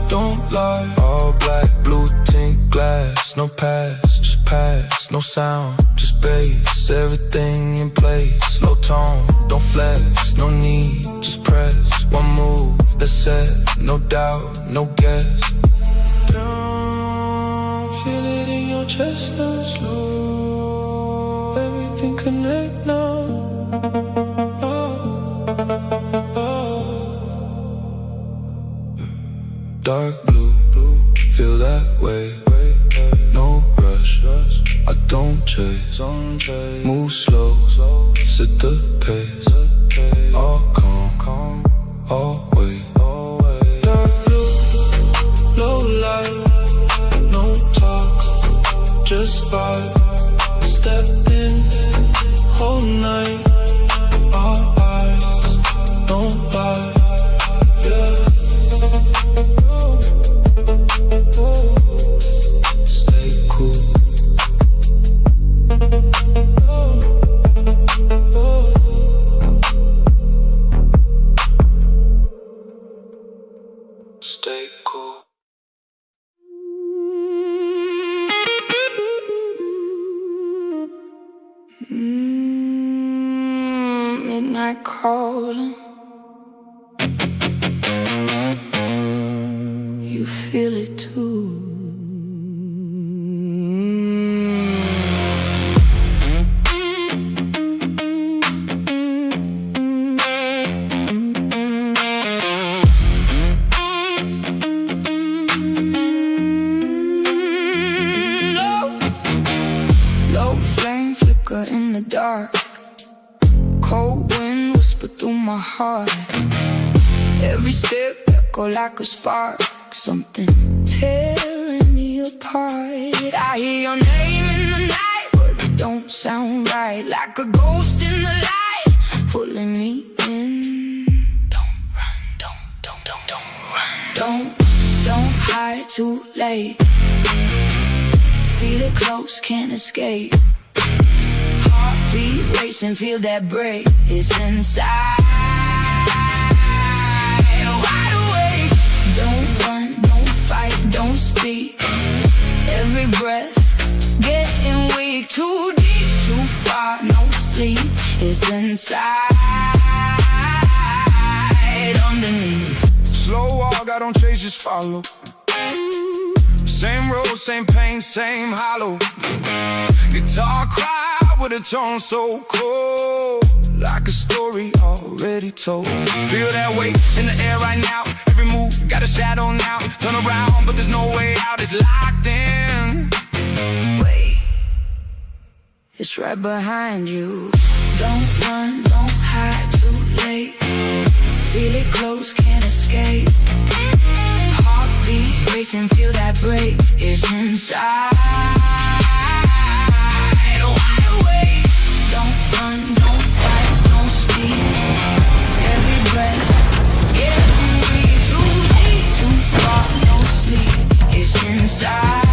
don't lie. All black, blue tint glass, no pass, just pass. No sound, just bass, everything in place. Low tone, don't flex, no need, just press. One move, that's set, no doubt, no guess. Down, feel it in your chest now, slow. Everything connect now. Dark blue, feel that way. No rush, I don't chase. Move slow, set the pace. All calm, always. Dark blue, low light, no talk, just vibe. Step in, whole night, all eyes, don't lie. Yeah. Stay cool. Stay cool. Midnight calling. You feel it too. Low flame flicker in the dark. Cold wind whisper through my heart. Every step echo like a spark. Something tearing me apart. I hear your name in the night, but it don't sound right. Like a ghost in the light, pulling me in. Don't run, don't run. Don't hide too late. Feel it close, can't escape. Heartbeat racing, feel that break. It's inside. Wide awake. Don't run, don't fight, don't speak. Every breath getting weak. Too deep, too far, no sleep. It's inside, underneath. Slow walk, I don't chase, just follow. Same road, same pain, same hollow. Guitar cry with a tone so cold, like a story already told. Feel that weight in the air right now. Every move got a shadow now. Turn around, but there's no way out. It's locked in. Wait, it's right behind you. Don't run, don't hide too late. Feel it close, can't escape. Heartbeat racing, feel that break. It's inside. Wide awake. Don't run, don't fight, don't speak. Every breath getting weak. Too deep, too far, no sleep. It's inside.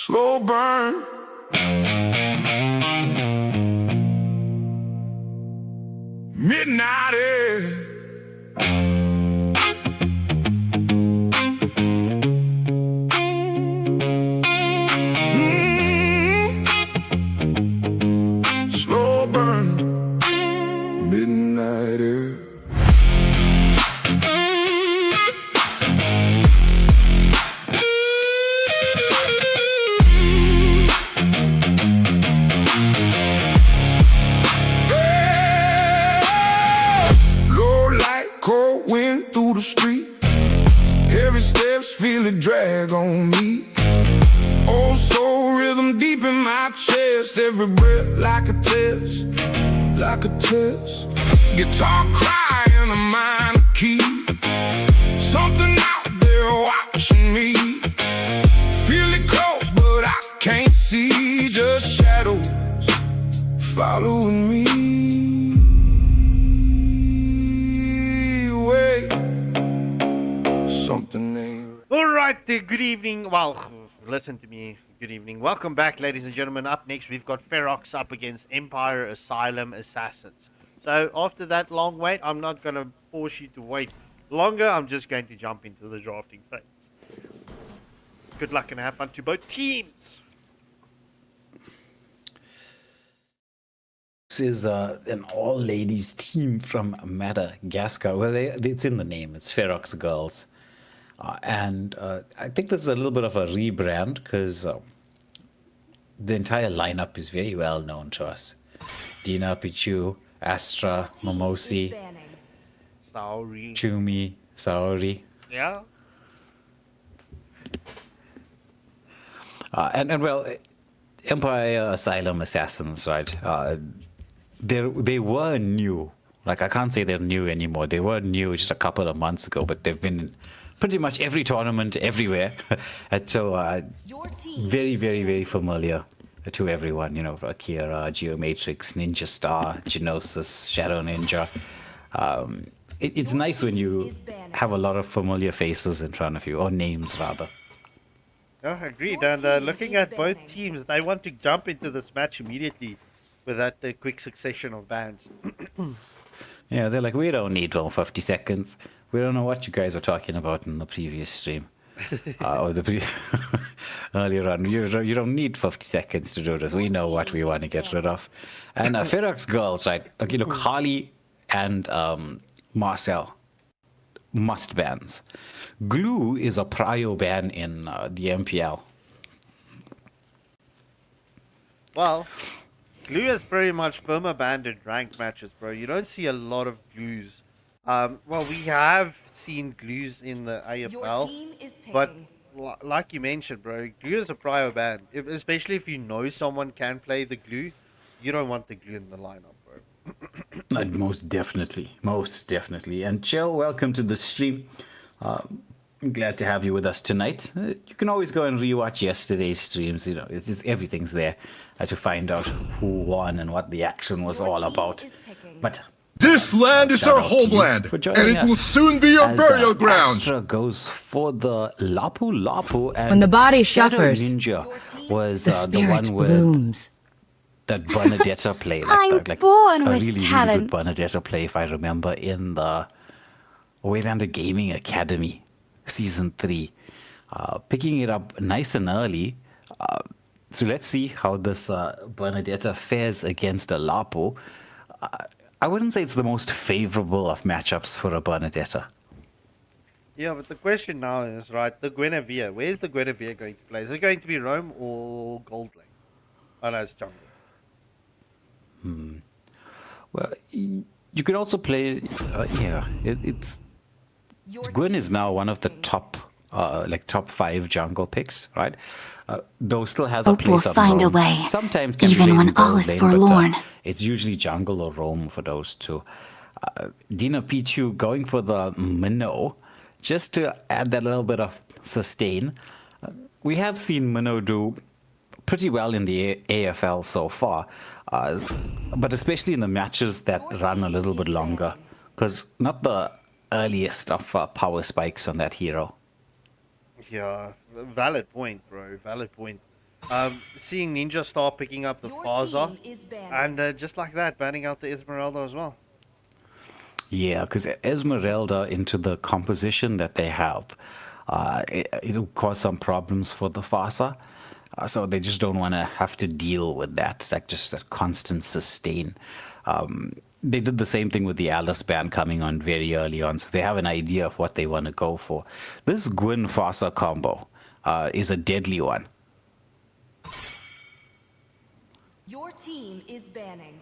slow burn. Midnight air. Slow burn. Midnight air. Through the street, every step's feel it drag on me. Oh, soul rhythm deep in my chest, every breath like a test, like a test. Guitar crying a minor key, something out there watching me. Feel it close, but I can't see, just shadows following me. Alright, good evening. Well, listen to me. Good evening. Welcome back, ladies and gentlemen. Up next, we've got Ferox up against Empire Asylum Assassins. So, after that long wait, I'm not going to force you to wait longer. I'm just going to jump into the drafting phase. Good luck and have fun to both teams. This is an all-ladies team from Metagaskar. Well, it's in the name. It's Ferox Girls. And I think this is a little bit of a rebrand because the entire lineup is very well known to us. Dina, Pichu, Astra, Momosi, Saori, Chumi, Saori. Yeah. And well, Empire Asylum Assassins, right? They were new. Like, I can't say they're new anymore. They were new just a couple of months ago, but they've been pretty much every tournament everywhere. And so very, very, very familiar to everyone, you know, Akira, Geomatrix, Ninja Star, Genosis, Shadow Ninja. It's nice when you have a lot of familiar faces in front of you, or names rather. Oh, agreed. And looking at both teams, they want to jump into this match immediately with that quick succession of bans. Yeah, they're like, we don't need 50 seconds. We don't know what you guys were talking about in the previous stream. Or the earlier on. You don't need 50 seconds to do this. We know what we want to get rid of. And Ferox Girls, right? Okay, look, Harley and Marcel, must bans. Glue is a prio ban in the MPL. Well, Glue is pretty much perma-banned in ranked matches, bro. You don't see a lot of Glues. Well, we have seen Glues in the AFL, but like you mentioned, bro, Glue is a prior ban. Especially if you know someone can play the Glue, you don't want the Glue in the lineup, bro. Most definitely. And Chill, welcome to the stream. I'm glad to have you with us tonight. You can always go and rewatch yesterday's streams. You know, it's just, everything's there to find out who won and what the action was all about. But this land is our homeland, and it will soon be your burial ground. Astra goes for the Lapu Lapu, and when the body Shadow suffers, Ninja was the one with blooms. That Bernadetta play, like born a with really talent. good Bernadetta play, if I remember, in the Waylander Gaming Academy Season 3. Picking it up nice and early. So let's see how this Bernadetta fares against a Lapo. I wouldn't say it's the most favorable of matchups for a Bernadetta. Yeah, but the question now is, right, the Guinevere. Where's the Guinevere going to play? Is it going to be Rome or Gold Lane? Oh, no, it's jungle. Well, you can also play, it's... Gwyn is now one of the top, top 5 jungle picks, right? Though still has a place will find a Rome. way, Sometimes can even be when in all Gold is Lane, forlorn. But, it's usually jungle or Rome for those two. Dina Pichu going for the Minnow, just to add that little bit of sustain. We have seen Minnow do pretty well in the AFL so far, but especially in the matches that run a little bit longer, because not the earliest of power spikes on that hero. Yeah, valid point, bro. Valid point. seeing Ninja start picking up the Faza, and just like that, banning out the Esmeralda as well. Yeah, because Esmeralda, into the composition that they have, it'll cause some problems for the Faza. So they just don't want to have to deal with that, like just that constant sustain. They did the same thing with the Alice ban coming on very early on, so they have an idea of what they want to go for. This Gwyn Faza combo is a deadly one. Your team is banning.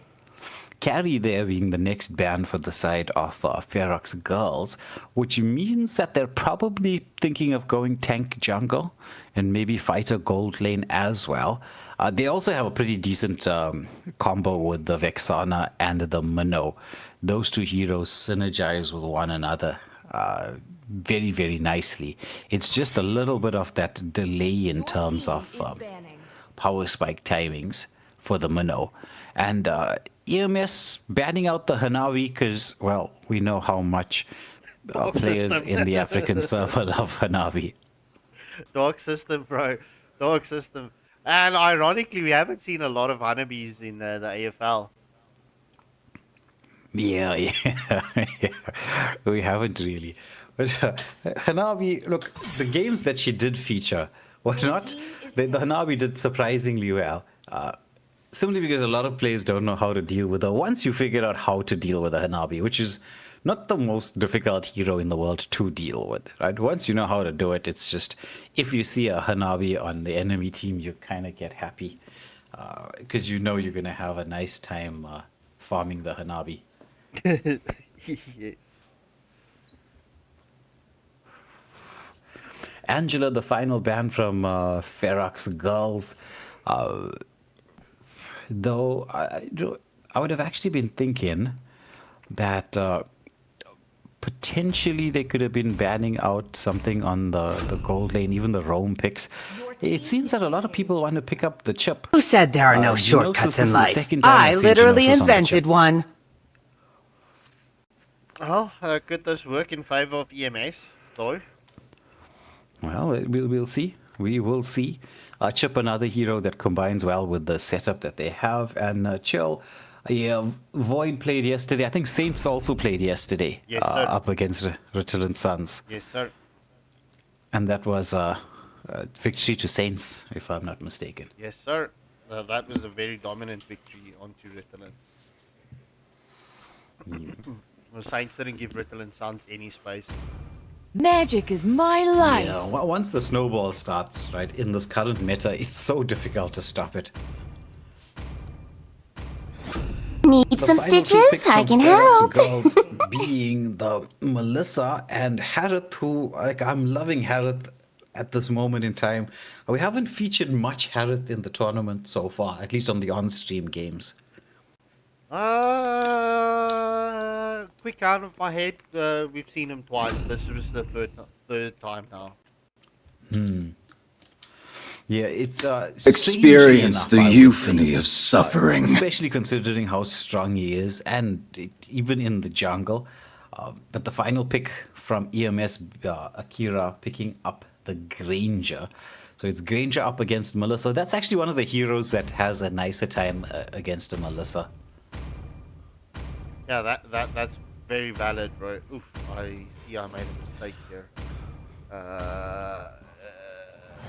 Carry there being the next ban for the side of Ferox girls, which means that they're probably thinking of going tank jungle and maybe fighter gold lane as well. They also have a pretty decent combo with the Vexana and the Minnow. Those two heroes synergize with one another very, very nicely. It's just a little bit of that delay in terms of power spike timings for the Minnow. And EMS banning out the Hanabi because, well, we know how much players in the African server love Hanabi. Dog system, bro. Dog system. And ironically, we haven't seen a lot of Hanabis in the AFL. Yeah. We haven't really. But Hanabi, look, the games that she did feature were not... The Hanabi did surprisingly well. Simply because a lot of players don't know how to deal with her. Once you figure out how to deal with a Hanabi, which is not the most difficult hero in the world to deal with, right? Once you know how to do it, it's just, if you see a Hanabi on the enemy team, you kind of get happy. Because you know you're going to have a nice time farming the Hanabi. Yes. Angela, the final ban from Ferox girls. Though I would have actually been thinking that potentially they could have been banning out something on the gold lane, even the roam picks. It seems that a lot of people want to pick up the chip. Who said there are no shortcuts in life? I literally invented one. Well, could this work in favor of EMS, though? Well, we'll see. We will see. Chip, another hero that combines well with the setup that they have. And Chill, Void played yesterday. I think Saints also played yesterday. Yes, sir. Up against Ritalin Suns. Yes, sir. And that was a victory to Saints, if I'm not mistaken. Yes, sir. That was a very dominant victory onto Ritalin. The Saints didn't give Ritalin Suns any space. Magic is my life. Yeah, once the snowball starts, right, in this current meta, it's so difficult to stop it. Need some stitches? I can help. Girls being the Melissa and Harith, who, like, I'm loving Harith at this moment in time. We haven't featured much Harith in the tournament so far, at least on the on-stream games. Quick out of my head, we've seen him twice. This was the third time now. Yeah, it's experience the euphony of suffering. Especially considering how strong he is, and even in the jungle. But the final pick from EMS, Akira picking up the Granger. So it's Granger up against Melissa. That's actually one of the heroes that has a nicer time against a Melissa. Yeah, that's very valid, bro. Oof, I see I made a mistake here.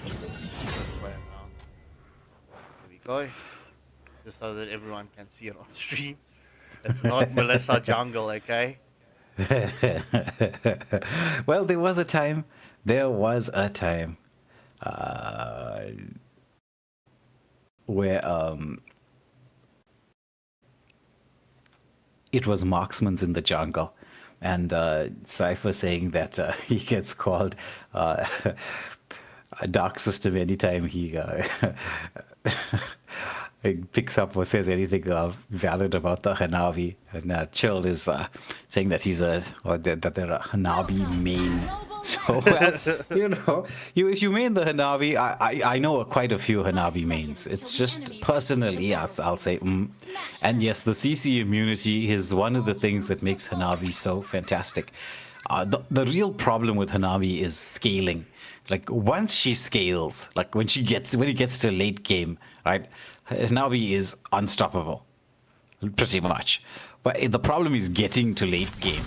This way now. There we go. Just so that everyone can see it on stream. It's not Melissa jungle, okay? Well, there was a time. Where it was marksman's in the jungle, and Cypher saying that he gets called a dark system anytime he picks up or says anything valid about the Hanabi. And Chill is saying that he's that they're a Hanabi main. So, well, if you main the Hanabi, I know quite a few Hanabi mains. It's just personally, I'll say, and yes, the CC immunity is one of the things that makes Hanabi so fantastic. The real problem with Hanabi is scaling. Like once she scales, like when it gets to late game, right? Hanabi is unstoppable, pretty much. But the problem is getting to late game.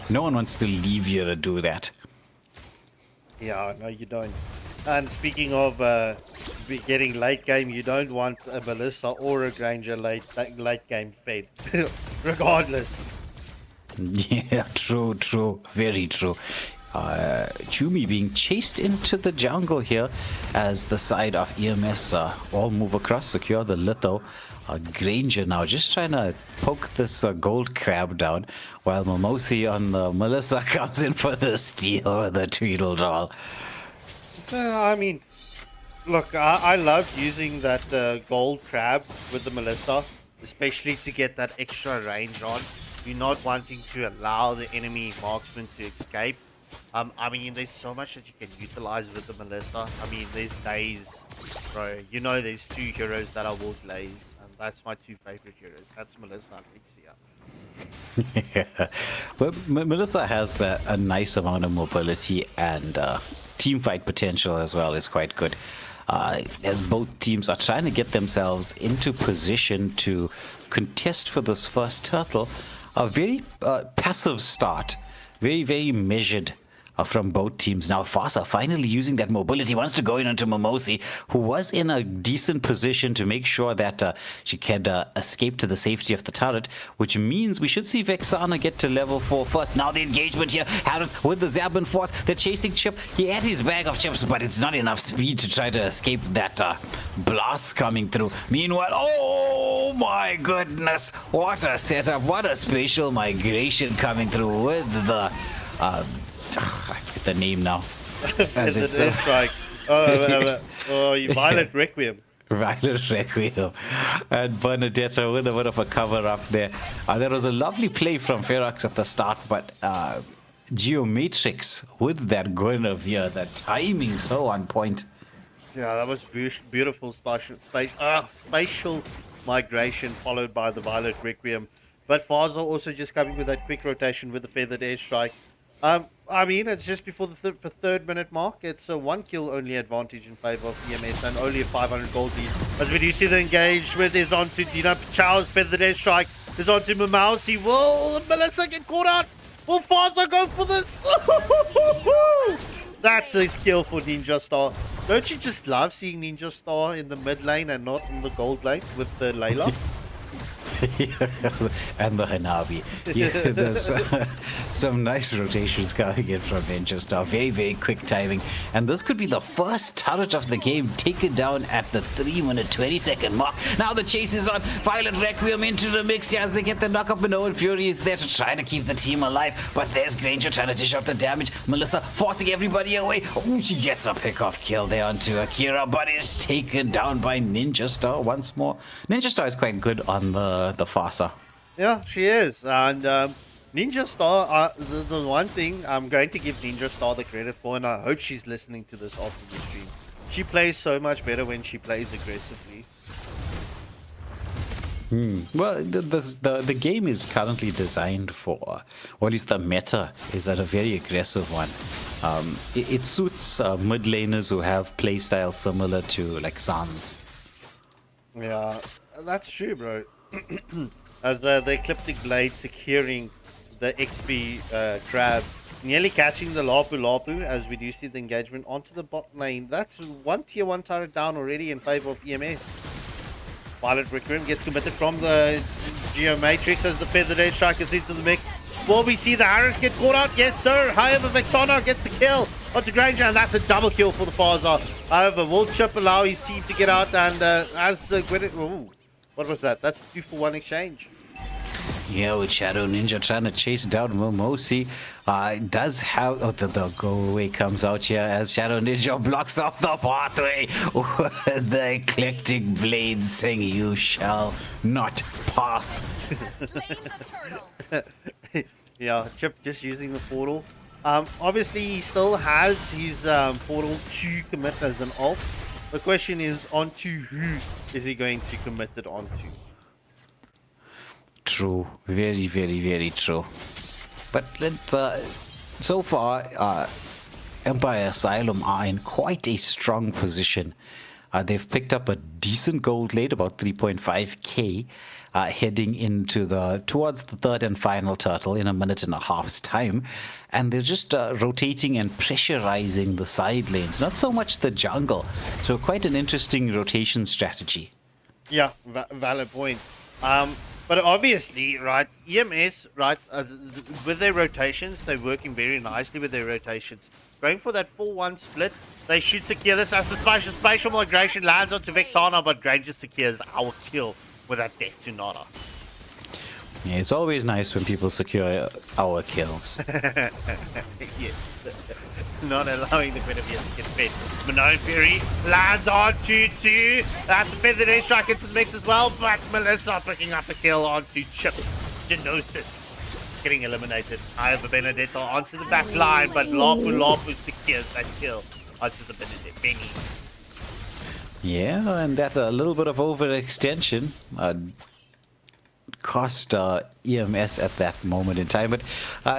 No one wants to leave you to do that. Yeah, no, you don't. And speaking of getting late game, you don't want a Melissa or a Granger late game fed, regardless. Yeah, true, very true. Chumi being chased into the jungle here as the side of EMS all move across, secure the little. Granger now just trying to poke this gold crab down, while Mimosi on the Melissa comes in for the steal with the Tweedledall. I mean, look, I love using that gold crab with the Melissa, especially to get that extra range on. You're not wanting to allow the enemy marksman to escape. I mean, there's so much that you can utilize with the Melissa. I mean, there's days, bro. You know, there's two heroes that I will glaze, and that's my two favorite heroes. That's Melissa and Ixia. Yeah, but Melissa has a nice amount of mobility and team fight potential as well. Is quite good. As both teams are trying to get themselves into position to contest for this first turtle. A very passive start, very measured from both teams. Now Fasa finally using that mobility, wants to go in onto Mimosi, who was in a decent position to make sure that she can escape to the safety of the turret, which means we should see Vexana get to level 4 first. Now the engagement here, Harold with the Zabin force, the chasing chip. He had his bag of chips, but it's not enough speed to try to escape that blast coming through. Meanwhile, oh my goodness, what a setup, what a spatial migration coming through with the I forget the name now. As it's strike. Violet Requiem. Violet Requiem. And Bernadetta with a bit of a cover up there. There was a lovely play from Ferox at the start, but Geomatrix with that Guinevere, that timing so on point. Yeah, that was beautiful spatial migration followed by the Violet Requiem. But Faza also just coming with that quick rotation with the feathered airstrike. I mean, it's just before the third minute mark. It's a 1 kill only advantage in favor of EMS and only a 500 gold lead. As we do see the engagement is on to Dina Chow's feathered airstrike. Is on to Mamausi. Will Melissa get caught out? Will Faza go for this? That's a kill for Ninja Star. Don't you just love seeing Ninja Star in the mid lane and not in the gold lane with the Layla? And the Hanabi. Yeah, there's some nice rotations coming in from Ninja Star. Very quick timing. And this could be the first turret of the game taken down at the 3-minute 20-second mark. Now the chase is on. Violet Requiem into the mix here as they get the knock up, and Owen Fury is there to try to keep the team alive. But there's Granger trying to dish out the damage. Melissa forcing everybody away. Ooh, she gets a pick-off kill there onto Akira, but is taken down by Ninja Star once more. Ninja Star is quite good on the Fasa. Yeah, she is. And Ninja Star, the one thing I'm going to give Ninja Star the credit for, and I hope she's listening to this after the stream. She plays so much better when she plays aggressively. Well, the game is currently designed for, or at least the meta is at a very aggressive one. It suits mid laners who have playstyle similar to like Sans. Yeah, that's true, bro. As the Ecliptic Blade securing the XP crab, nearly catching the Lapu as we do see the engagement onto the bot lane. That's one tier 1 turret down already in favor of EMS. Violet Requiem gets committed from the Geomatrix as the feathered airstrike is into the mix. Will we see the Harris get caught out? Yes, sir. However, Vexana gets the kill onto Granger, and that's a double kill for the Faza. However, will Chip allow his team to get out? And as the what was that? That's a 2-for-1 exchange. Yeah, with Shadow Ninja trying to chase down Momosi. Does have the go away comes out here as Shadow Ninja blocks off the pathway. The Eclectic Blade saying, "You shall not pass." Yeah, Chip just using the portal. Obviously, he still has his portal to commit as an ult. The question is, onto who is he going to commit it onto? True. Very true. But so far, Empire Asylum are in quite a strong position. They've picked up a decent gold lead, about 3.5k, heading into towards the third and final turtle in a minute and a half's time. And they're just rotating and pressurizing the side lanes, not so much the jungle. So quite an interesting rotation strategy. Yeah, valid point. But obviously, right, EMS, right, with their rotations, they're working very nicely with their rotations. Going for that 4-1 split, they should secure this as the spatial migration lands onto Vexana, but Granger secures our kill with that Death Sonata. Yeah, it's always nice when people secure our kills. Yes. Not allowing the Guinevere to get fed. Minone Fury lands on 2-2. That's a feathered airstrike into the mix as well, but Melissa picking up a kill onto Chip Genosis. Getting eliminated. However, Benedetto onto the back line, but Lapu secures that kill onto the Benny. Yeah, and that's a little bit of overextension. Cost EMS at that moment in time, but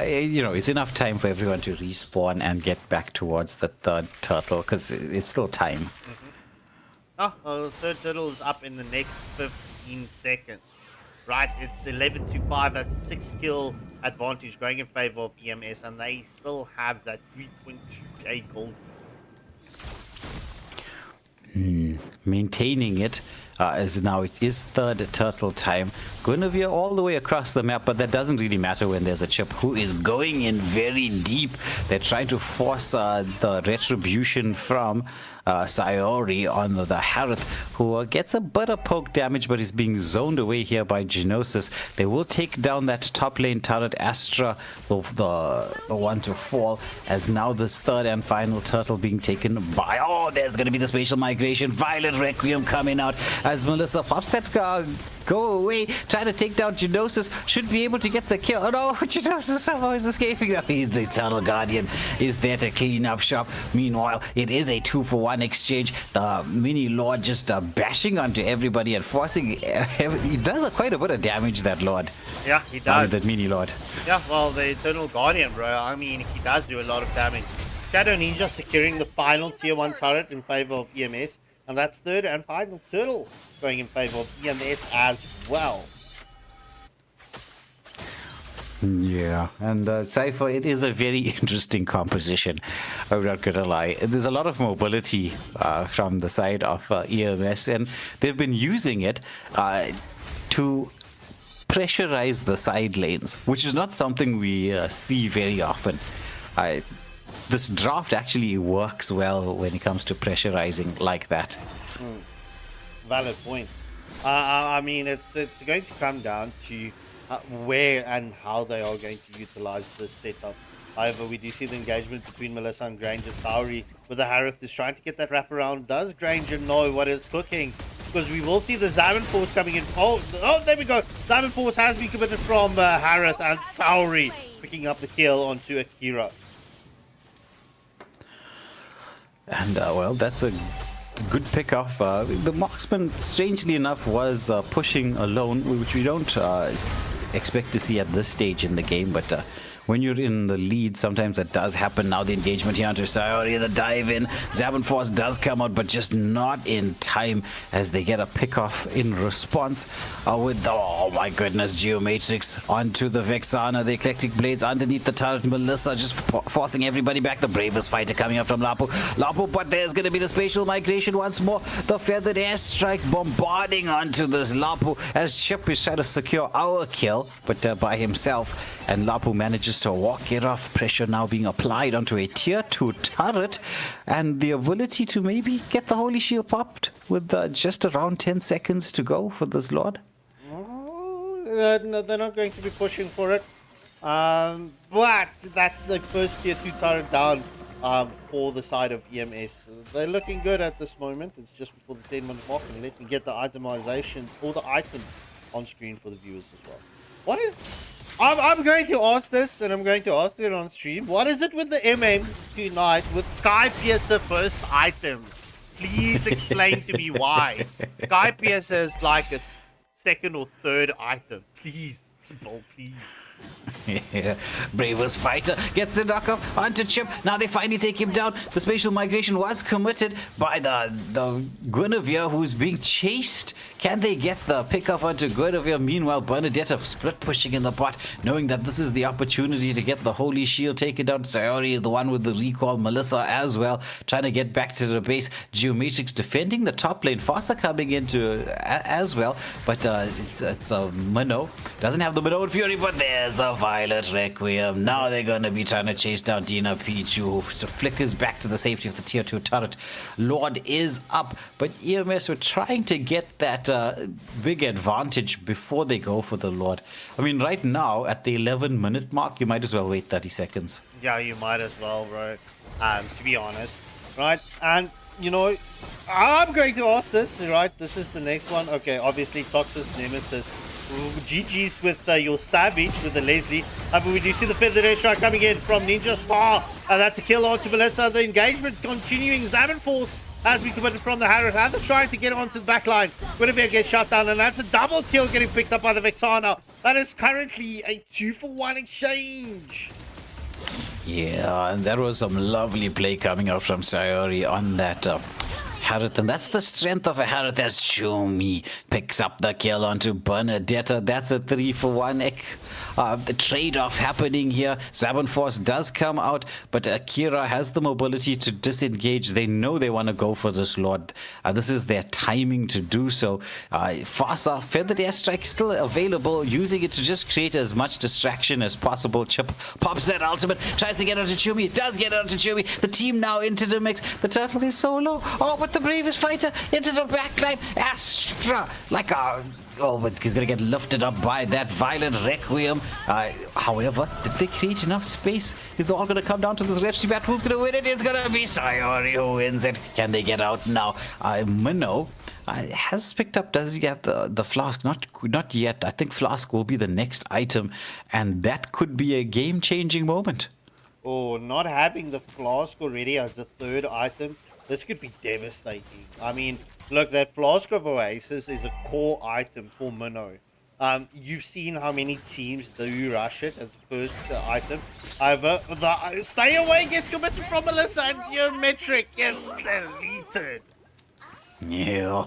you know, it's enough time for everyone to respawn and get back towards the third turtle, because it's still time. The third turtle is up in the next 15 seconds. Right, it's 11-5. That's 6 kill advantage going in favor of EMS, and they still have that 3.2k gold. Maintaining it as now it is third turtle time. Guinevere all the way across the map, but that doesn't really matter when there's a Chip who is going in very deep. They're trying to force the retribution from Sayori on the Harith, who gets a bit of poke damage, but is being zoned away here by Genosis. They will take down that top lane turret, Astra, the one to fall, as now this third and final turtle being taken by... Oh, there's going to be the spatial migration. Violet Requiem coming out as Melissa pops that go away, trying to take down Genosis. Should be able to get the kill. Oh no, Genosis somehow is escaping. Now he's the Eternal Guardian, is there to clean up shop. Meanwhile, it is a 2-for-1 exchange. The mini Lord just bashing onto everybody and forcing... he does quite a bit of damage, that Lord. Yeah, he does. That mini Lord. Yeah, well, the Eternal Guardian, bro. I mean, he does do a lot of damage. Shadow Ninja securing the final tier 1 turret in favor of EMS. And that's third and final turtle going in favor of EMS as well. Yeah, and Cypher, it is a very interesting composition. I'm not gonna lie. There's a lot of mobility from the side of EMS, and they've been using it to pressurize the side lanes, which is not something we see very often. This draft actually works well when it comes to pressurizing like that. Valid point. I mean, it's going to come down to where and how they are going to utilize this setup. However, we do see the engagement between Melissa and Granger. Sauri with the Harith is trying to get that wraparound. Does Granger know what is cooking? Because we will see the Zaman Force coming in. Oh, there we go. Zaman Force has been committed from Harith, and Sauri picking up the kill onto Akira. And well, that's a good pick off. The marksman, strangely enough, was pushing alone, which we don't expect to see at this stage in the game, but when you're in the lead, sometimes that does happen. Now the engagement here onto Sayori, the dive in. Zaman Force does come out, but just not in time as they get a pick off in response with the, oh my goodness, Geomatrix onto the Vexana, the Eclectic Blades underneath the turret. Melissa just forcing everybody back. The bravest fighter coming up from Lapu, but there's going to be the spatial migration once more. The feathered airstrike bombarding onto this Lapu as Chip is trying to secure our kill, but by himself, and Lapu manages to walk it off. Pressure now being applied onto a tier 2 turret, and the ability to maybe get the Holy Shield popped with just around 10 seconds to go for this Lord. No, they're not going to be pushing for it. But that's the first tier 2 turret down for the side of EMS. They're looking good at this moment. It's just before the 10-minute mark, and let me get the itemization or the items on screen for the viewers as well. What is... I'm going to ask this, and I'm going to ask it on stream. What is it with the MMs tonight with Sky Piercer first item? Please explain to me why. Sky Piercer is like a second or third item. Please, people, please. Yeah. Bravest fighter gets the knockoff onto Chip. Now they finally take him down. The spatial migration was committed by the Guinevere, who's being chased. Can they get the pickup onto Guinevere? Meanwhile, Bernadetta split pushing in the bot, knowing that this is the opportunity to get the Holy Shield taken down. Sayori, the one with the recall. Melissa as well, trying to get back to the base. Geometrix defending the top lane. Fossa coming into as well, but it's a Minnow. Doesn't have the Minnow Fury, but there's the Violet Requiem. Now they're going to be trying to chase down Dina Pichu, so flickers back to the safety of the tier 2 turret. Lord is up, but EMS were trying to get that big advantage before they go for the Lord. I mean, right now, at the 11-minute mark, you might as well wait 30 seconds. Yeah, you might as well, bro. To be honest, right? And, you know, I'm going to ask this, right? This is the next one. Okay, obviously, Toxis, Nemesis. GG's with your Savage, with the Leslie. But we do see the Feather Strike coming in from Ninja Star. That's a kill onto Melissa. The engagement continuing. Zaman Force has been committed from the Harris. Harris trying to get onto the back line. Guinevere gets shot down, and that's a double kill getting picked up by the Vexana. That is currently a 2-for-1 exchange. Yeah, and there was some lovely play coming out from Sayori on that Harith, and that's the strength of a Harith as Shumi picks up the kill onto Bernadetta. That's a 3-for-1 trade-off happening here. Zabon Force does come out, but Akira has the mobility to disengage. They know they want to go for this Lord. This is their timing to do so. Fasa, Feathered Airstrike still available, using it to just create as much distraction as possible. Chip pops that ultimate, tries to get onto Chumi, does get onto Chumi. The team now into the mix. The turtle is so low. Oh, but the bravest fighter into the backline. Astra, like a... Oh, but he's going to get lifted up by that Violent Requiem. However, did they create enough space? It's all going to come down to this Reggie bat. Who's going to win it? It's going to be Sayori who wins it. Can they get out now? Minnow has picked up, does he have the Flask? Not yet. I think Flask will be the next item, and that could be a game-changing moment. Oh, not having the Flask already as the third item, this could be devastating. I mean, look, that Flask of Oasis is a core item for Minnow. You've seen how many teams do rush it as the first item. However, the Stay Away gets committed from Melissa, and Geometric gets deleted. Yeah.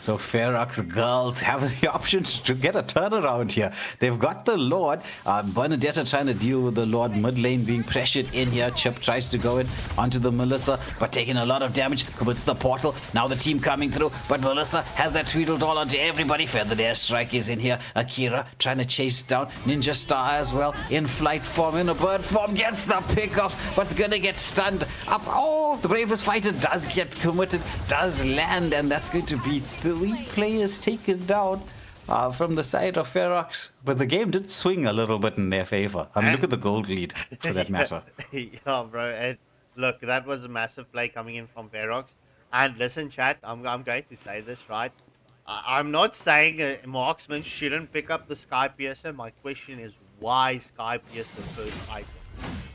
So Ferox girls have the options to get a turnaround here. They've got the Lord. Bernadetta trying to deal with the Lord. Mid lane being pressured in here. Chip tries to go in onto the Melissa, but taking a lot of damage. Commits the portal. Now the team coming through, but Melissa has that Tweedledall onto everybody. Feathered Airstrike is in here. Akira trying to chase down Ninja Star as well. In flight form, in a bird form. Gets the pick off, but's gonna get stunned up. Oh, the bravest fighter does get committed. Does land, and that's going to be 3 players taken down from the side of Ferox. But the game did swing a little bit in their favor. I mean, look at the gold lead, for that matter. Yeah, bro. And look, that was a massive play coming in from Ferox. And listen, chat, I'm going to say this, right? I'm not saying a marksman shouldn't pick up the Sky Piercer. My question is, why Sky Piercer first item?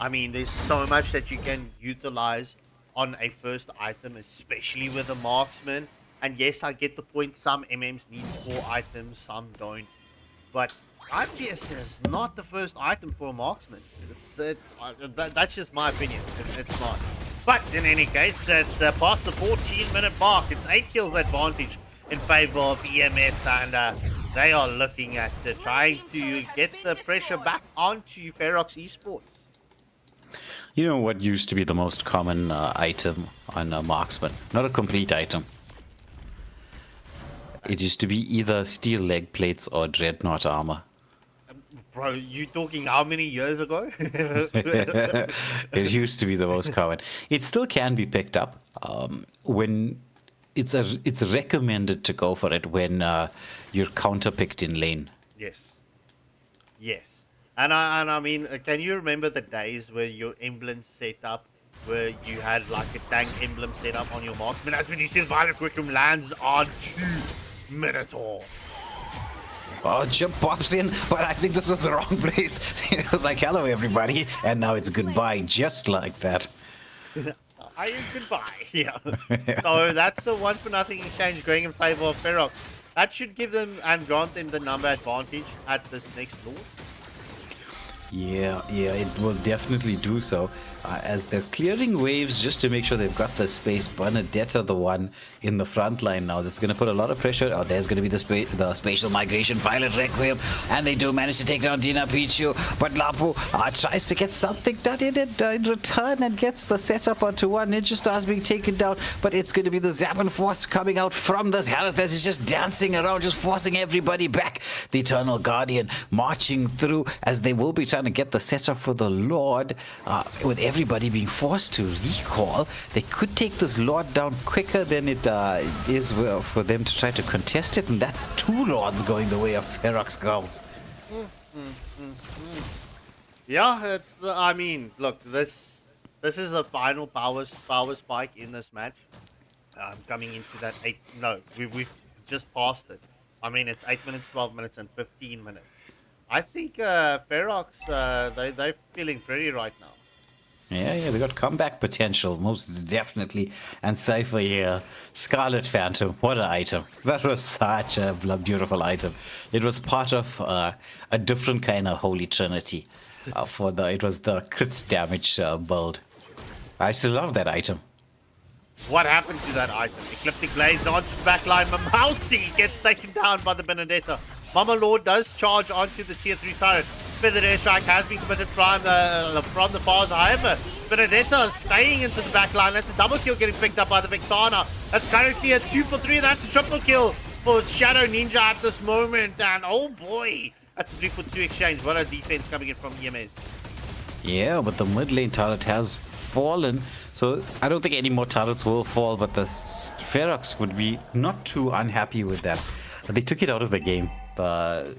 I mean, there's so much that you can utilize on a first item, especially with a marksman. And yes, I get the point, some MMs need 4 items, some don't. But IPS is not the first item for a marksman. That's just my opinion. It's not. But in any case, it's past the 14-minute mark. It's 8 kills advantage in favor of EMS, and they are looking at trying to get the pressure back onto Ferox Esports. You know what used to be the most common item on a marksman? Not a complete item. It used to be either steel leg plates or dreadnought armor. Bro, you talking how many years ago? It used to be the most common. It still can be picked up when it's recommended to go for it when you're counterpicked in lane. Yes. And I mean, can you remember the days where your emblem set up, where you had like a tank emblem set up on your marksman? As when you see the Violent Requiem lands onto Minotaur. Oh, Chip pops in, but I think this was the wrong place. It was like, hello everybody, and now it's goodbye, just like that. Goodbye. Yeah. So that's the 1-for-0 exchange going in favor of Ferox. That should give them and grant them the number advantage at this next Lord. Yeah, it will definitely do so. As they're clearing waves just to make sure they've got the space. Bernadetta, the one in the front line now, that's going to put a lot of pressure. Oh, there's going to be the spatial migration, Violet Requiem, and they do manage to take down Dina Pichu. But Lapu tries to get something done in return and gets the setup onto one. Ninja Star's being taken down, but it's going to be the Zappen Force coming out from this Halath as he's just dancing around, just forcing everybody back. The Eternal Guardian marching through as they will be trying to get the setup for the Lord. With everybody being forced to recall, they could take this Lord down quicker than it is for them to try to contest it, and that's 2 Lords going the way of Ferox girls. Yeah, I mean, look, this is the final power spike in this match. Coming into that we've just passed it. I mean, it's 8 minutes, 12 minutes, and 15 minutes. I think Ferox, they're feeling pretty right now. Yeah, they got comeback potential, most definitely. And Cypher here, Scarlet Phantom, what an item. That was such a beautiful item. It was part of a different kind of Holy Trinity. It was the crit damage build. I still love that item. What happened to that item? Ecliptic Blaze onto the backline. Mousy gets taken down by the Benedetta. Mama Lord does charge onto the tier 3 turret. Feathered airstrike has been committed from the Fars. However, Benedetta staying into the backline. That's a double kill getting picked up by the Vexana. That's currently a 2 for 3. That's a triple kill for Shadow Ninja at this moment. And oh boy, that's a 3 for 2 exchange. What a defense coming in from EMS. Yeah, but the mid lane turret has fallen. So I don't think any more turrets will fall, but the Ferox would be not too unhappy with that. They took it out of the game, the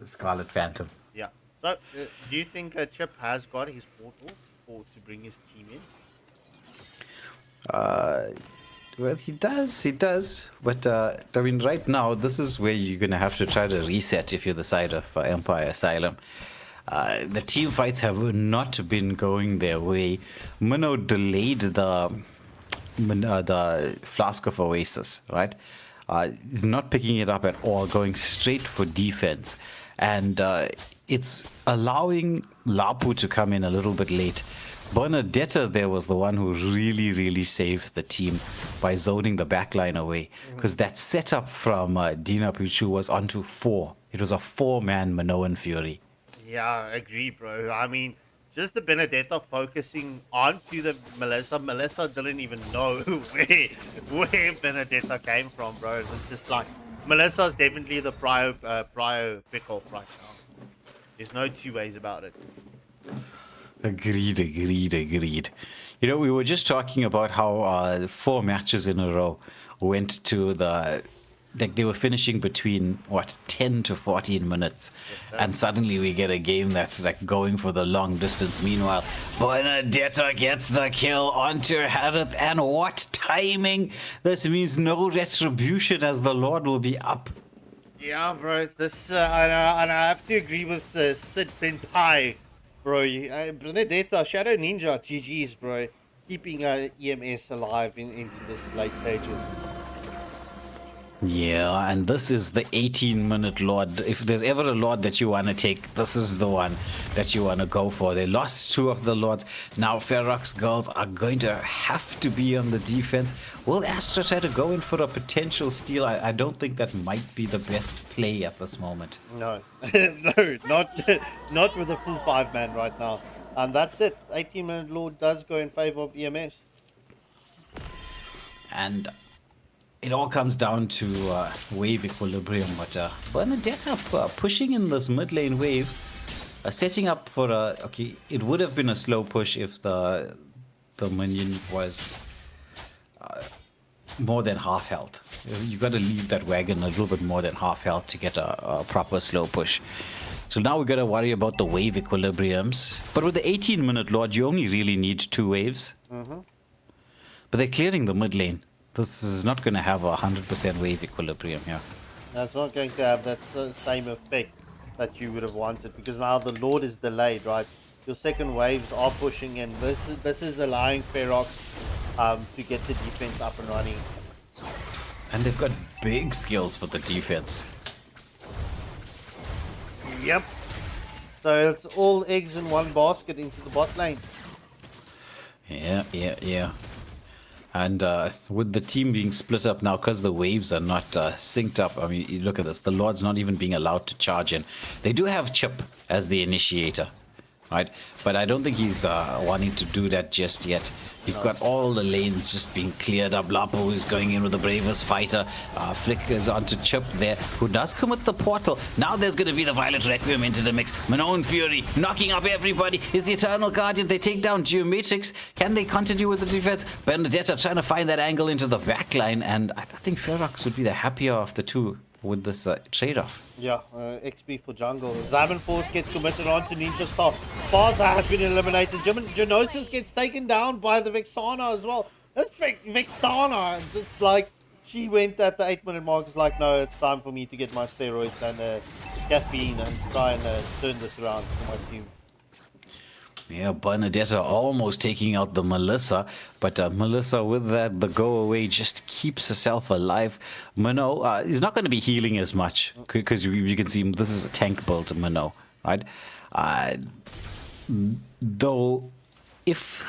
Scarlet Phantom. Yeah. So, do you think Chip has got his portals to bring his team in? Well, he does. But, I mean, right now, this is where you're going to have to try to reset if you're the side of Empire Asylum. The team fights have not been going their way. Minnow delayed the Flask of Oasis, right? He's not picking it up at all, going straight for defense. And it's allowing Lapu to come in a little bit late. Bernadetta there was the one who really saved the team by zoning the backline away. Because that setup from Dina Pichu was onto 4. It was a 4-man Minoan Fury. Yeah, I agree, bro. I mean, just the Benedetta focusing onto the Melissa. Melissa didn't even know where Benedetta came from, bro. It's just like, Melissa's definitely the prio pick-off right now. There's no 2 ways about it. Agreed. You know, we were just talking about how 4 matches in a row went to the... Like they were finishing between 10 to 14 minutes, and suddenly we get a game that's like going for the long distance. Meanwhile, Bernadetta gets the kill onto Harith, and what timing! This means no retribution as the Lord will be up. Yeah, bro. This and I have to agree with Sid Senpai, bro. Bernadetta, Shadow Ninja, GG's, bro. Keeping EMS alive into this late stages. Yeah, and this is the 18-minute Lord. If there's ever a Lord that you want to take, this is the one that you want to go for. They lost 2 of the Lords. Now Ferox girls are going to have to be on the defense. Will Astra try to go in for a potential steal? I don't think that might be the best play at this moment. No, no, not with a full 5-man right now. And that's it. 18-minute Lord does go in favor of EMS. And it all comes down to wave equilibrium, but Bernadetta pushing in this mid lane wave, setting up for a... Okay, it would have been a slow push if the minion was more than half health. You got to leave that wagon a little bit more than half health to get a proper slow push. So now we got to worry about the wave equilibriums. But with the 18-minute Lord, you only really need 2 waves. But they're clearing the mid lane. This is not going to have a 100% wave equilibrium here. That's not going to have that same effect that you would have wanted, because now the Lord is delayed, right? Your second waves are pushing in. This is allowing Ferox to get the defense up and running. And they've got big skills for the defense. Yep. So it's all eggs in one basket into the bot lane. Yeah. And with the team being split up now because the waves are not synced up, I mean, you look at this. The Lord's not even being allowed to charge in. They do have Chip as the initiator, right? But I don't think he's wanting to do that just yet. You've got all the lanes just being cleared up. Lapo is going in with the bravest fighter. Flick is onto Chip there, who does come with the portal. Now there's going to be the Violet Requiem into the mix. Manon Fury knocking up everybody. Is the Eternal Guardian. They take down Geometrix. Can they continue with the defense? Benedetta trying to find that angle into the backline. And I think Ferox would be the happier of the two with this trade-off. Yeah, XP for jungle. Zaman Force gets committed onto Ninja Star. Father has been eliminated. Genosis gets taken down by the Vexana as well. This Vexana, it's like she went at the 8-minute mark. It's like, no, it's time for me to get my steroids and caffeine and try and turn this around for my team. Yeah, Benedetta almost taking out the Melissa, but Melissa with that, the go away just keeps herself alive. Mano is not going to be healing as much because you can see this is a tank build, Mano, right? Though, if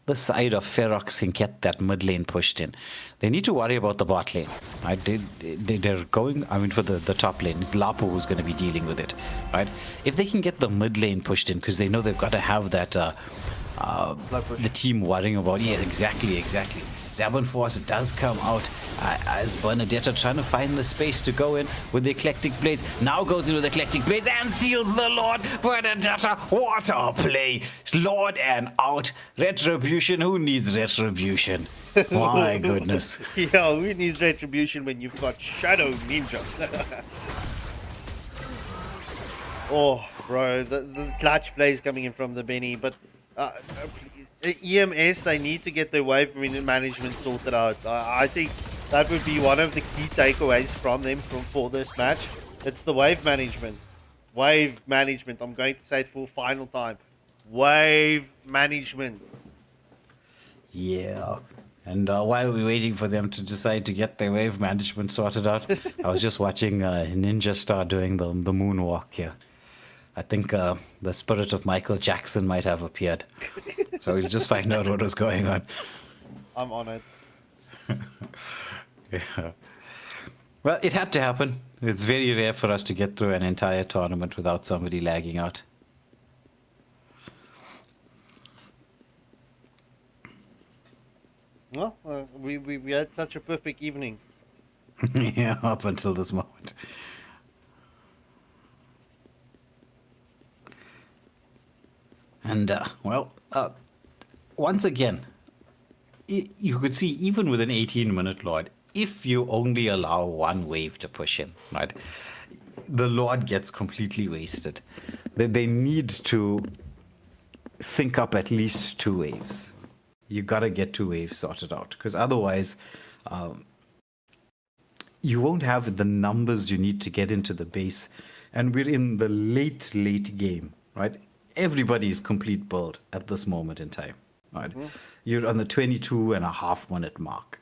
the side of Ferox can get that mid lane pushed in, they need to worry about the bot lane. Right? They're going, I mean, for the top lane. It's Lapo who's going to be dealing with it. Right? If they can get the mid lane pushed in, because they know they've got to have that, the team worrying about, yeah, exactly. Zabon Force does come out as Benedetta trying to find the space to go in with the Eclectic Blades. Now goes into the Eclectic Blades and steals the Lord. Benedetta, what a play. Lord and out. Retribution, who needs retribution? My goodness. Yeah, who needs retribution when you've got Shadow Ninja? Oh, bro, the clutch plays coming in from the Benny, but EMS, they need to get their wave management sorted out. I think that would be one of the key takeaways from them for this match. It's the wave management. Wave management. I'm going to say it for final time. Wave management. Yeah. And while we're waiting for them to decide to get their wave management sorted out, I was just watching Ninja Star doing the moonwalk here. I think the spirit of Michael Jackson might have appeared. So we'll just find out what was going on. I'm on it. Yeah. Well, it had to happen. It's very rare for us to get through an entire tournament without somebody lagging out. Well, we had such a perfect evening. Yeah, up until this moment. And, once again, you could see even with an 18-minute Lord, if you only allow one wave to push in, right, the Lord gets completely wasted. They need to sync up at least 2 waves. You gotta get 2 waves sorted out, because otherwise, you won't have the numbers you need to get into the base. And we're in the late game, right? Everybody is complete build at this moment in time, right? Mm-hmm. You're on the 22.5-minute mark.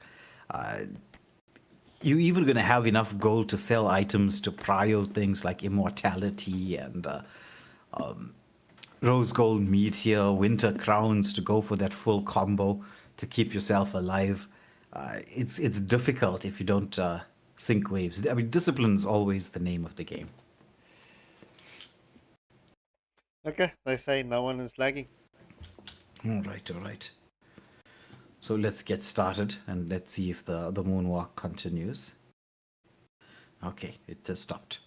You're even going to have enough gold to sell items to prio things like Immortality and Rose Gold Meteor, Winter Crowns to go for that full combo to keep yourself alive. It's difficult if you don't sync waves. I mean, discipline is always the name of the game. Okay, they say no one is lagging. All right. So let's get started and let's see if the moonwalk continues. Okay, it has stopped.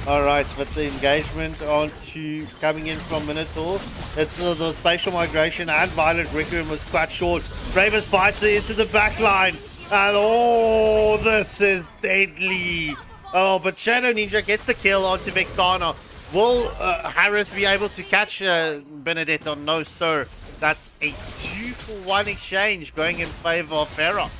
Alright, but the engagement onto coming in from Minotaur. It's the spatial migration and Violet Requiem was cut short. Bravest fights into the back line. And this is deadly. Oh, but Shadow Ninja gets the kill onto Vexana. Will Harris be able to catch Benedetta? No, sir. That's a 2-for-1 exchange going in favor of Ferox.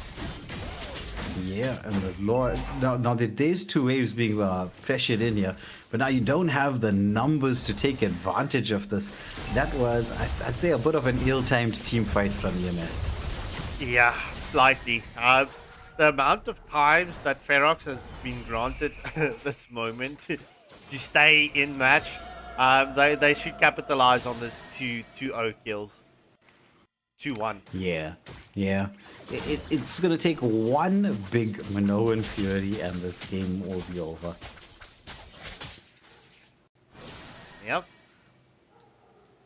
Yeah, and the Lord. Now there's 2 waves being pressured in here, but now you don't have the numbers to take advantage of this. That was, I'd say, a bit of an ill-timed team fight from EMS. Yeah, slightly. The amount of times that Ferox has been granted this moment stay in match. They should capitalize on this 2-0 kills. 2-1. Yeah. It's gonna take one big Minoan Fury and this game will be over.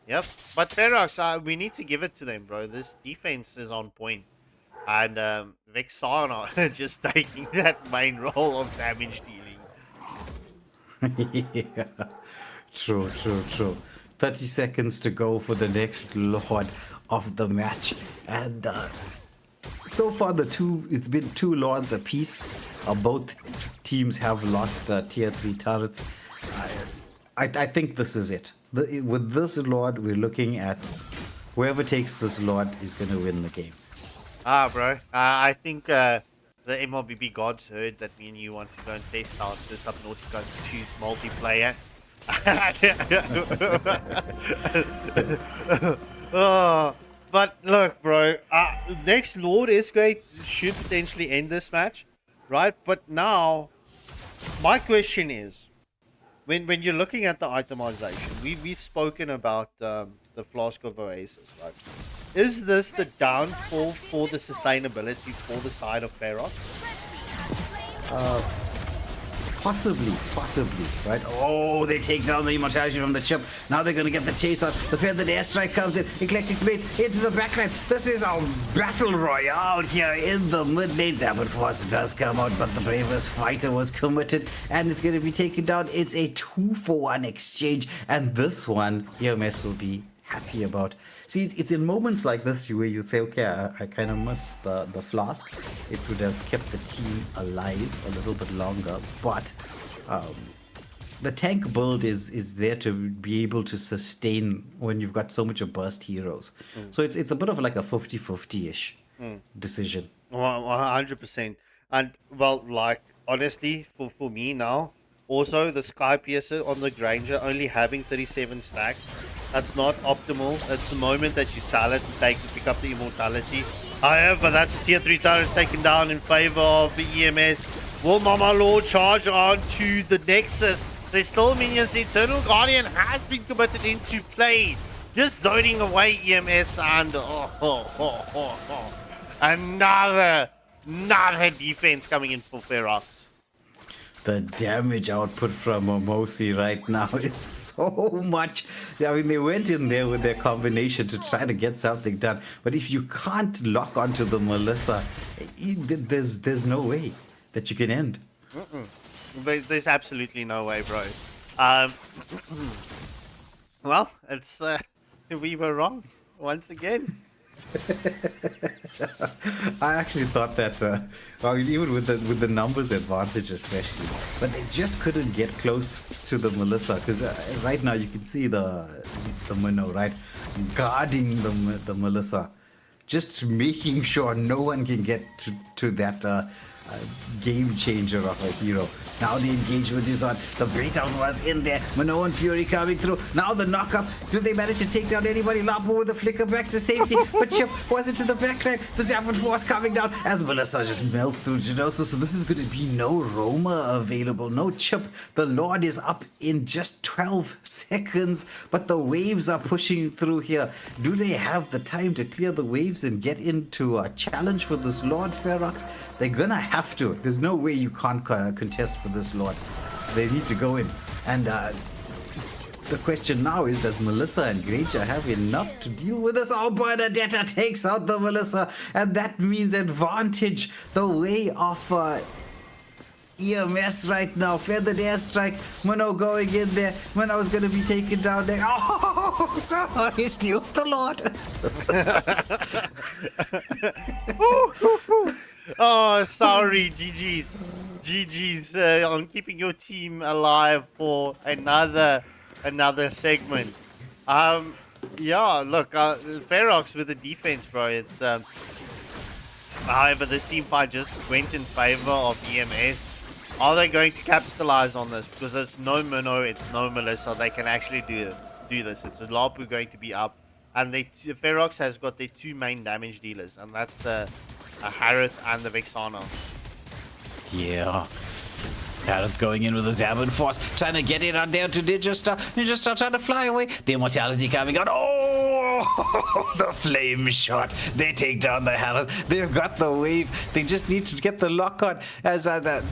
Yep. But Ferox, we need to give it to them, bro. This defense is on point. And Vexana just taking that main role of damage dealing. Yeah. True. 30 seconds to go for the next Lord of the match. And so far it's been 2 Lords apiece. Both teams have lost tier 3 turrets. I think this is it. With this Lord, we're looking at whoever takes this Lord is going to win the game. Bro. I think the MLBB gods heard that me and you want to go and test out this up north. You guys choose multiplayer. But look, bro. Next Lord Escalate should potentially end this match, right? But now, my question is, when you're looking at the itemization, we've spoken about the Flask of Oasis, right? Is this the downfall for the sustainability for the side of Ferox? Possibly, right? Oh, they take down the immortality from the chip. Now they're going to get the chase on. The feathered airstrike comes in. Eclectic Blades into the backline. This is our battle royale here in the mid lane. Zabot Force does come out, but the bravest fighter was committed, and it's going to be taken down. It's a 2-for-1 exchange, and this one, EMS will be happy about. See, it's in moments like this where you say, okay, I kind of miss the flask. It would have kept the team alive a little bit longer, but the tank build is there to be able to sustain when you've got so much of burst heroes. So it's a bit of like a 50-50-ish decision. 100%. And well, like honestly, for me now, also the Sky Piercer on the Granger only having 37 stacks. That's not optimal. That's the moment that you sell it to pick up the immortality. However, that's tier 3 turrets taken down in favor of the EMS. Will Mama Lord charge on to the Nexus? There's still minions. The Eternal Guardian has been committed into play. Just zoning away EMS and another defense coming in for Ferox. The damage output from Momosi right now is so much. I mean, they went in there with their combination to try to get something done. But if you can't lock onto the Melissa, there's no way that you can end. There's absolutely no way, bro. Well, it's we were wrong once again. I actually thought that, well, even with the numbers advantage especially, but they just couldn't get close to the Melissa, because right now you can see the Minnow, right, guarding the Melissa, just making sure no one can get to that game changer of a hero. Now the engagement is on. The breakdown was in there. Minoan Fury coming through. Now the knockup. Do they manage to take down anybody? Lapo with the flicker back to safety. But Chip was it to the backline. The Zabot Force coming down as Melissa just melts through Genosis. So this is going to be no Roma available. No Chip. The Lord is up in just 12 seconds. But the waves are pushing through here. Do they have the time to clear the waves and get into a challenge for this Lord Ferox? They're gonna have to. There's no way you can't contest for this Lord. They need to go in. And the question now is, does Melissa and Granger have enough to deal with this? Oh, Bernadetta takes out the Melissa, and that means advantage the way of EMS right now. Feathered airstrike. Mano going in there. Mano's gonna be taken down there. Oh, sorry, steals the Lord. Oh, sorry, GG's on keeping your team alive for another segment. Yeah, look, Ferox with the defense, bro. It's however, this team fight just went in favor of EMS. Are they going to capitalize on this? Because there's no Minnow, it's no Melissa. They can actually do this. It's a Lapu going to be up, and Ferox has got their two main damage dealers, and that's the Harith and the Vexana. Yeah. Parrot going in with his hammer force, trying to get it on there to Ninja Star. Ninja Star trying to fly away. The immortality coming out. Oh, the flame shot. They take down the hammers. They've got the wave. They just need to get the lock on as the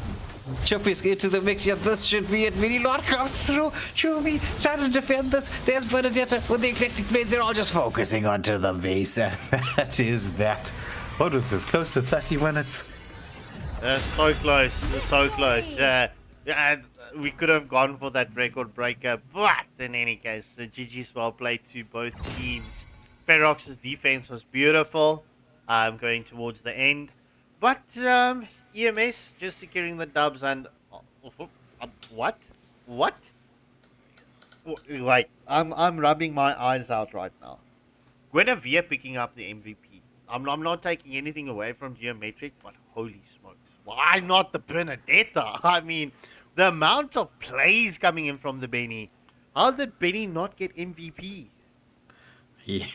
Chuppy's into the mix. Yeah, this should be it. Mini Lord comes through. Chumi trying to defend this. There's Benedetta with the eclectic blades. They're all just focusing onto the base. And that is that. What was this? Close to 30 minutes. So close, so close. And we could have gone for that record breaker, but in any case, the GG's well played to both teams. Ferox's defense was beautiful, going towards the end, but EMS just securing the dubs and what? Wait, I'm rubbing my eyes out right now. Guinevere picking up the MVP. I'm not taking anything away from Geometric, but holy smokes. Why not the Benedetta? I mean, the amount of plays coming in from the Benny. How did Benny not get MVP? Yeah,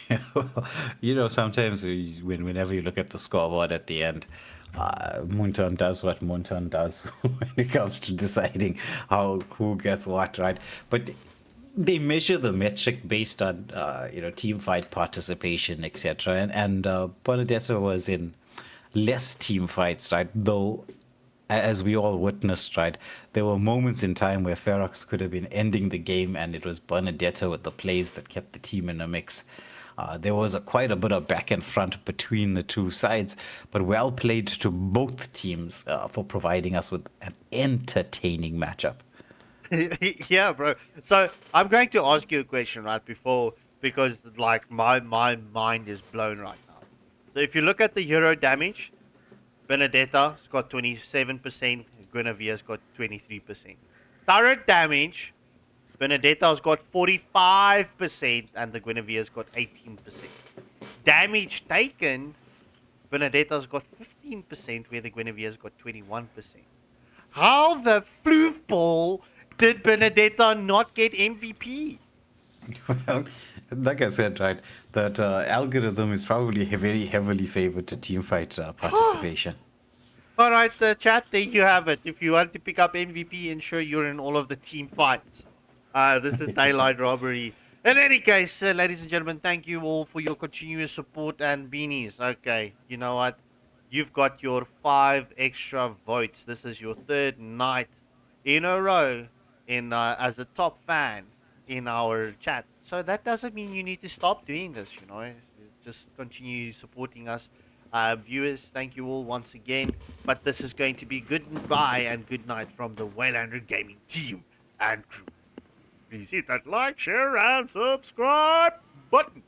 you know, sometimes whenever you look at the scoreboard at the end, Munton does what Munton does when it comes to deciding who gets what, right? But they measure the metric based on team fight participation, etc. And Benedetta was in less team fights, right? Though, as we all witnessed, right, there were moments in time where Ferox could have been ending the game, and it was Benedetta with the plays that kept the team in a mix. There was quite a bit of back and front between the two sides, but well played to both teams for providing us with an entertaining matchup. Yeah, bro. So I'm going to ask you a question right before, because like my mind is blown right now. So if you look at the hero damage, Benedetta's got 27%, Guinevere's got 23%. Turret damage, Benedetta's got 45% and the Guinevere's got 18%. Damage taken, Benedetta's got 15% where the Guinevere's got 21%. How the floofball did Benedetta not get MVP? Well, like I said, right, that algorithm is probably very heavily favored to teamfight participation. All right, chat, there you have it. If you want to pick up MVP, ensure you're in all of the team fights. This is Daylight Robbery. In any case, ladies and gentlemen, thank you all for your continuous support and beanies. Okay, you know what? You've got your 5 extra votes. This is your 3rd night in a row in as a top fan in our chat. So that doesn't mean you need to stop doing this, you know. Just continue supporting us. Viewers, thank you all once again. But this is going to be goodbye and good night from the Waylander Gaming team and crew. Please hit that like, share, and subscribe button.